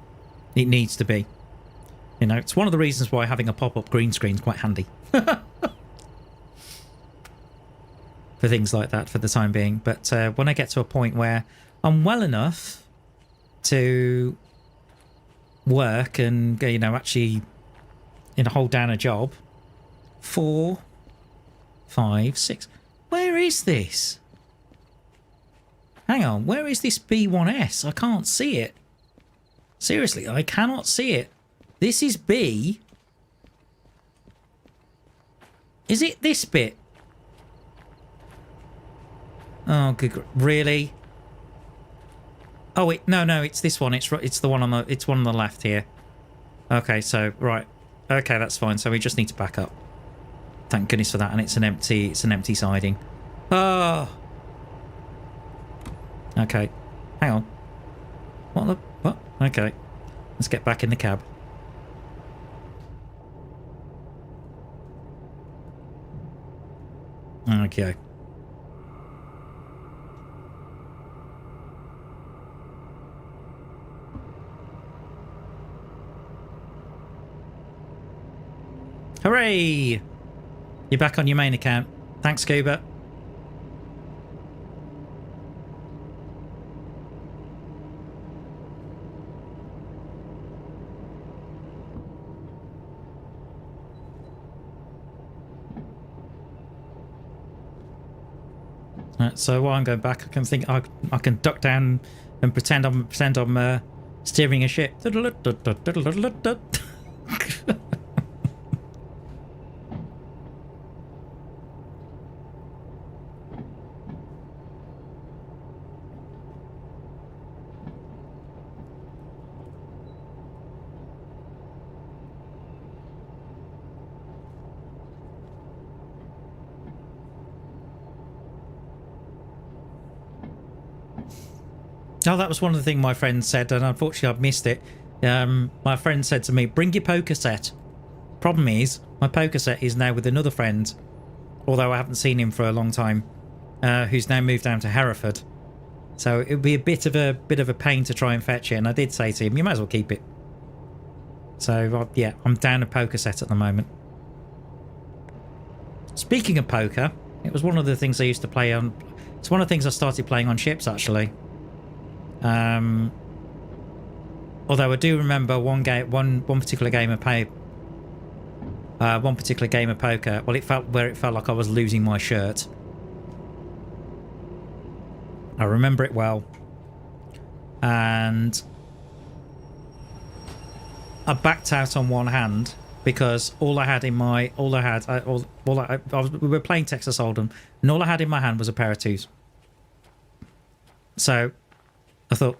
it needs to be. You know, it's one of the reasons why having a pop-up green screen is quite handy. For things like that for the time being. But when I get to a point where I'm well enough to work and, you know, actually, you know, hold down a job. 4, 5, 6. Where is this? Hang on, where is this B1S? I can't see it. Seriously, I cannot see it. This is B. Is it this bit? Oh, good. Really? Oh, wait. No, it's this one. It's the one on the. It's one on the left here. Okay, so right. Okay, that's fine. So we just need to back up. Thank goodness for that. And it's an empty siding. Oh. Okay. Hang on. What? Okay. Let's get back in the cab. Okay. Hooray! You're back on your main account. Thanks, Scuba. So while I'm going back, I can duck down and pretend I'm steering a ship. Oh, that was one of the things my friend said, and unfortunately I've missed it. My friend said to me, bring your poker set. Problem is, my poker set is now with another friend, although I haven't seen him for a long time, who's now moved down to Hereford. So it would be a bit of a pain to try and fetch it, and I did say to him, you might as well keep it. So, yeah, I'm down a poker set at the moment. Speaking of poker, it was one of the things I used to play on... It's one of the things I started playing on ships, actually. Although I do remember one particular game of poker. Well, it felt like I was losing my shirt. I remember it well, and I backed out on one hand because we were playing Texas Hold'em, and all I had in my hand was a pair of twos. So I thought,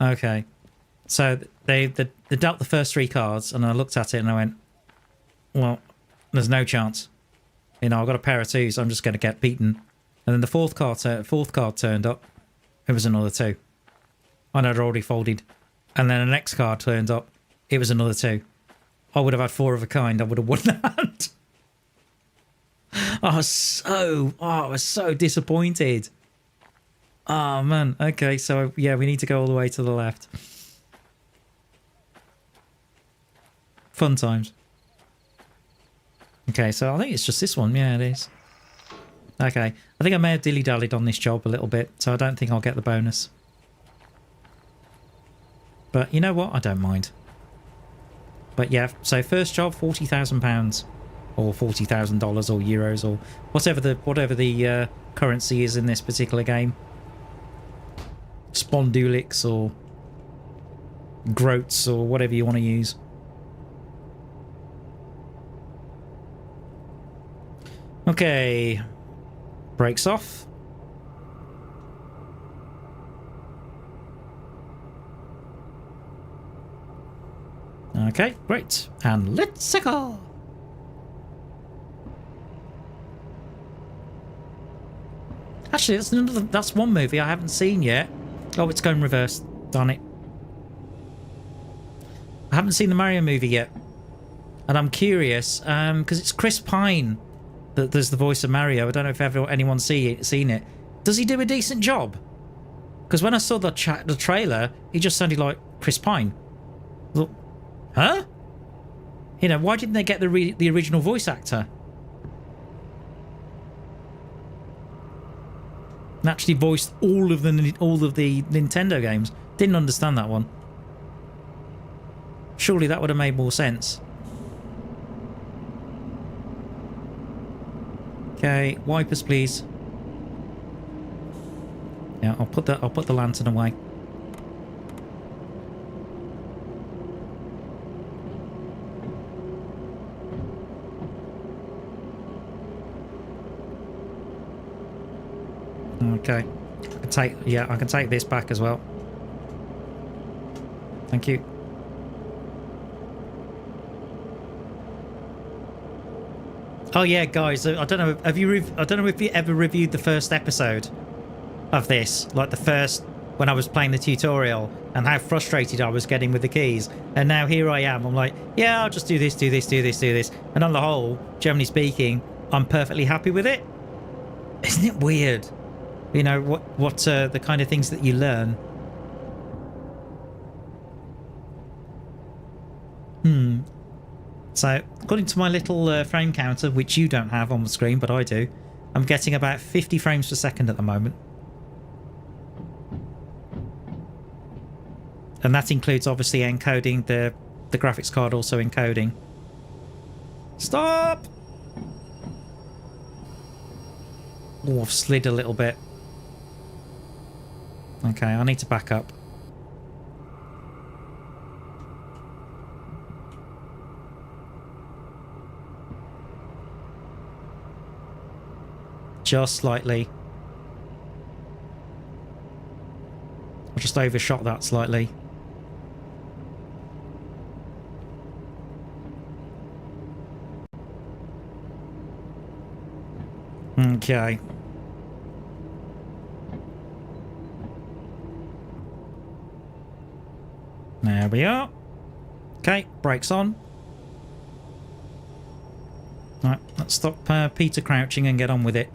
okay. So they dealt the first three cards, and I looked at it and I went, well, there's no chance. You know, I've got a pair of twos. I'm just going to get beaten. And then the fourth card turned up. It was another two. And I'd already folded. And then the next card turned up. It was another two. I would have had four of a kind. I would have won that. I was so disappointed. Oh, man. Okay, so, yeah, we need to go all the way to the left. Fun times. Okay, so I think it's just this one. Yeah, it is. Okay. I think I may have dilly-dallied on this job a little bit, so I don't think I'll get the bonus. But you know what? I don't mind. But yeah, so first job, £40,000. Or $40,000 or euros or whatever the currency is in this particular game. Spondulix or groats or whatever you want to use. Okay, brakes off. Okay, great, and let's go. Actually, that's one movie I haven't seen yet. Oh, it's going reverse. Darn it. I haven't seen the Mario movie yet. And I'm curious, because it's Chris Pine that does the voice of Mario. I don't know if anyone's seen it. Does he do a decent job? Because when I saw the trailer, he just sounded like Chris Pine. Look, huh? You know, why didn't they get the original voice actor? And actually voiced all of the Nintendo games. Didn't understand that one. Surely that would have made more sense. Okay, wipers, please. Yeah, I'll put the lantern away. Okay. I can take this back as well. Thank you. Oh yeah, guys, I don't know. I don't know if you ever reviewed the first episode of this, like the first when I was playing the tutorial, and how frustrated I was getting with the keys. And now here I am. I'm like, yeah, I'll just do this, do this, do this, do this. And on the whole, generally speaking, I'm perfectly happy with it. Isn't it weird? You know what the kind of things that you learn. So, according to my little frame counter, which you don't have on the screen, but I do, I'm getting about 50 frames per second at the moment. And that includes, obviously, encoding the graphics card, also encoding. Stop! Oh, I've slid a little bit. Okay, I need to back up. Just slightly. I just overshot that slightly. Okay. There we are. Okay, brakes on. Right, let's stop Peter crouching and get on with it.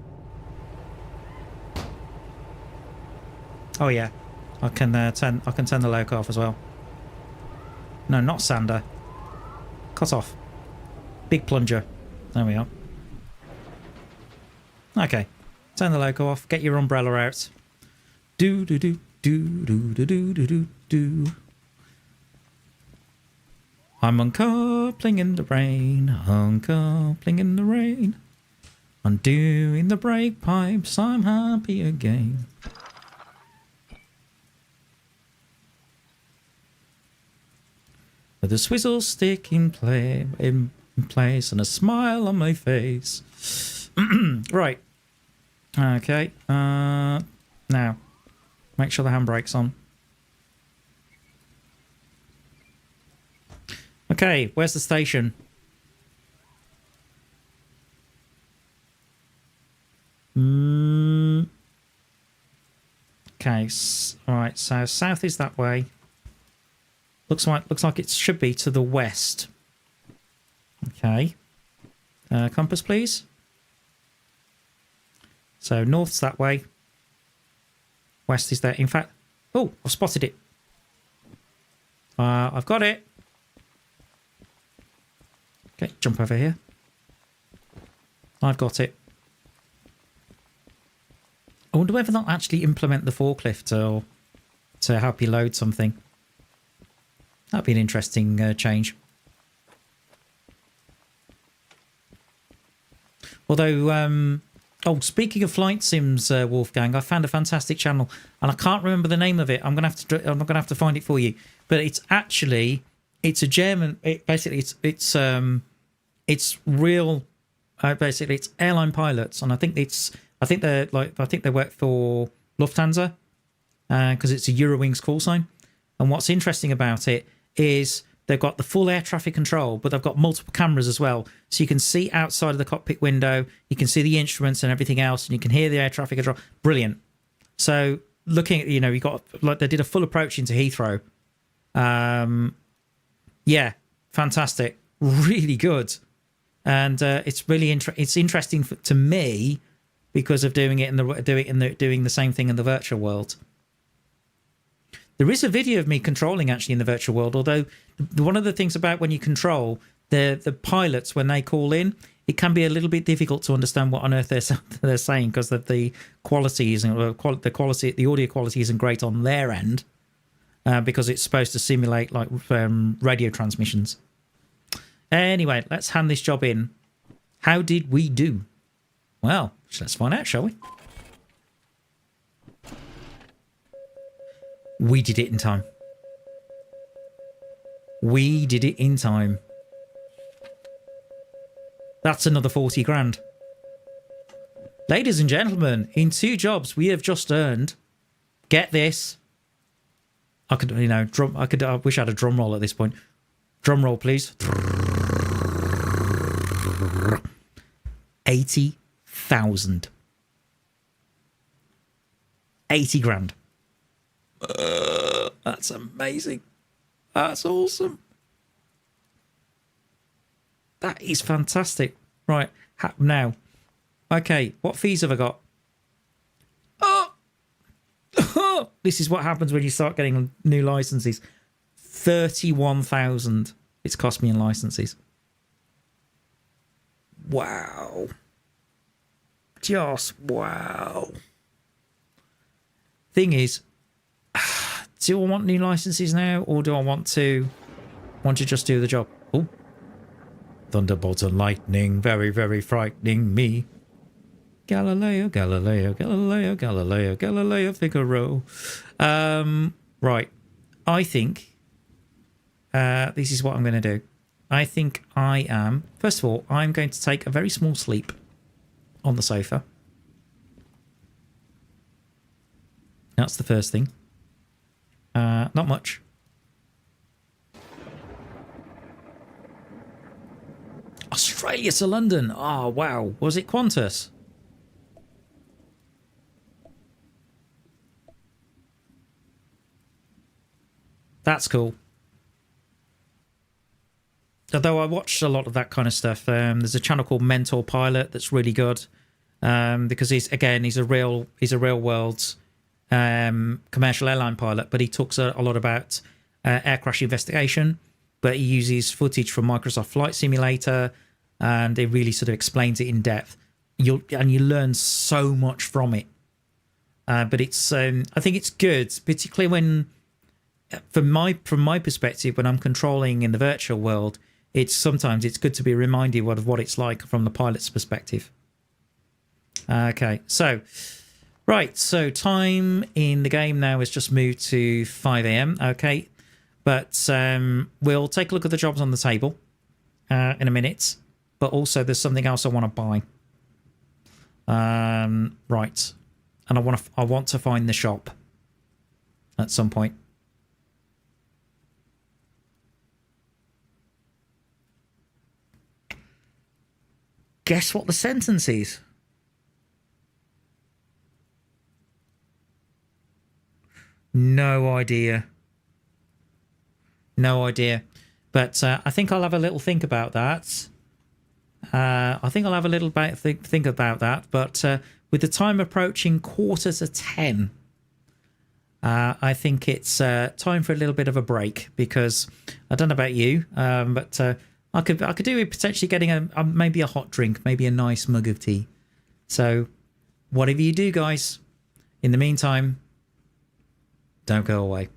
Oh yeah, I can turn the loco off as well. No, not sander. Cut off. Big plunger. There we are. Okay, turn the loco off. Get your umbrella out. Do do do do do do do do do do. I'm uncoupling in the rain, uncoupling in the rain. Undoing the brake pipes, I'm happy again. With a swizzle stick in place and a smile on my face. Right. Okay. Now, make sure the handbrake's on. Okay, where's the station? Okay, alright, so south is that way. Looks like it should be to the west. Okay. Compass, please. So north's that way. West is there. In fact, oh, I've spotted it. I've got it. Okay, jump over here. I've got it. I wonder whether they'll actually implement the forklift or to help you load something. That'd be an interesting change. Although, oh, speaking of flight sims, Wolfgang, I found a fantastic channel, and I can't remember the name of it. I'm gonna have to find it for you. But it's actually a German. Basically, it's real. Basically, it's airline pilots, and I think they work for Lufthansa because it's a Eurowings call sign. And what's interesting about it is they've got the full air traffic control, but they've got multiple cameras as well. So you can see outside of the cockpit window, you can see the instruments and everything else, and you can hear the air traffic control. Brilliant. So looking at, you got, like, they did a full approach into Heathrow. Yeah, fantastic. Really good. And it's really interesting to me because of doing the same thing in the virtual world. There is a video of me controlling actually in the virtual world, although one of the things about when you control the pilots, when they call in, it can be a little bit difficult to understand what on earth they're saying because of the quality the audio quality isn't great on their end because it's supposed to simulate like radio transmissions. Anyway, let's hand this job in. How did we do? Well, let's find out, shall we? We did it in time. We did it in time. That's another 40 grand. Ladies and gentlemen, in 2 jobs, we have just earned, get this. I could, you know, I wish I had a drum roll at this point. Drum roll, please. 80,000. 80 grand. That's amazing. That's awesome. That is fantastic. Right, now. Okay, what fees have I got? Oh! This is what happens when you start getting new licenses. 31,000 it's cost me in licenses. Wow. Just wow. Thing is, do I want new licenses now, or do I want to just do the job? Oh, thunderbolts and lightning, very, very frightening me. Galileo, Galileo, Galileo, Galileo, Galileo Figaro. Right. I think this is what I'm going to do. I think I am... First of all, I'm going to take a very small sleep on the sofa. That's the first thing. Not much. Australia to London. Oh, wow. Was it Qantas? That's cool. Although I watched a lot of that kind of stuff. There's a channel called Mentor Pilot that's really good, because he's a real world commercial airline pilot, but he talks a lot about air crash investigation. But he uses footage from Microsoft Flight Simulator, and it really sort of explains it in depth. You learn so much from it. But it's I think it's good, particularly when. From my perspective, when I'm controlling in the virtual world, sometimes it's good to be reminded of what it's like from the pilot's perspective. Okay, so time in the game now has just moved to 5 a.m. Okay, but we'll take a look at the jobs on the table in a minute. But also, there's something else I want to buy. Right, and I want to find the shop at some point. Guess what the sentence is? No idea. No idea. But I think I'll have a little think about that. Think about that. But with the time approaching 9:45, I think it's time for a little bit of a break, because I don't know about you, but I could do with potentially getting maybe a hot drink, maybe a nice mug of tea. So whatever you do, guys, in the meantime, don't go away.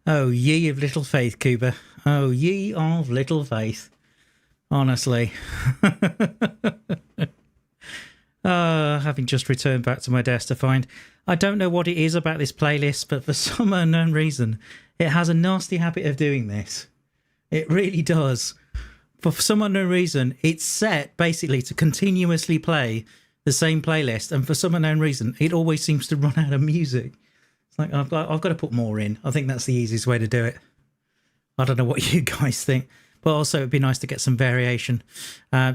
Oh, ye of little faith, Cuba. Oh, ye of little faith. Honestly. Having just returned back to my desk to find... I don't know what it is about this playlist, but for some unknown reason, it has a nasty habit of doing this. It really does. For some unknown reason, it's set basically to continuously play the same playlist, and for some unknown reason, it always seems to run out of music. It's like, I've got to put more in. I think that's the easiest way to do it. I don't know what you guys think, but also it'd be nice to get some variation.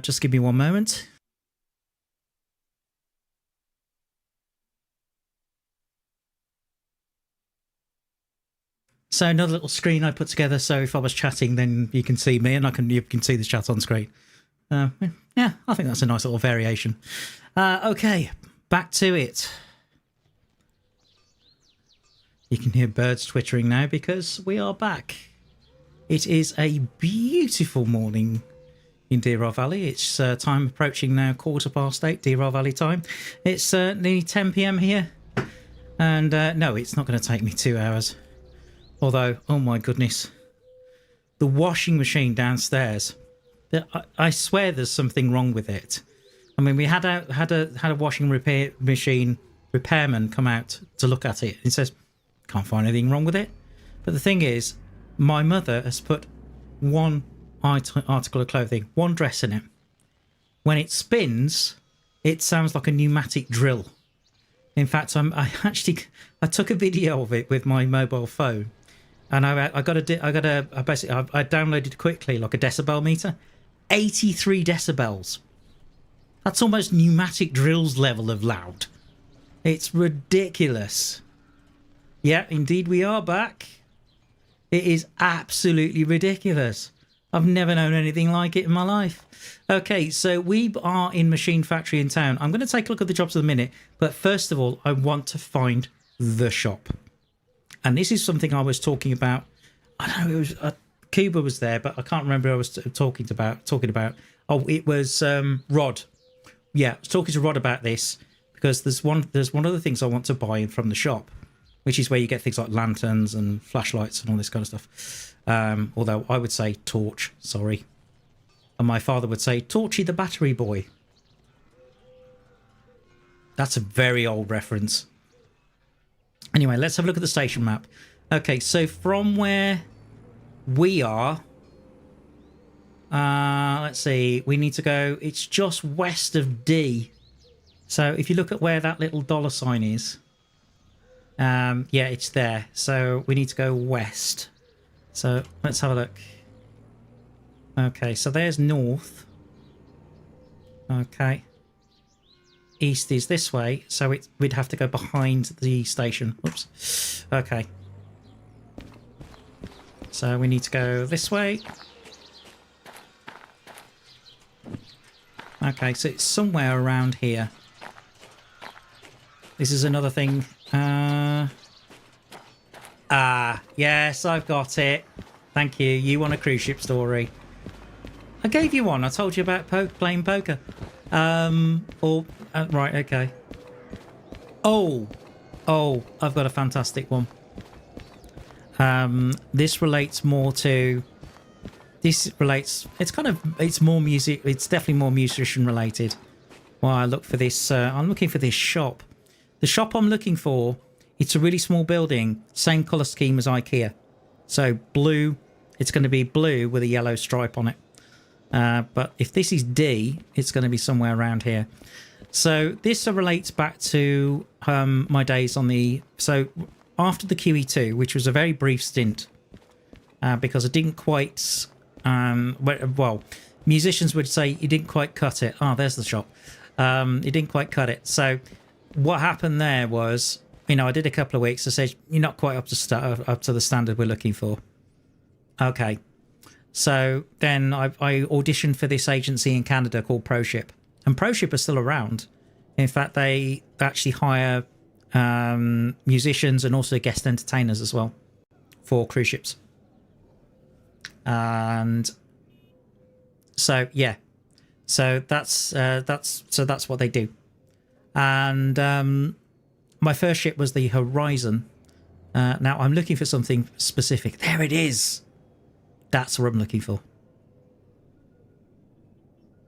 Just give me one moment. So another little screen I put together, so if I was chatting, then you can see me, and you can see the chat on screen. Yeah, I think that's a nice little variation. Okay, back to it. You can hear birds twittering now because we are back. It is a beautiful morning in Derail Valley. It's time approaching now 8:15 Derail Valley time. It's nearly 10 p.m. here, and no, it's not going to take me 2 hours. Although, oh my goodness, the washing machine downstairs, I swear there's something wrong with it. I mean, we had a washing machine repairman come out to look at it. He says, can't find anything wrong with it. But the thing is, my mother has put one article of clothing, one dress in it. When it spins, it sounds like a pneumatic drill. In fact, I took a video of it with my mobile phone. And I downloaded quickly like a decibel meter, 83 decibels. That's almost pneumatic drills level of loud. It's ridiculous. Yeah, indeed we are back. It is absolutely ridiculous. I've never known anything like it in my life. Okay, so we are in Machine Factory in town. I'm going to take a look at the jobs in a minute, but first of all, I want to find the shop. And this is something I was talking about. I don't know, it was Cuba was there, but I can't remember who I was talking about. Oh, it was Rod. Yeah, I was talking to Rod about this because there's one of the things I want to buy from the shop, which is where you get things like lanterns and flashlights and all this kind of stuff. Although I would say torch, sorry. And my father would say, Torchy the battery boy. That's a very old reference. Anyway, let's have a look at the station map. Okay, so from where we are, let's see, we need to go, it's just west of D. So if you look at where that little dollar sign is, yeah, it's there. So we need to go west. So let's have a look. Okay, so there's north. Okay. East is this way, so we'd have to go behind the station. Oops. Okay. So we need to go this way. Okay, so it's somewhere around here. This is another thing. Yes, I've got it. Thank you. You want a cruise ship story. I gave you one. I told you about playing poker. Right, okay. Oh, I've got a fantastic one. This relates more to... It's more music. It's definitely more musician related. While I look for this, I'm looking for this shop. The shop I'm looking for, it's a really small building, same colour scheme as IKEA. So blue, it's going to be blue with a yellow stripe on it. But if this is D, it's going to be somewhere around here. So this relates back to my days on the... So after the QE2, which was a very brief stint, because I didn't quite... well, musicians would say you didn't quite cut it. Oh, there's the shop. You didn't quite cut it. So what happened there was, you know, I did a couple of weeks. I said, you're not quite up to the standard we're looking for. Okay. So then I auditioned for this agency in Canada called ProShip. And ProShip are still around. In fact, they actually hire musicians and also guest entertainers as well for cruise ships. And so, yeah. So that's what they do. And my first ship was the Horizon, Now, I'm looking for something specific. There it is. That's what I'm looking for.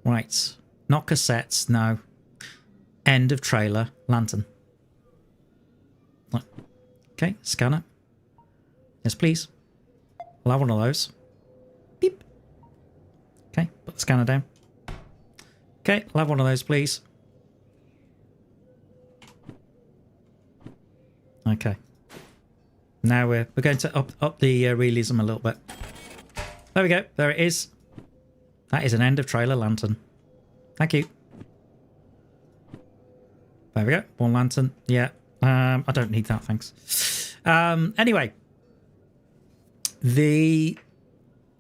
Right. Not cassettes, no. End of trailer lantern. Okay, scanner. Yes, please. I'll have one of those. Beep. Okay, put the scanner down. Okay, I'll have one of those, please. Okay. Now we're going to up the realism a little bit. There we go. There it is. That is an end of trailer lantern. Thank you. There we go. One lantern. Yeah. I don't need that, thanks. Anyway.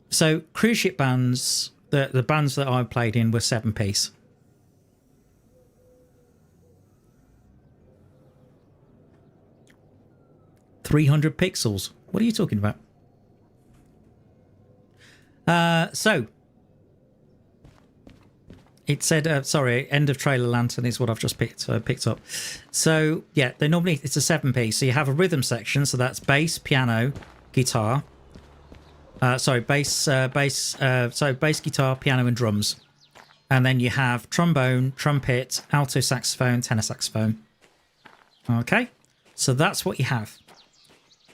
So cruise ship bands, the bands that I played in were 7-piece. $300 pixels. What are you talking about? So it said, sorry, end of trailer lantern is what I've just picked up. So yeah, they normally, it's a 7-piece. So you have a rhythm section. So that's bass, piano, guitar. Bass, guitar, piano, and drums. And then you have trombone, trumpet, alto saxophone, tenor saxophone. Okay, so that's what you have.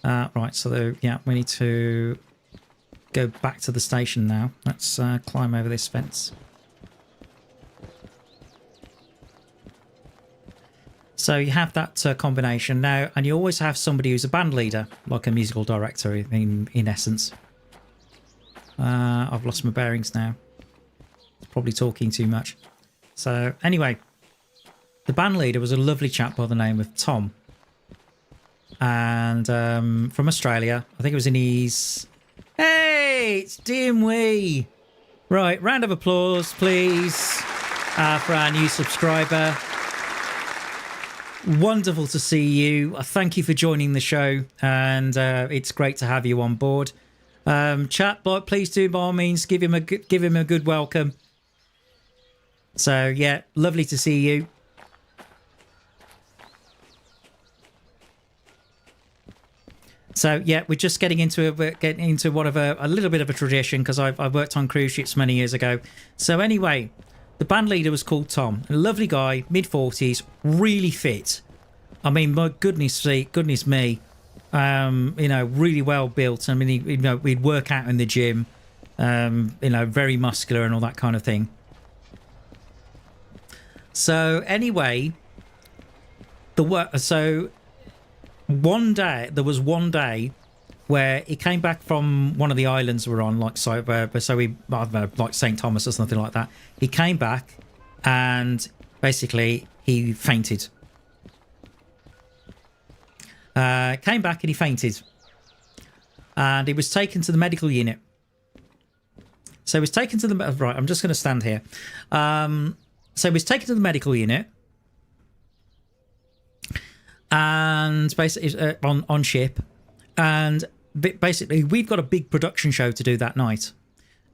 Right, so yeah, we need to go back to the station now. Let's climb over this fence. So you have that combination now, and you always have somebody who's a band leader, like a musical director in essence. I've lost my bearings now. Probably talking too much. So anyway, the band leader was a lovely chap by the name of Tom. And from Australia, I think it was in his... Hey, it's Dimwee! Right, round of applause, please, for our new subscriber. Wonderful to see you. Thank you for joining the show, and it's great to have you on board. Chat, please do by all means give him a good welcome. So yeah, lovely to see you. So yeah, we're just getting into one of a little bit of a tradition, because I worked on cruise ships many years ago. So anyway, the band leader was called Tom, a lovely guy, mid-40s, really fit. I mean, my goodness me, really well built. I mean, we'd work out in the gym, very muscular and all that kind of thing. So anyway, one day where he came back from one of the islands we're on, like St. Thomas or something like that. He came back and basically he fainted. And he was taken to the medical unit. So he was taken to the... Right, I'm just going to stand here. So he was taken to the medical unit. And basically on ship. And basically we've got a big production show to do that night.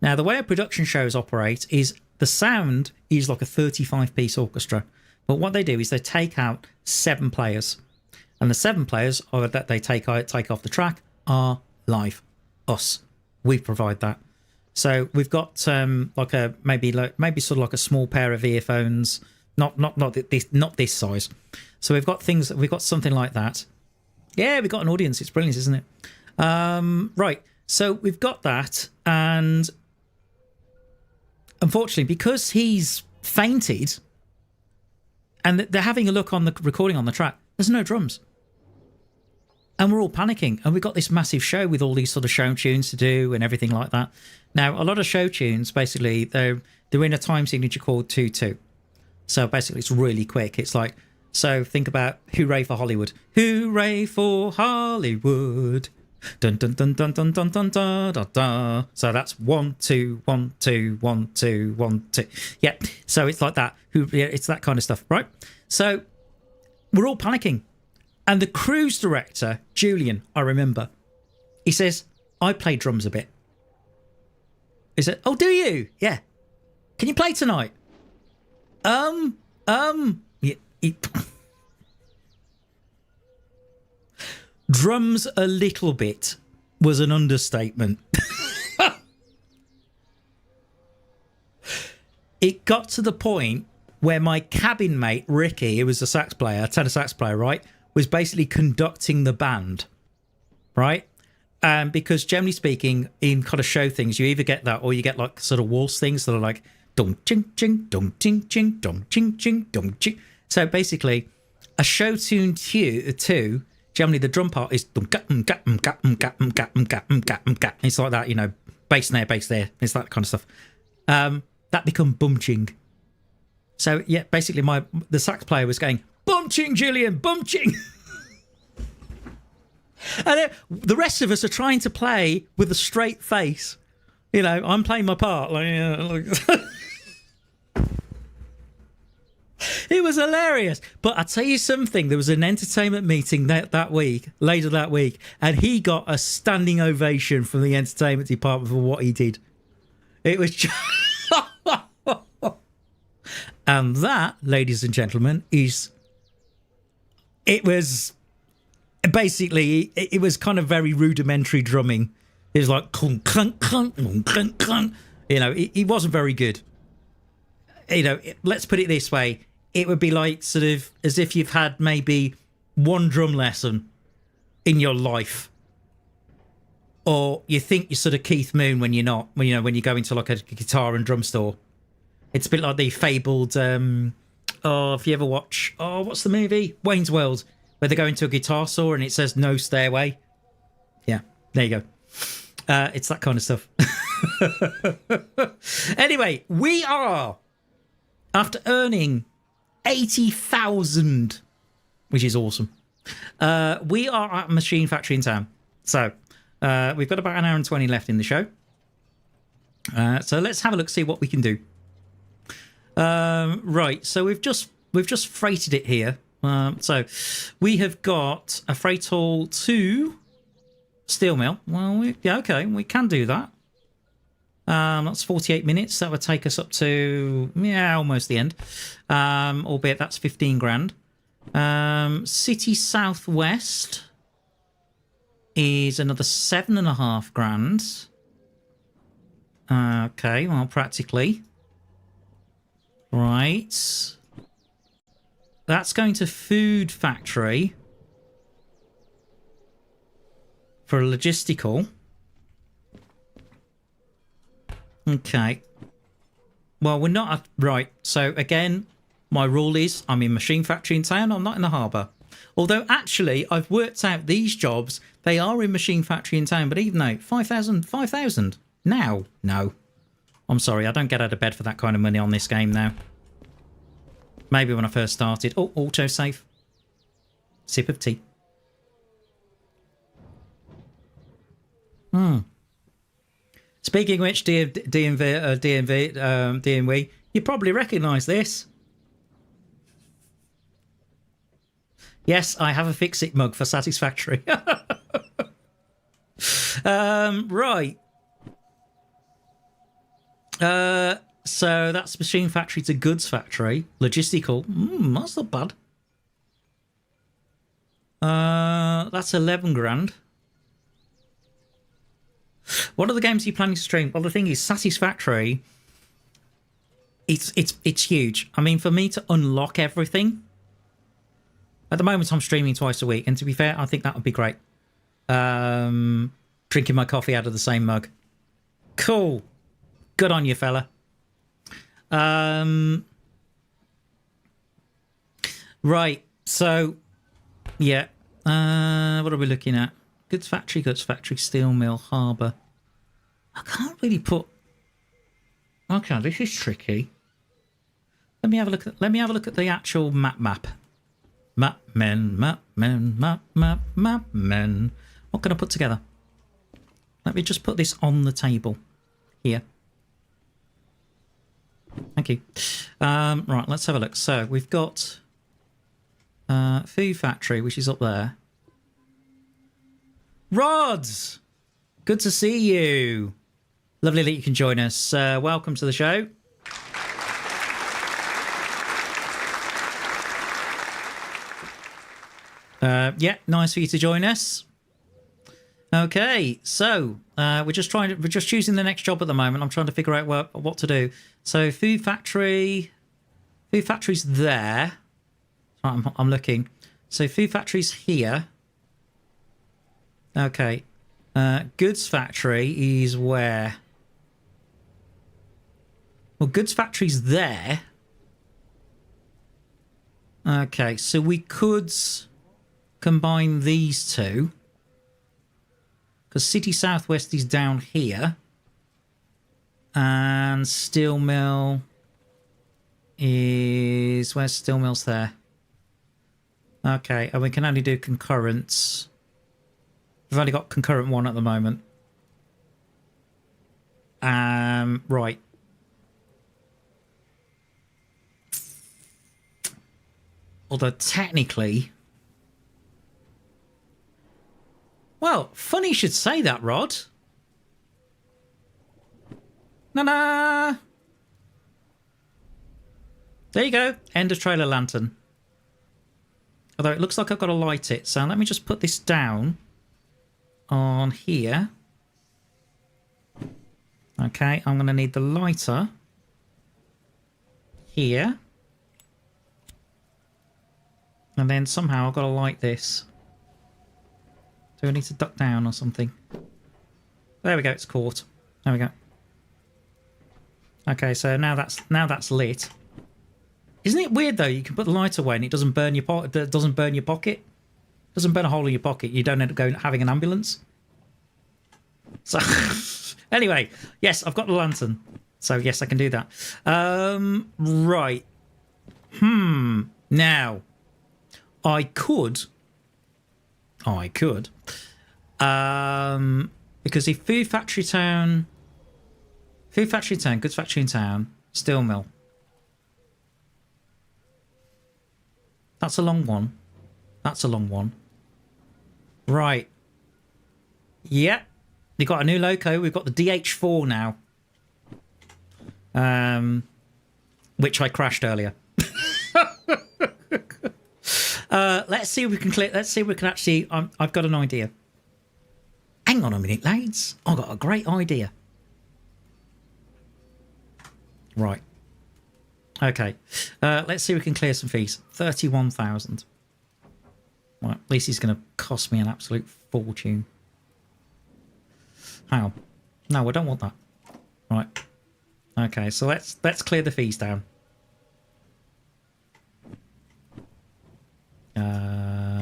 Now, the way our production shows operate is the sound is like a 35-piece orchestra. But what they do is they take out 7 players. And the 7 players that they take off the track are live. Us. We provide that. So we've got maybe sort of like a small pair of earphones, not this size. So we've got something like that. Yeah, we've got an audience. It's brilliant, isn't it? Right. So we've got that, and unfortunately, because he's fainted, and they're having a look on the recording on the track, there's no drums. And we're all panicking, and we've got this massive show with all these sort of show tunes to do and everything like that. Now, a lot of show tunes, basically, they're in a time signature called 2/2. So basically, it's really quick. It's like, so think about Hooray for Hollywood. Hooray for Hollywood. Dun dun dun dun dun dun dun dun dun dun. So that's 1 2 1 2 1 2 1 2. Yeah. So it's like that. It's that kind of stuff, right? So we're all panicking. And the cruise director, Julian, I remember, he says, I play drums a bit. He said, oh, do you? Yeah. Can you play tonight? Drums a little bit was an understatement. It got to the point where my cabin mate, Ricky, who was a sax player, a tenor sax player, right, was basically conducting the band, right? Because generally speaking, in kind of show things, you either get that or you get like sort of waltz things that are like dum ching ching, dum ching ching, dum ching ching, dum ching. So basically, a show tune two, generally the drum part is dum ga ga ga ga ga ga ga. It's like that, you know, bass there, bass there. It's that kind of stuff. That become bum ching. So yeah, basically the sax player was going bum ching, Julian, bum ching. And then the rest of us are trying to play with a straight face. You know, I'm playing my part. It was hilarious. But I tell you something, there was an entertainment meeting later that week, and he got a standing ovation from the entertainment department for what he did. It was just... And that, ladies and gentlemen, it was kind of very rudimentary drumming. It was like clunk, clunk, clunk, clunk, clunk. You know, it wasn't very good. You know, let's put it this way. It would be like sort of as if you've had maybe one drum lesson in your life. Or you think you're sort of Keith Moon when you're not, when you go into like a guitar and drum store. It's a bit like the fabled, if you ever watch, what's the movie? Wayne's World, where they go into a guitar store and it says no stairway. Yeah, there you go. It's that kind of stuff. Anyway, we are, after earning 80,000, which is awesome, we are at a machine factory in town. So we've got about an hour and 20 left in the show. So let's have a look, see what we can do. Right, so we've just freighted it here. So we have got a freight haul to steel mill. Well, we can do that. That's 48 minutes. That would take us up to almost the end. Albeit that's 15 grand. City Southwest is another 7.5 grand. Okay, well, practically. Right. That's going to food factory for a logistical. Okay. Well, we're not... Right. So, again, my rule is I'm in machine factory in town. I'm not in the harbour. Although, actually, I've worked out these jobs. They are in machine factory in town. But even though, 5,000 now? No. I'm sorry, I don't get out of bed for that kind of money on this game now. Maybe when I first started. Oh, autosave. Sip of tea. Speaking of which, DMV, you probably recognise this. Yes, I have a Fix-It mug for Satisfactory. Right. So that's machine factory to goods factory. Logistical. That's not bad. That's 11 grand. What are the games you planning to stream? Well, the thing is, Satisfactory, it's huge. I mean, for me to unlock everything, at the moment I'm streaming twice a week, and to be fair, I think that would be great. Drinking my coffee out of the same mug. Cool. Good on you, fella. Right, so yeah. What are we looking at? Goods factory, steel mill, harbour. I can't really put... Okay, this is tricky. Let me have a look at the actual map. Map men. What can I put together? Let me just put this on the table here. Thank you. Right, let's have a look. So we've got food factory, which is up there. Rods, good to see you. Lovely that you can join us. Welcome to the show. Yeah, nice for you to join us. Okay, so we're just choosing the next job at the moment. I'm trying to figure out what to do. So food factory's there. I'm looking. So food factory's here. Okay, goods factory is where? Well, goods factory's there. Okay, so we could combine these two. Because City Southwest is down here. And Steel Mill is... Where's Steel Mill's there? Okay, and we can only do concurrents. We've only got concurrent one at the moment. Right. Although technically... Well, funny you should say that, Rod. Na-na! There you go. End of trailer lantern. Although it looks like I've got to light it. So let me just put this down on here. Okay, I'm going to need the lighter here. And then somehow I've got to light this. Do I need to duck down or something? There we go, it's caught. There we go. Okay, so now that's lit. Isn't it weird though? You can put the light away and it doesn't burn your pocket. Doesn't burn your pocket. Doesn't burn a hole in your pocket. You don't end up having an ambulance. So anyway, yes, I've got the lantern. So yes, I can do that. Right. Now, I could. Because if Goods Factory in Town, Steel Mill. That's a long one. That's a long one. Right. Yeah. We've got a new loco. We've got the DH4 now. Which I crashed earlier. Let's see if we can clear. Let's see if we can actually. I've got an idea. Hang on a minute, lads. I've got a great idea. Right. Okay. Let's see if we can clear some fees. 31,000. Right. At least he's going to cost me an absolute fortune. How? No, I don't want that. Right. Okay. So let's clear the fees down.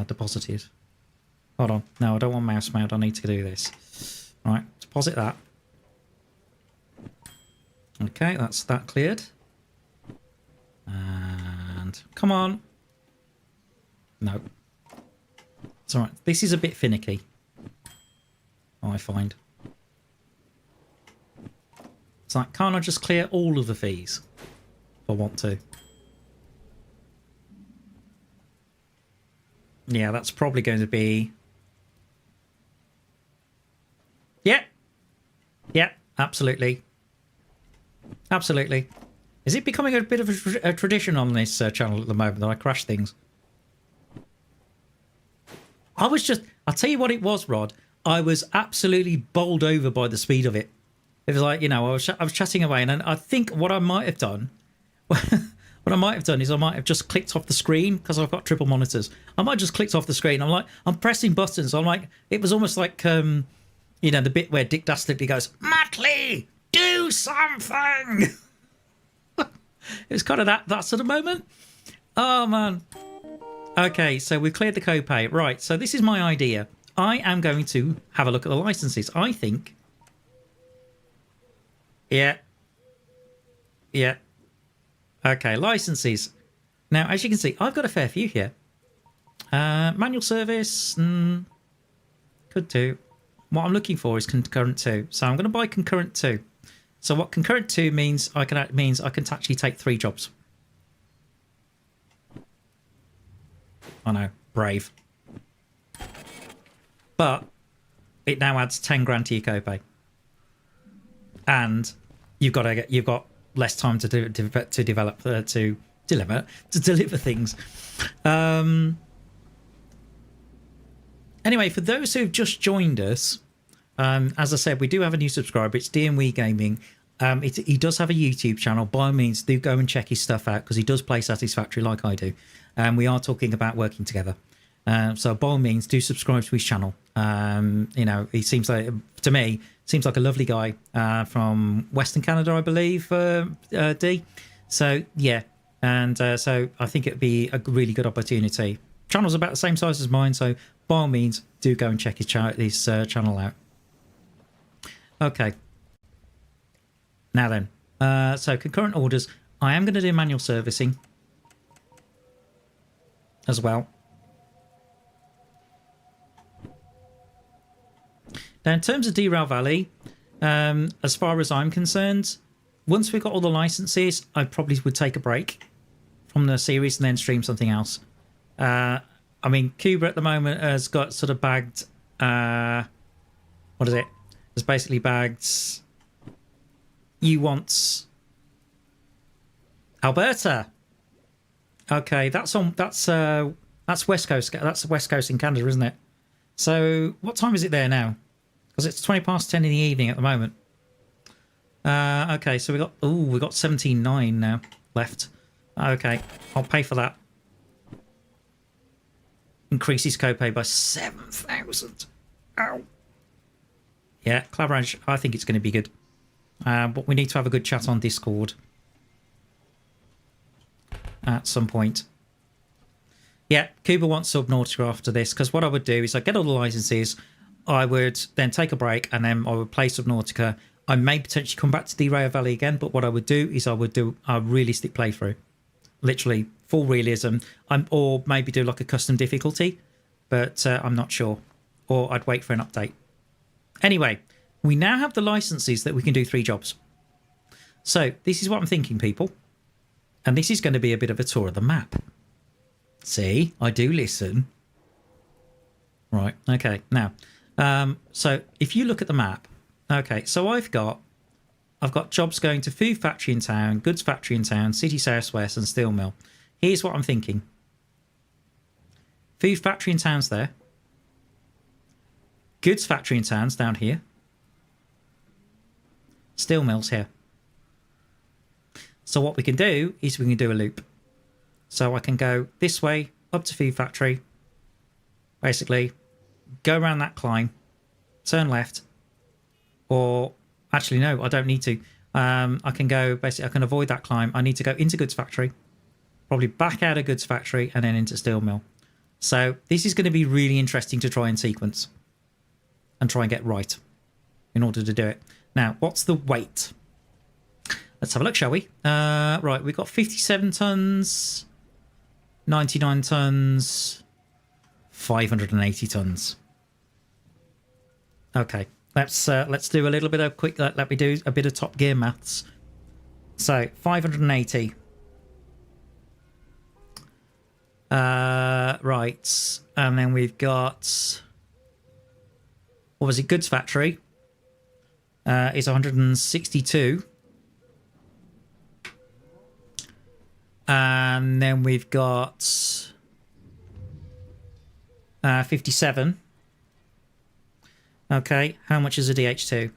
Deposited. Hold on. No, I don't want mouse mount. I need to do this. Right, deposit that. Okay, that's that cleared. And come on. No. It's all right. This is a bit finicky, I find. It's like, can't I just clear all of the fees if I want to? Yeah, that's probably going to be... Yeah. Yeah, absolutely. Absolutely. Is it becoming a bit of a tradition on this channel at the moment that I crash things? I'll tell you what it was, Rod. I was absolutely bowled over by the speed of it. It was like, I was chatting away, and I think what I might have done... What I might have done is I might have just clicked off the screen because I've got triple monitors. I might have just clicked off the screen. I'm pressing buttons. It was almost like, the bit where Dick Dastardly goes, Macleod, do something. It was kind of that sort of moment. Oh, man. Okay, so we've cleared the copay. Right, so this is my idea. I am going to have a look at the licenses. I think... Yeah. Yeah. Okay, licenses. Now, as you can see, I've got a fair few here. Manual service, could do. What I'm looking for is concurrent 2. So I'm going to buy concurrent 2. So what concurrent 2 means, I can actually take 3 jobs. I know, brave. But it now adds 10 grand to your copay. And you've got less time to deliver things. Anyway, for those who've just joined us, as I said, we do have a new subscriber. It's DMW Gaming. He does have a YouTube channel. By all means, do go and check his stuff out because he does play Satisfactory like I do. And we are talking about working together. So by all means, do subscribe to his channel. You know, he seems like, to me, seems like a lovely guy from Western Canada, I believe, D. So, yeah. And so I think it'd be a really good opportunity. Channel's about the same size as mine, so by all means, do go and check his channel out. Okay. Now then, so concurrent orders. I am going to do manual servicing as well. Now, in terms of Derail Valley, as far as I'm concerned, once we've got all the licenses, I probably would take a break from the series and then stream something else. I mean, Cuba at the moment has got sort of bagged... what is it? It's basically bagged... You want... Alberta! Okay, that's West Coast. That's the West Coast in Canada, isn't it? So, what time is it there now? Because it's 20 past 10 in the evening at the moment. Okay, so we got 17.9 now left. Okay, I'll pay for that. Increases copay by 7,000. Ow. Yeah, collaboration. I think it's going to be good. But we need to have a good chat on Discord at some point. Yeah, Cuba wants Subnautica after this, because what I would do is I'd get all the licenses, I would then take a break, and then I would play Subnautica. I may potentially come back to Derail Valley again, but what I would do is I would do a realistic playthrough. Literally, full realism. Or maybe do like a custom difficulty, but I'm not sure. Or I'd wait for an update. Anyway, we now have the licenses that we can do 3 jobs. So, this is what I'm thinking, people. And this is going to be a bit of a tour of the map. See, I do listen. Right, okay. Now, so if you look at the map, okay, so I've got jobs going to Food Factory in town, Goods Factory in town, City Southwest, and Steel Mill. Here's what I'm thinking. Food Factory in town's there. Goods Factory in town's down here. Steel Mill's here. So what we can do is we can do a loop. So I can go this way up to Food Factory. Basically, go around that climb, turn left, or actually no, I don't need to. I can go basically. I can avoid that climb. I need to go into Goods Factory, probably back out of Goods Factory, and then into Steel Mill. So this is going to be really interesting to try and sequence and try and get right in order to do it. Now, what's the weight? Let's have a look, shall we? Right, we've got 57 tons, 99 tons, 580 tons. Okay, let's do a little bit of quick. Let me do a bit of Top Gear maths. So 580. Right, and then we've got, what was it? Goods Factory is 162. And then we've got 57. Okay, how much is a DH2?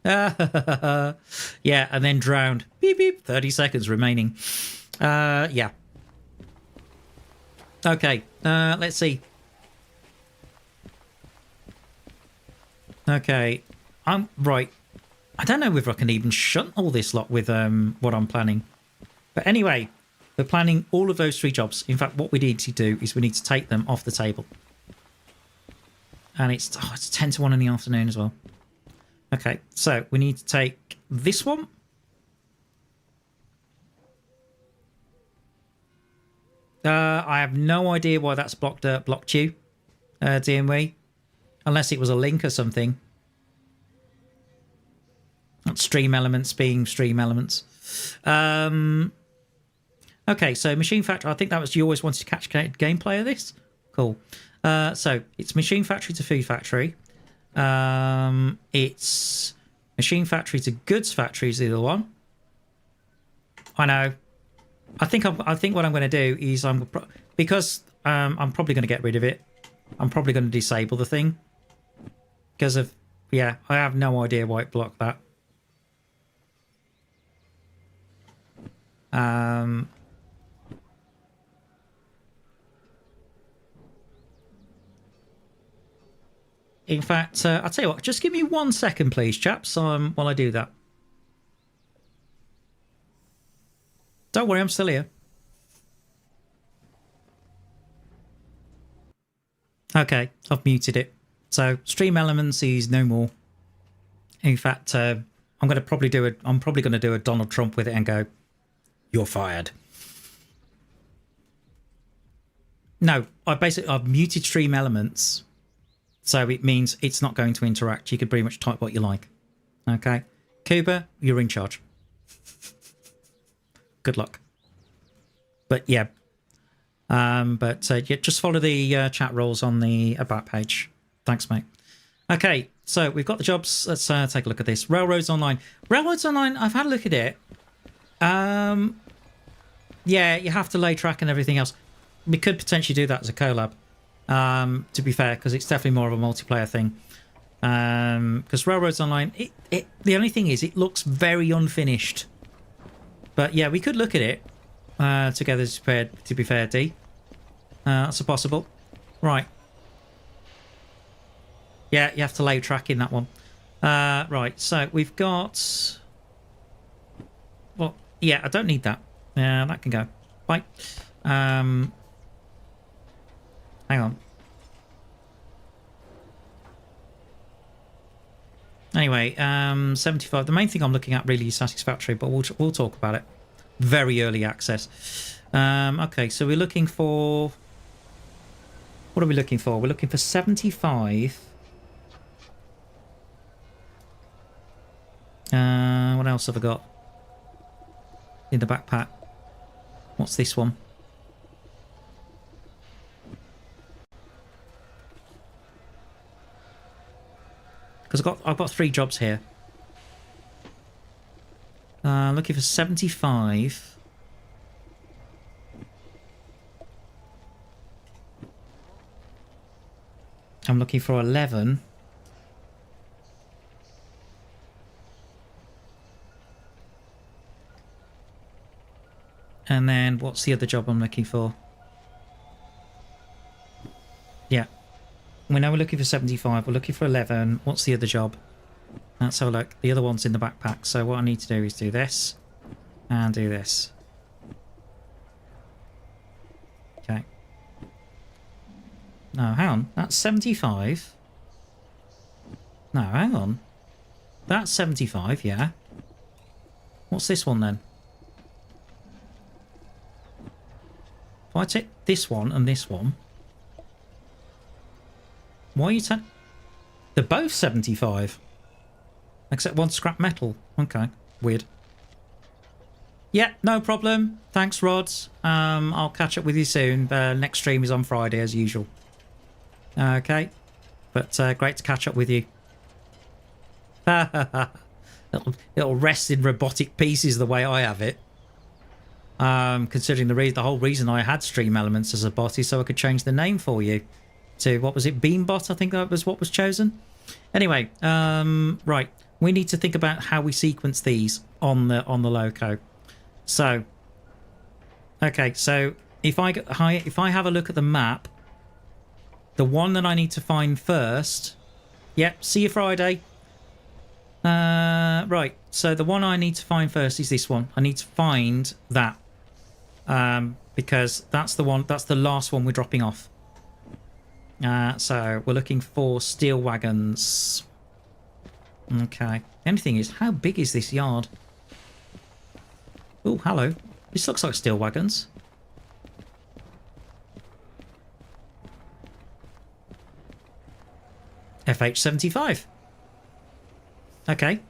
Yeah, and then drowned. Beep, beep, 30 seconds remaining. Yeah. Okay, let's see. Okay, I'm right. I don't know if I can even shunt all this lot with what I'm planning. But anyway, we're planning all of those 3 jobs. In fact, what we need to do is we need to take them off the table. And it's 10 to 1 in the afternoon as well. Okay, so we need to take this one. I have no idea why that's blocked you, DMW. Unless it was a link or something. Stream elements being stream elements. Okay, so Machine Factory. I think that was, you always wanted to catch gameplay of this. Cool. So it's Machine Factory to Food Factory. It's Machine Factory to Goods Factory is the other one. I know. I think what I'm going to do is because I'm probably going to get rid of it. I'm probably going to disable the thing because of I have no idea why it blocked that. In fact, I'll tell you what. Just give me 1 second, please, chaps. While I do that. Don't worry, I'm still here. Okay, I've muted it. So stream elements is no more. In fact, I'm probably going to do a Donald Trump with it and go, "You're fired." No, I've muted stream elements, so it means it's not going to interact. You can pretty much type what you like. Okay, Cuba, you're in charge. Good luck. But yeah. Just follow the chat rules on the About page. Thanks, mate. Okay, so we've got the jobs. Let's take a look at this. Railroads Online. Railroads Online, I've had a look at it. Yeah, you have to lay track and everything else. We could potentially do that as a collab, to be fair, because it's definitely more of a multiplayer thing. Because Railroads Online, the only thing is it looks very unfinished. But yeah, we could look at it together, to be fair, D. That's a possible. Right. Yeah, you have to lay track in that one. Right, so we've got... Well, yeah, I don't need that. Yeah, that can go. Bye. Hang on. Anyway, 75. The main thing I'm looking at really is satisfactory, but we'll talk about it. Very early access. Okay, so we're looking for... What are we looking for? We're looking for 75. What else have I got in the backpack? What's this one? Because I've got 3 jobs here. Looking for 75. I'm looking for 11. And then what's the other job I'm looking for? Yeah. We know we're looking for 75. We're looking for 11. What's the other job? Let's have a look. The other one's in the backpack. So what I need to do is do this and do this. Okay. No, hang on. That's 75. No, hang on. That's 75, yeah. What's this one then? If I take this one and this one... Why are you taking... They're both 75. Except one scrap metal. Okay, weird. Yeah, no problem. Thanks, Rods. I'll catch up with you soon. Next stream is on Friday, as usual. Okay. But great to catch up with you. It'll rest in robotic pieces the way I have it. Considering the whole reason I had Stream Elements as a bot is so I could change the name for you to, what was it, Beambot? I think that was what was chosen. Anyway, right, we need to think about how we sequence these on the loco. So, okay, so if I have a look at the map, the one that I need to find first. Yep, see you Friday. Right, so the one I need to find first is this one. I need to find that. Because that's the one, that's the last one we're dropping off. So we're looking for steel wagons. Okay. The only thing is, how big is this yard? Oh, hello. This looks like steel wagons. FH75. Okay.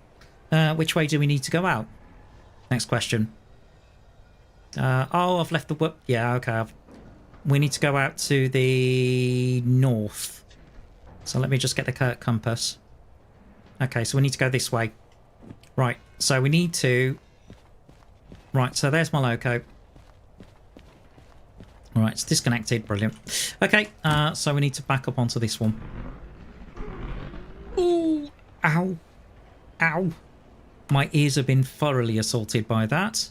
Which way do we need to go out? Next question. Oh, I've left the... Yeah, okay. We need to go out to the north. So let me just get the compass. Okay, so we need to go this way. Right, so we need to... Right, so there's my loco. Right, it's disconnected. Brilliant. Okay, so we need to back up onto this one. Ooh, ow, ow. My ears have been thoroughly assaulted by that.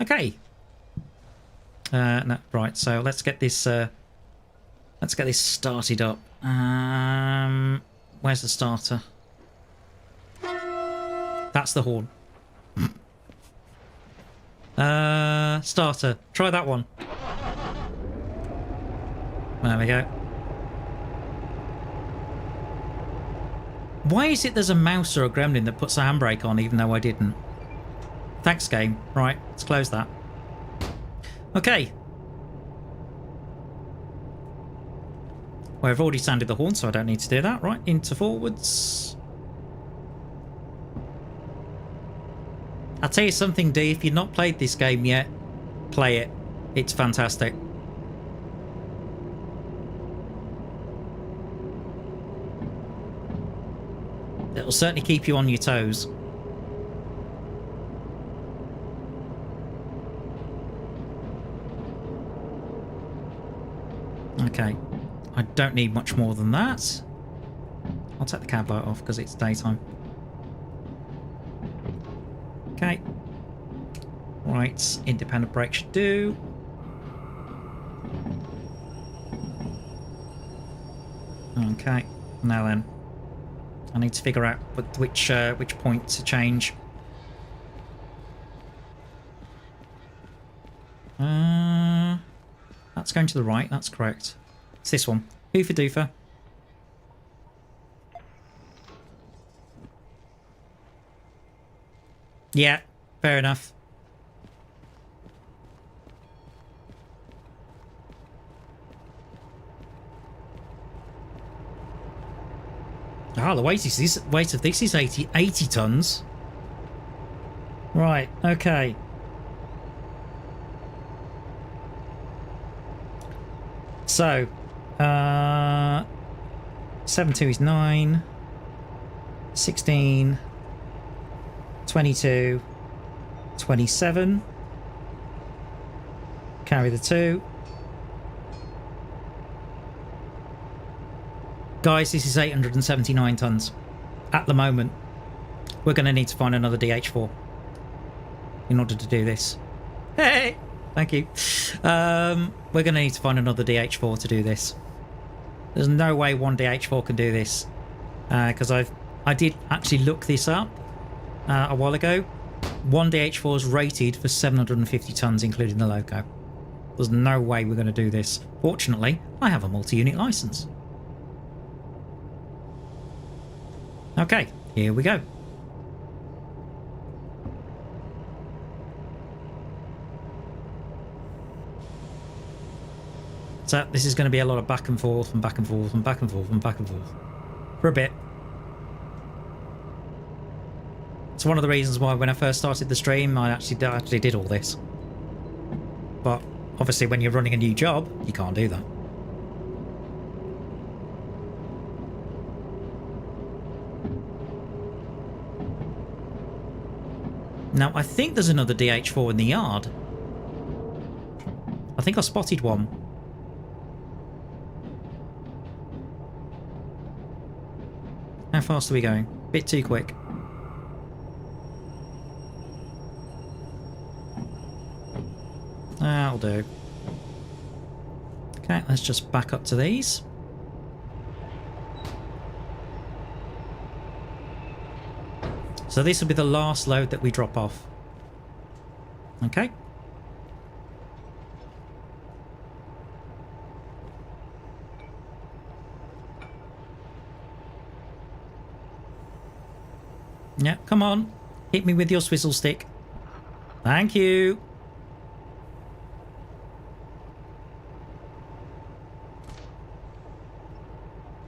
Okay. No, right, so let's get this started up. Where's the starter? That's the horn. Starter. Try that one. There we go. Why is it there's a mouse or a gremlin that puts a handbrake on even though I didn't? Thanks, game. Right, let's close that. Okay. Well, I've already sounded the horn, so I don't need to do that. Right, into forwards. I'll tell you something, D, if you've not played this game yet, play it. It's fantastic. It'll certainly keep you on your toes. Okay. I don't need much more than that. I'll take the cab light off because it's daytime. Okay. Right, independent brake should do. Okay, now then. I need to figure out which point to change. That's going to the right, that's correct. It's this one. Hoofer doofer. Yeah, fair enough. Ah, the weight of this is 80 tons. Right, okay. So, 7.2 is 9, 16, 22, 27. Carry the 2. Guys, this is 879 tons at the moment. We're going to need to find another DH4 in order to do this. Hey! Thank you. We're going to need to find another DH4 to do this. There's no way one DH4 can do this. Because I did actually look this up a while ago. One DH4 is rated for 750 tons, including the loco. There's no way we're going to do this. Fortunately, I have a multi-unit license. Okay, here we go. So this is going to be a lot of back and forth and back and forth and back and forth and back and forth for a bit. It's one of the reasons why when I first started the stream I actually did all this. But obviously when you're running a new job you can't do that. Now I think there's another DH4 in the yard. I think I spotted one. How fast are we going? Bit too quick. That'll do. Okay, let's just back up to these. So this will be the last load that we drop off. Okay. Yeah, come on. Hit me with your swizzle stick. Thank you.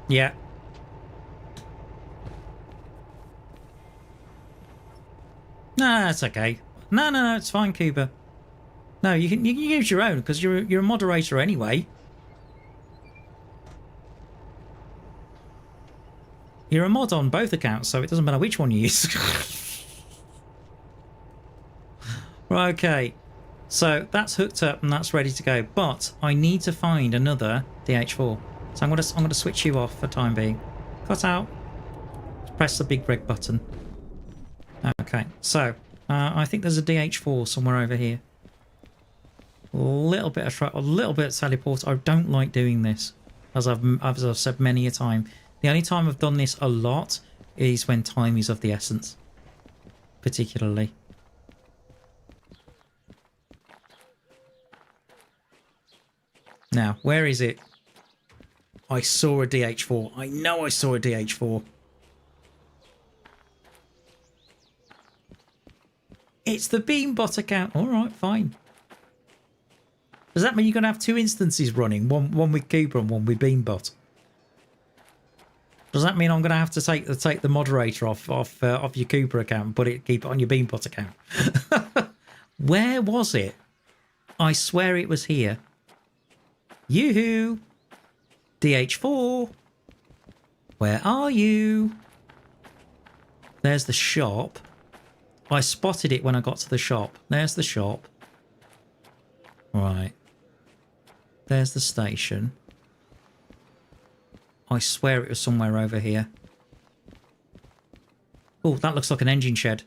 Yeah. No, that's okay. No, it's fine, Cuba. No, you can use your own because you're a moderator anyway. You're a mod on both accounts, so it doesn't matter which one you use. Right, okay. So that's hooked up and that's ready to go. But I need to find another DH4. So I'm gonna switch you off for time being. Cut out. Press the big red button. Okay, so I think there's a DH4 somewhere over here. A little bit of teleport. I don't like doing this, as I've said many a time. The only time I've done this a lot is when time is of the essence, particularly. Now, where is it? I saw a DH4. I know I saw a DH4. It's the Beambot account. All right, fine. Does that mean you're going to have two instances running? One with Cooper and one with Beambot? Does that mean I'm going to have to take the moderator off your Cooper account and keep it on your Beambot account? Where was it? I swear it was here. Yoo-hoo! DH4! Where are you? There's the shop. I spotted it when I got to the shop. There's the shop. Right. There's the station. I swear it was somewhere over here. Oh, that looks like an engine shed.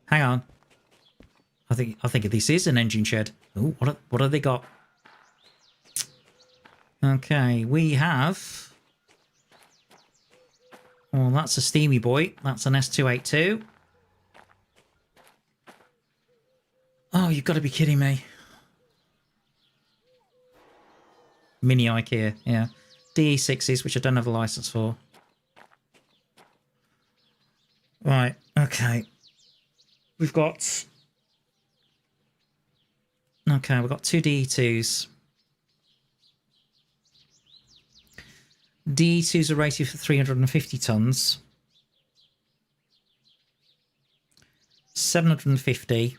Hang on. I think this is an engine shed. Oh, what have they got? Okay, we have... Oh, that's a steamy boy. That's an S282. Oh, you've got to be kidding me. Mini IKEA, yeah. DE6s, which I don't have a license for. Right, okay. We've got... Okay, we've got two DE2s. DE2s are rated for 350 tons. 750.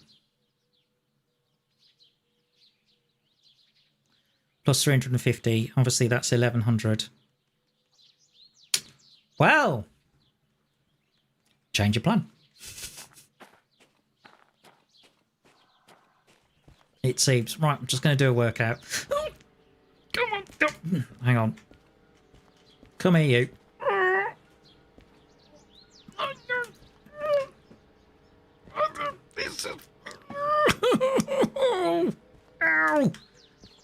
Plus 350. Obviously, that's 1100. Well, change your plan. It seems. Right, I'm just going to do a workout. Oh, come on. Oh, hang on. Come here, you. Ow.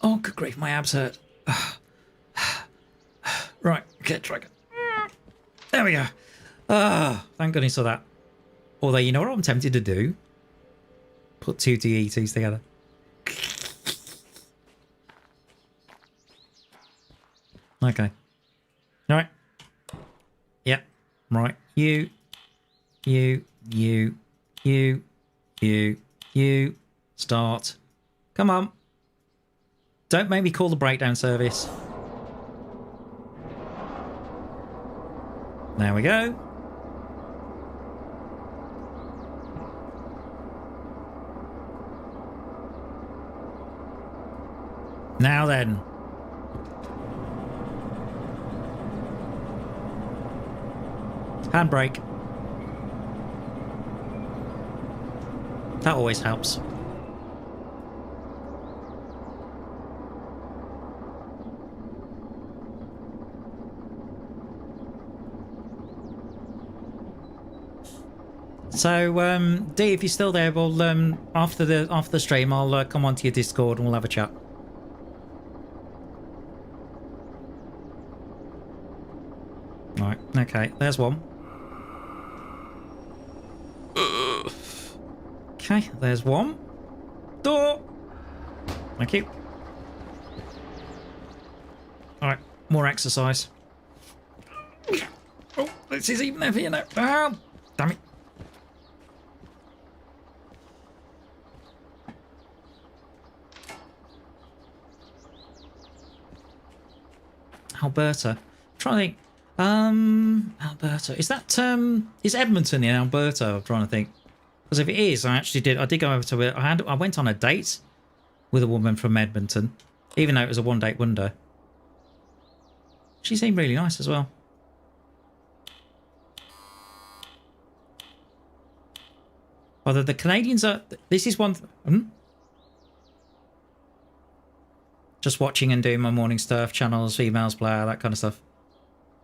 Oh, good grief, my abs hurt. Right, okay, try again. There we go. Thank goodness for that. Although, you know what I'm tempted to do? Put two DE2s together. Okay. Alright. Yep. Right. You. Start. Come on. Don't make me call the breakdown service. There we go. Now then. Handbrake. That always helps. So, D, if you're still there, we'll after the stream, I'll come onto your Discord and we'll have a chat. Right. Okay. There's one. Okay. There's one. Door. Thank you. All right. More exercise. Oh, this is even heavier now. Oh, damn it. Alberta. I'm trying to think. Alberta. Is that is Edmonton in Alberta? I'm trying to think. Because if it is, I did go over to it. I went on a date with a woman from Edmonton, even though it was a one-date wonder. She seemed really nice as well. Although the Canadians are... This is one... Just watching and doing my morning stuff, channels, emails, blah, that kind of stuff.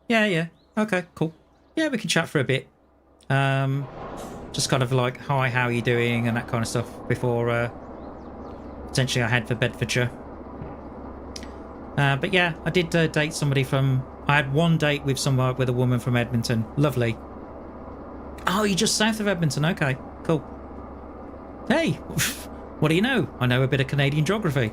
Yeah. Okay, cool. Yeah, we can chat for a bit. Just kind of like, hi, how are you doing, and that kind of stuff before potentially I head for Bedfordshire. But yeah, I did date somebody from... I had one date with a woman from Edmonton. Lovely. Oh, you're just south of Edmonton. Okay, cool. Hey, what do you know? I know a bit of Canadian geography.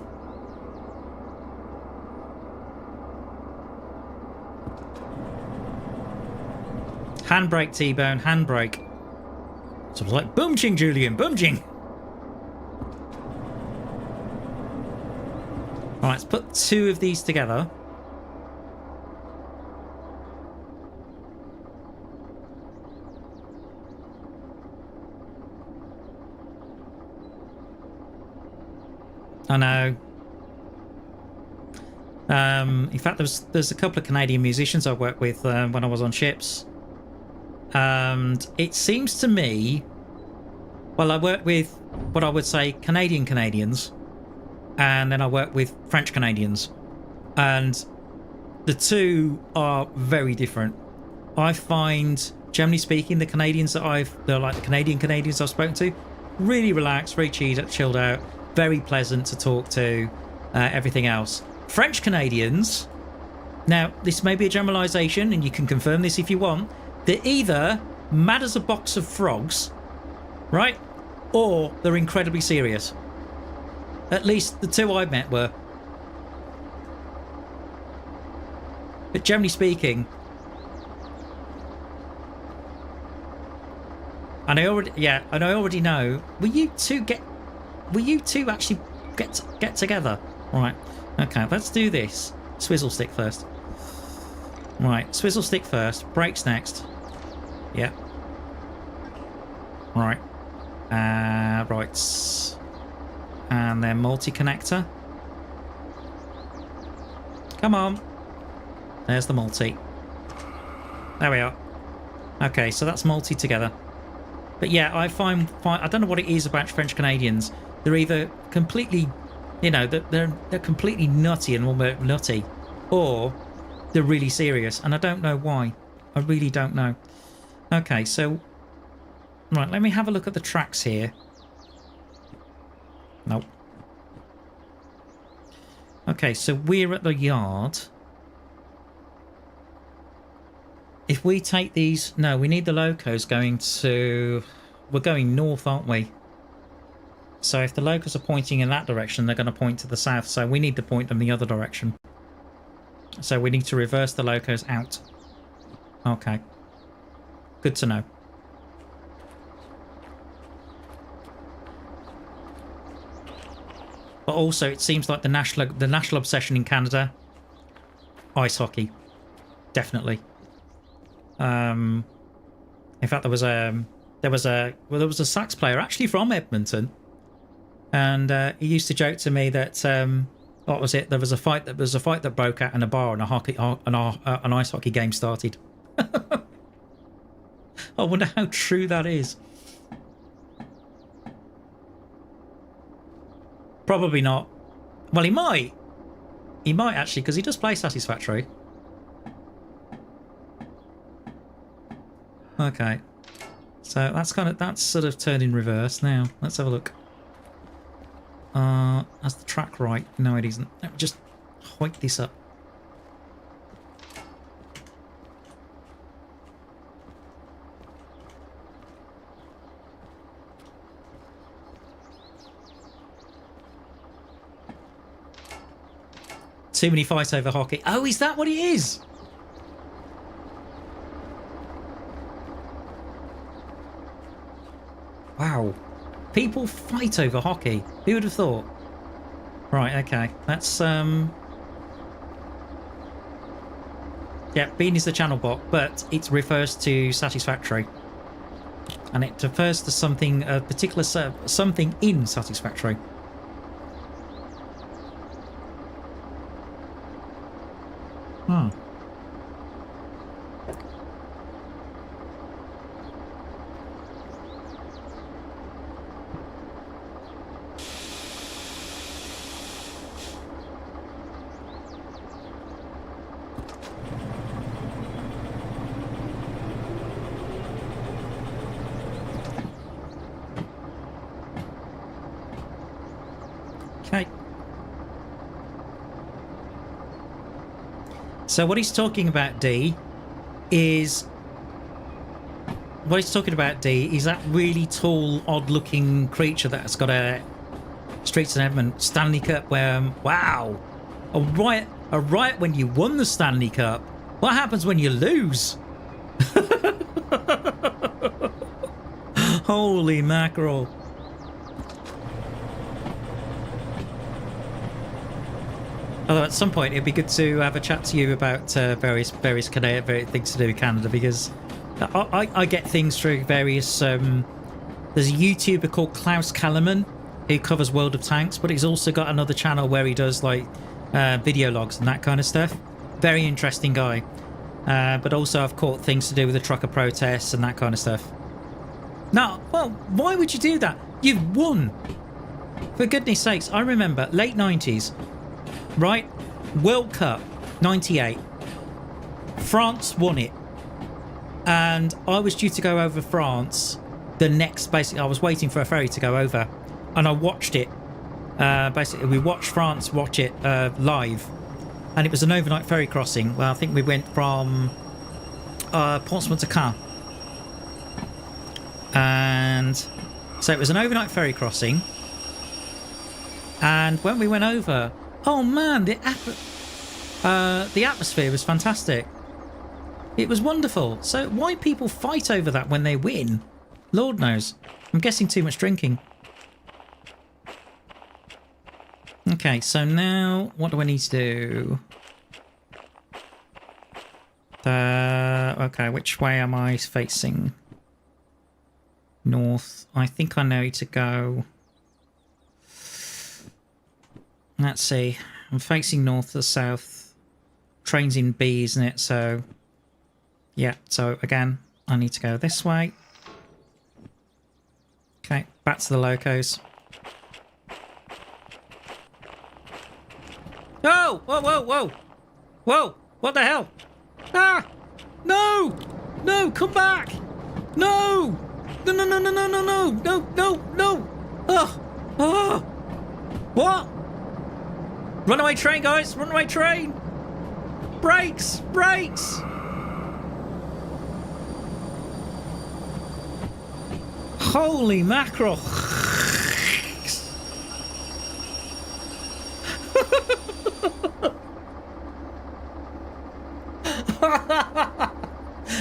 Handbrake, Tbone, handbrake. So I was like, boom ching, Julian, boom ching. Alright, let's put two of these together. I know. In fact, there's a couple of Canadian musicians I worked with when I was on ships. And it seems to me... Well, I worked with what I would say Canadians. And then I work with French Canadians, and the two are very different. I find, generally speaking, the Canadian Canadians I've spoken to, really relaxed, very chilled out, very pleasant to talk to, everything else. French Canadians, now this may be a generalisation, and you can confirm this if you want, they're either mad as a box of frogs, right, or they're incredibly serious. At least the two I met were. But generally speaking, and I already know. Will you two actually get together? Right. Okay. Let's do this. Swizzle stick first. Right. Swizzle stick first. Brakes next. Yeah. Right. Right. And then multi-connector. Come on. There's the multi. There we are. Okay, so that's multi together. But yeah, I find I don't know what it is about French Canadians. They're either completely, they're completely nutty and almost nutty, or they're really serious, and I don't know why. I really don't know. Okay, so right, let me have a look at the tracks here. Nope. Okay, so we're at the yard. If we take these... No, we need the locos going to... We're going north, aren't we? So if the locos are pointing in that direction, they're going to point to the south. So we need to point them the other direction. So we need to reverse the locos out. Okay. Good to know. But also, it seems like the national obsession in Canada, ice hockey, definitely. In fact, there was a sax player actually from Edmonton, and he used to joke to me that what was it? There was a fight that broke out in a bar, and an ice hockey game started. I wonder how true that is. Probably not. Well, he might. He might actually, because he does play Satisfactory. Okay. So that's sort of turned in reverse now. Let's have a look. That's the track right. No, it isn't. Let me just hike this up. Too many fights over hockey. Oh, is that what it is? Wow. People fight over hockey. Who would have thought? Right, okay. That's, yeah, Bean is the channel bot, but it refers to Satisfactory. And it refers to something, a particular, something in Satisfactory. Hmm. Okay. So what he's talking about, D, is... What he's talking about, D, is that really tall, odd-looking creature that's got a Streets and Edmund Stanley Cup where... Wow! A riot when you won the Stanley Cup. What happens when you lose? Holy mackerel. Although at some point it'd be good to have a chat to you about various things to do with Canada, because I get things through various... there's a YouTuber called Klaus Kallerman who covers World of Tanks, but he's also got another channel where he does like video logs and that kind of stuff. Very interesting guy. But also I've caught things to do with the trucker protests and that kind of stuff. Now, well, why would you do that? You've won! For goodness sakes, I remember late 90s, right? World Cup, 98. France won it. And I was due to go over France the next... Basically, I was waiting for a ferry to go over. And I watched it. Basically, we watched France watch it live. And it was an overnight ferry crossing. Well, I think we went from Portsmouth to Caen. And so it was an overnight ferry crossing. And when we went over, oh man, the atmosphere was fantastic. It was wonderful. So why people fight over that when they win? Lord knows. I'm guessing too much drinking. Okay, so now what do I need to do? Okay, which way am I facing? North. I think I know to go. Let's see. I'm facing north to south. Train's in B, isn't it? So, yeah. So again, I need to go this way. Okay, back to the locos. Oh! Whoa, whoa, whoa! Whoa! What the hell? Ah! No! No! Come back! No! No, no, no, no, no, no, no! No, no, no! Oh! Oh! What? Runaway train, guys! Runaway train! Brakes! Brakes! Holy mackerel!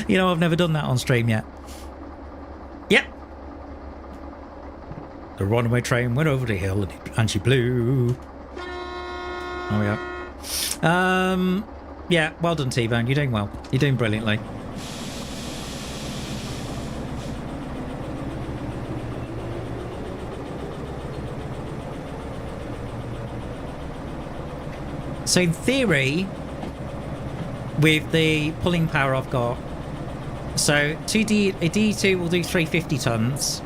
You know, I've never done that on stream yet. Yep. The runaway train went over the hill and she blew. There we go. Yeah, well done, Tbone. You're doing well. You're doing brilliantly. So in theory, with the pulling power I've got, so a D2 will do 350 tons,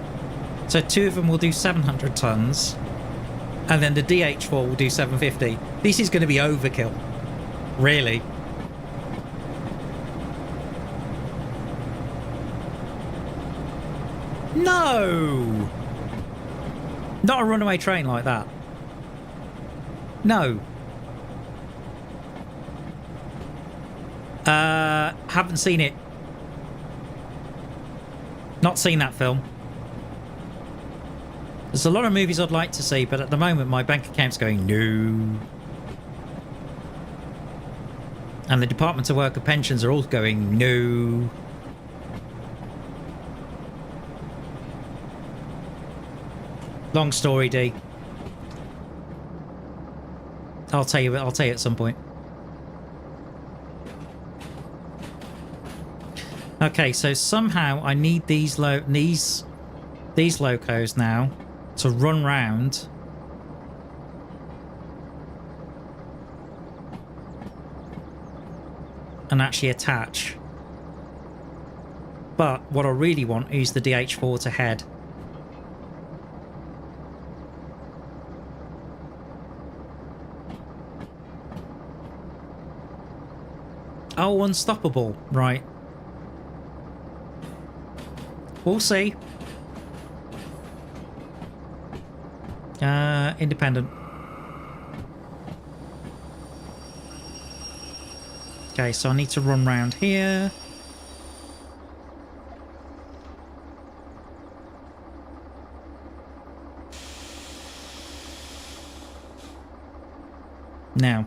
so two of them will do 700 tons, and then the DH4 will do 750. This is going to be overkill, really. No! Not a runaway train like that. No. Haven't seen it. Not seen that film. There's a lot of movies I'd like to see, but at the moment my bank account's going no. And the Department of Work and Pensions are all going no. Long story, D. I'll tell you at some point. Okay, so somehow I need these locos now to run round and actually attach. But what I really want is the DH4 to head. Oh, unstoppable, right. We'll see. Independent. Okay, so I need to run round here. Now.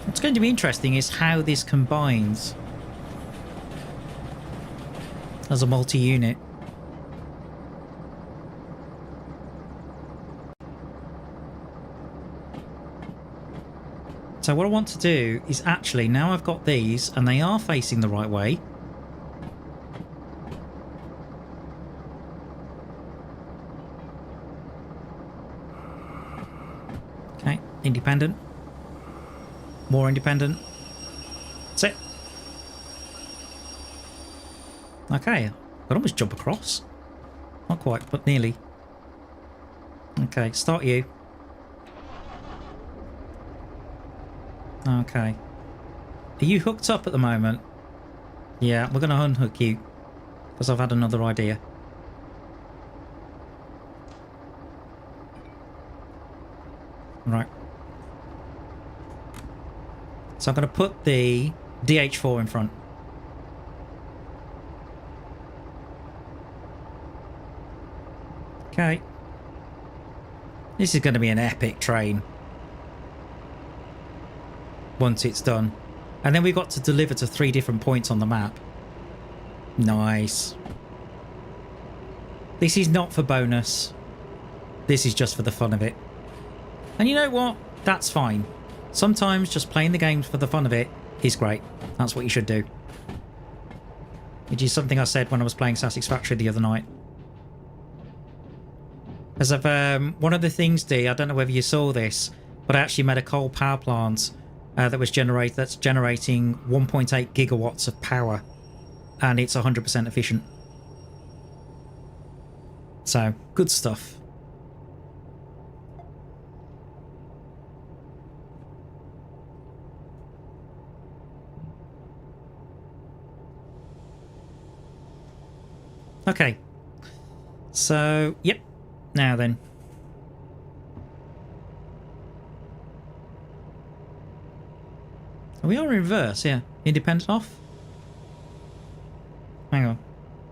What's going to be interesting is how this combines as a multi-unit. So what I want to do is actually, now I've got these and they are facing the right way, okay, independent, more independent, that's it. Okay, I could almost jump across, not quite, but nearly. Okay, start you. Okay. Are you hooked up at the moment? Yeah, we're going to unhook you. Because I've had another idea. Right. So I'm going to put the DH4 in front. Okay. This is going to be an epic train. Once it's done. And then we've got to deliver to 3 different points on the map. Nice. This is not for bonus. This is just for the fun of it. And you know what? That's fine. Sometimes just playing the games for the fun of it is great. That's what you should do. Which is something I said when I was playing Sussex Factory the other night. As I've, one of the things, D, I don't know whether you saw this, but I actually made a coal power plant that's generating 1.8 gigawatts of power, and it's 100% efficient. So, good stuff. Okay. So, yep. Now then. We are in reverse, yeah. Independent off. Hang on.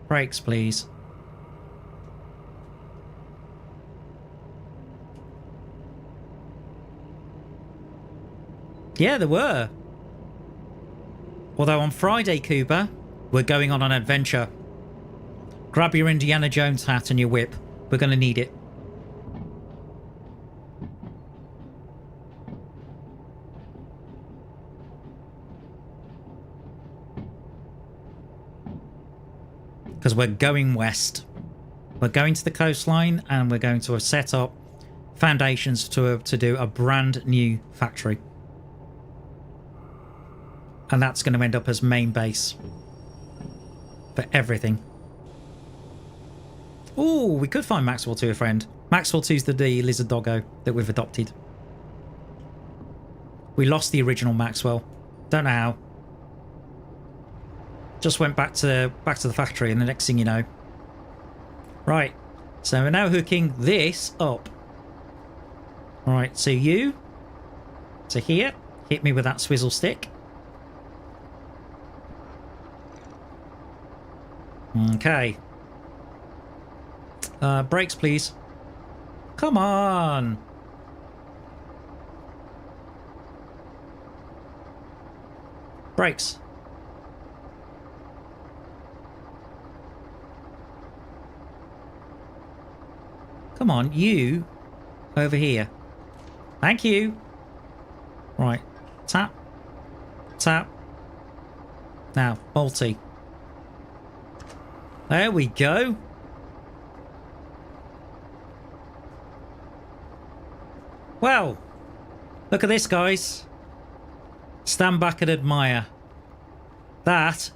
Brakes, please. Yeah, there were. Although on Friday, Cuba, we're going on an adventure. Grab your Indiana Jones hat and your whip. We're going to need it. Because we're going west. We're going to the coastline and we're going to set up foundations to do a brand new factory. And that's going to end up as main base for everything. Oh, we could find Maxwell 2 a friend. Maxwell 2's the lizard doggo that we've adopted. We lost the original Maxwell. Don't know how. Just went back to the factory, and the next thing you know. Right. So we're now hooking this up. Alright, so you to here. Hit me with that swizzle stick. Okay. Brakes, please. Come on. Brakes. Come on, you over here. Thank you. Right. Tap. Tap. Now, multi. There we go. Well, look at this, guys. Stand back and admire. That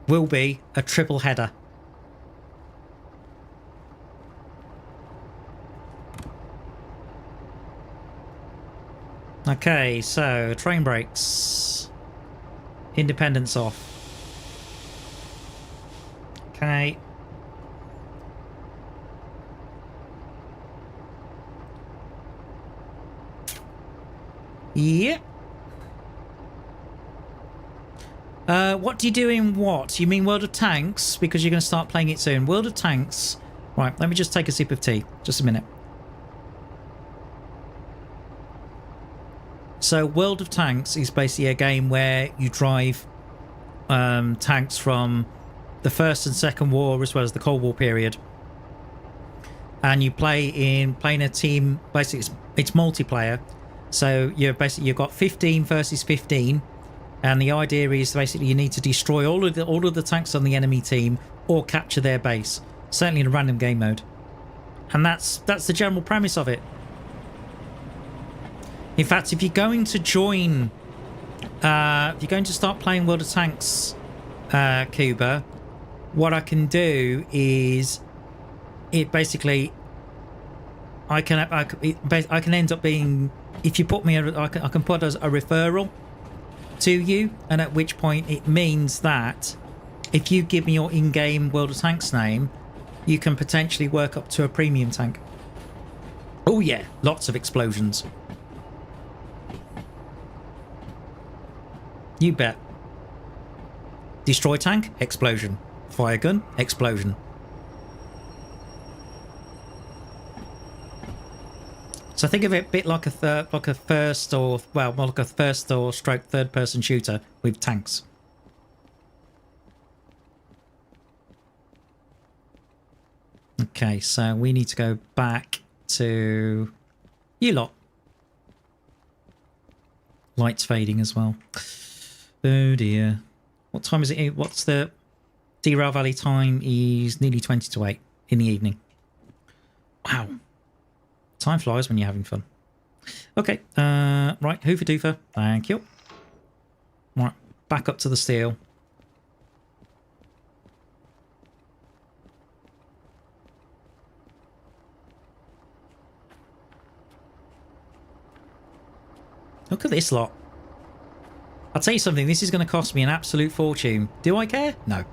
will be a triple header. Okay, so train brakes. Independence off. Okay. Yeah. What do you do in what? You mean World of Tanks? Because you're going to start playing it soon. World of Tanks. Right, let me just take a sip of tea. Just a minute. So World of Tanks is basically a game where you drive tanks from the First and Second War as well as the Cold War period. And you playing a team. Basically, it's multiplayer. So you've got 15 versus 15. And the idea is basically you need to destroy all of the tanks on the enemy team or capture their base. Certainly in a random game mode. And that's the general premise of it. In fact, if you're going to join, if you're going to start playing World of Tanks, Cuba, what I can do is, it basically, I can end up being, if you put me, I can put as a referral to you, and at which point it means that if you give me your in-game World of Tanks name, you can potentially work up to a premium tank. Oh yeah, lots of explosions. You bet. Destroy tank, explosion. Fire gun, explosion. So think of it a bit like a first or stroke third person shooter with tanks. Okay, so we need to go back to you lot. Lights fading as well. Oh dear. What time is it? What's the Derail Valley time? Is nearly 20 to 8 in the evening. Wow. Time flies when you're having fun. Okay, right, hoover doofer. Thank you. Right, back up to the steel. Look at this lot. I'll tell you something, this is going to cost me an absolute fortune. Do I care? No.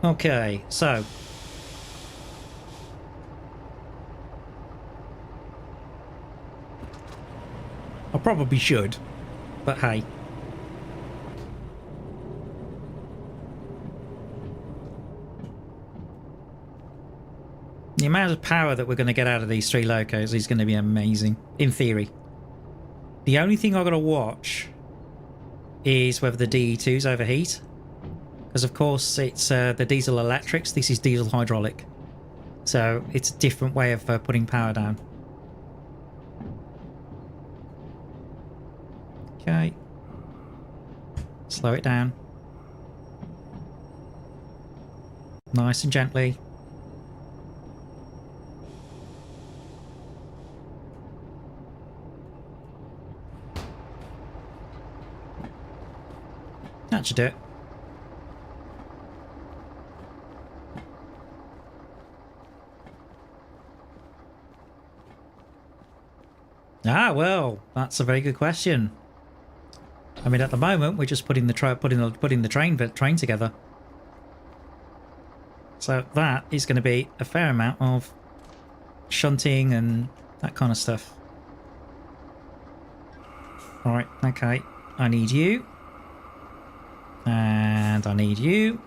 Okay, so. I probably should, but hey. The amount of power that we're going to get out of these three locos is going to be amazing, in theory. The only thing I've got to watch is whether the DE2s overheat. Because, of course, it's the diesel electrics. This is diesel hydraulic. So it's a different way of putting power down. Okay. Slow it down. Nice and gently. That should do it. Ah, well, that's a very good question. I mean, at the moment, we're just putting the train together. So that is going to be a fair amount of shunting and that kind of stuff. All right, okay. I need you. And I need you.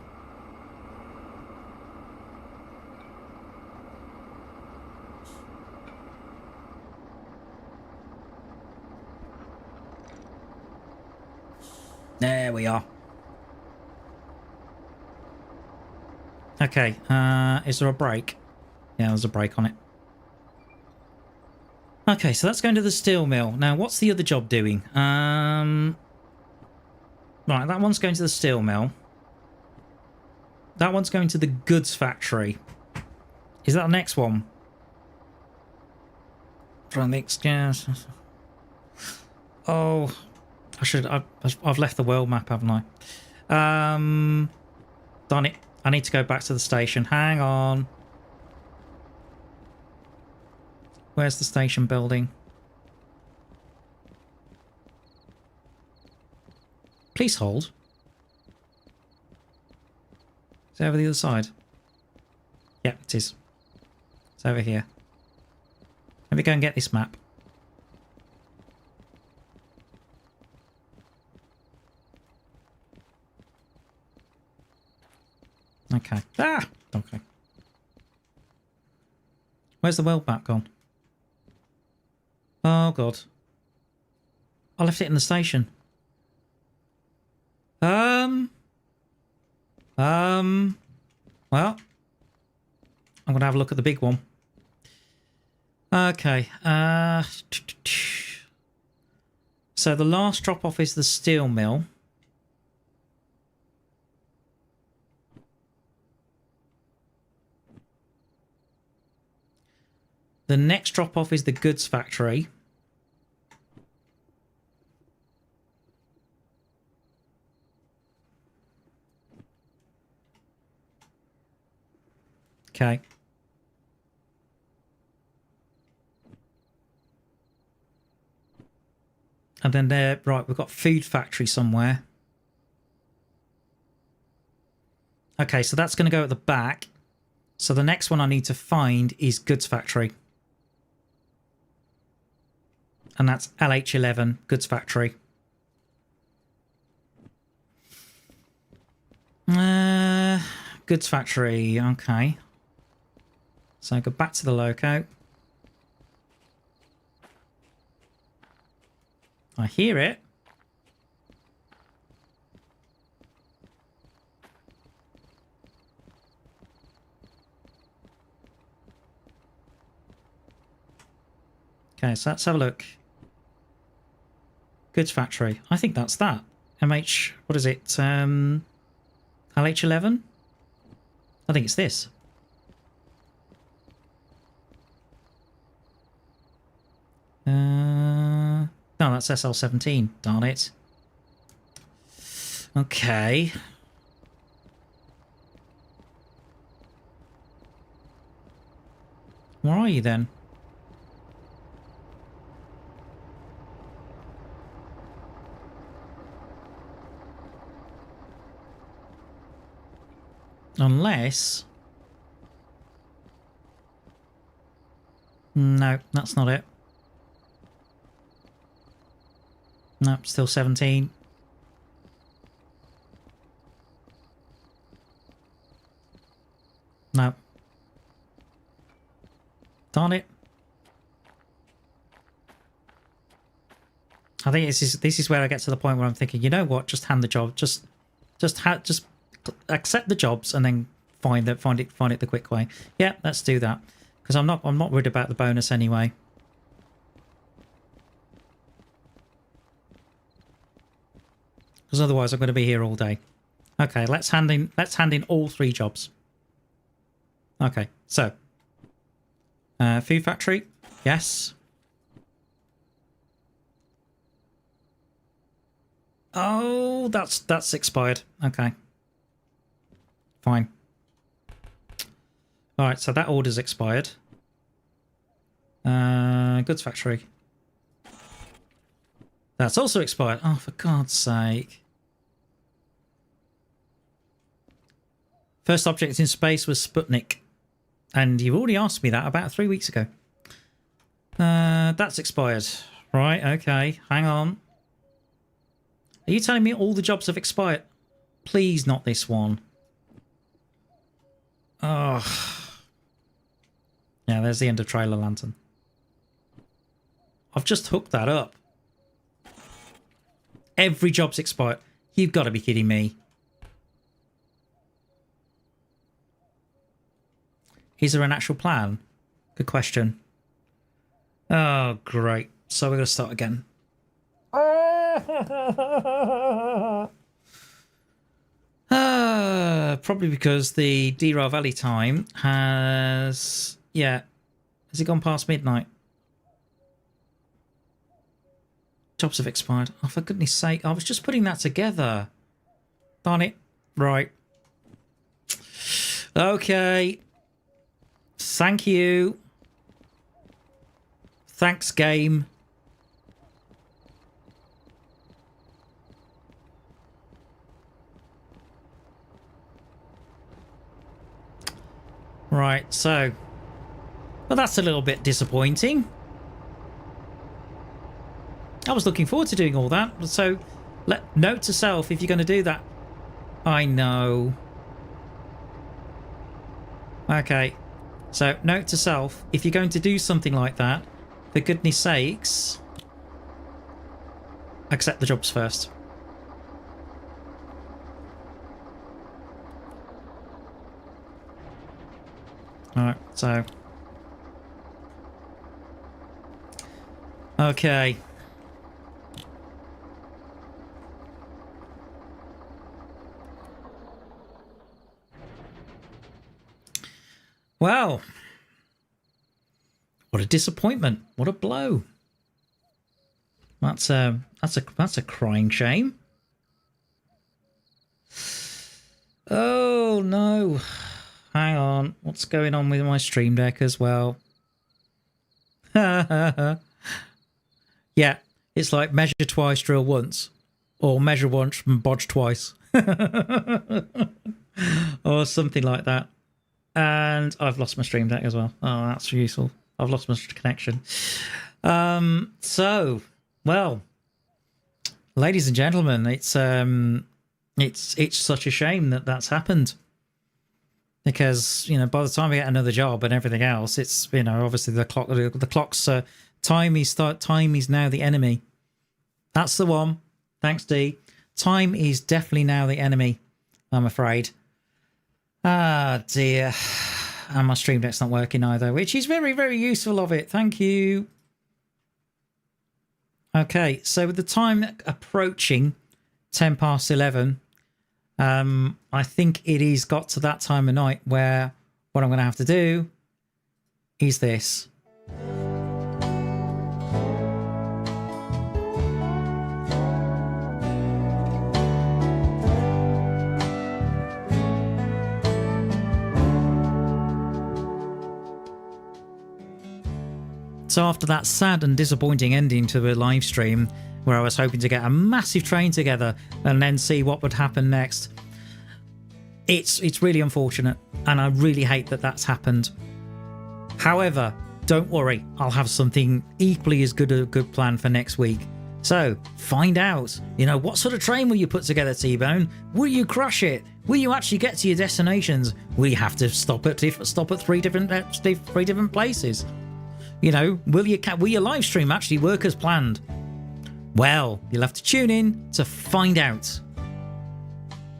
There we are. Okay, is there a brake? Yeah, there's a brake on it. Okay, so that's going to the steel mill. Now, what's the other job doing? Right, that one's going to the steel mill. That one's going to the goods factory. Is that the next one? From the exchange. Oh, I've left the world map, haven't I? Darn it. I need to go back to the station. Hang on. Where's the station building? Please hold. Is it over the other side? Yeah, it is. It's over here. Let me go and get this map. Okay. Ah! Okay. Where's the world map gone? Oh, God. I left it in the station. Well, I'm going to have a look at the big one. Okay. So the last drop-off is the steel mill. The next drop-off is the goods factory. Okay. And then there, right, we've got food factory somewhere. Okay, so that's going to go at the back. So the next one I need to find is goods factory. And that's LH11, goods factory. Goods factory, okay. So go back to the loco. I hear it. Okay, so let's have a look. Goods factory. I think that's that. MH, what is it? LH11? I think it's this. No, that's SL17. Darn it. Okay. Where are you then? Unless... No, that's not it. Nope, still 17. No. Darn it. I think this is where I get to the point where I'm thinking, you know what? Just hand the job. Just accept the jobs and then find it the quick way. Yeah, let's do that. Because I'm not worried about the bonus anyway. Because otherwise I'm going to be here all day. Okay, let's hand in all 3 jobs. Okay, so food factory, yes. Oh, that's expired. Okay, fine. All right, so that order's expired. Goods factory. That's also expired. Oh, for God's sake. First object in space was Sputnik. And you've already asked me that about 3 weeks ago. That's expired. Right, okay. Hang on. Are you telling me all the jobs have expired? Please not this one. Oh. Yeah, there's the end of Trailer Lantern. I've just hooked that up. Every job's expired. You've got to be kidding me. Is there an actual plan? Good question. Oh, great. So we're going to start again. Probably because the Derail Valley time has... Yeah. Has it gone past midnight? Jobs have expired. Oh, for goodness sake. I was just putting that together. Darn it. Right. Okay. Thank you. Thanks, game. Right, so... Well, that's a little bit disappointing. I was looking forward to doing all that. So, note to self, if you're going to do that. I know. Okay. So, note to self, if you're going to do something like that, for goodness sakes, accept the jobs first. Alright, so... Okay. Well, what a disappointment! What a blow! That's a crying shame. Oh no! Hang on, what's going on with my stream deck as well? Yeah, it's like measure twice, drill once, or measure once and bodge twice, or something like that. And I've lost my stream deck as well. Oh, that's useful. I've lost my connection. So, well, ladies and gentlemen, it's such a shame that that's happened. Because, you know, by the time we get another job and everything else, it's, you know, obviously the clock's time is now the enemy. That's the one. Thanks, D. Time is definitely now the enemy, I'm afraid. Ah, dear. And my stream deck's not working either, which is very, very useful of it. Thank you. Okay, so with the time approaching 10 past 11, I think it is got to that time of night where what I'm going to have to do is this. So after that sad and disappointing ending to the live stream, where I was hoping to get a massive train together and then see what would happen next, it's really unfortunate, and I really hate that that's happened. However, don't worry, I'll have something equally as good a good plan for next week. So find out, you know, what sort of train will you put together, Tbone? Will you crush it? Will you actually get to your destinations? Will you have to stop at three different places? You know, will your live stream actually work as planned? Well, you'll have to tune in to find out.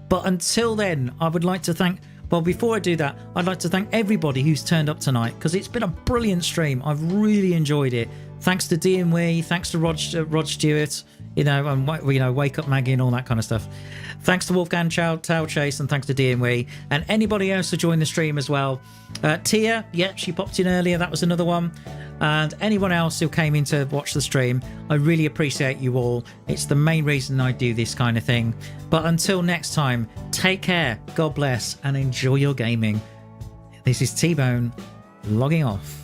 But until then, I would like to thank... Well, before I do that, I'd like to thank everybody who's turned up tonight, because it's been a brilliant stream. I've really enjoyed it. Thanks to DMW, thanks to Rod Stewart, you know, and Wake Up Maggie and all that kind of stuff. Thanks to Wolfgang Tail Chase, and thanks to DMW, and anybody else who joined the stream as well. Tia, yeah, she popped in earlier. That was another one. And anyone else who came in to watch the stream, I really appreciate you all. It's the main reason I do this kind of thing. But until next time, take care, God bless, and enjoy your gaming. This is Tbone, logging off.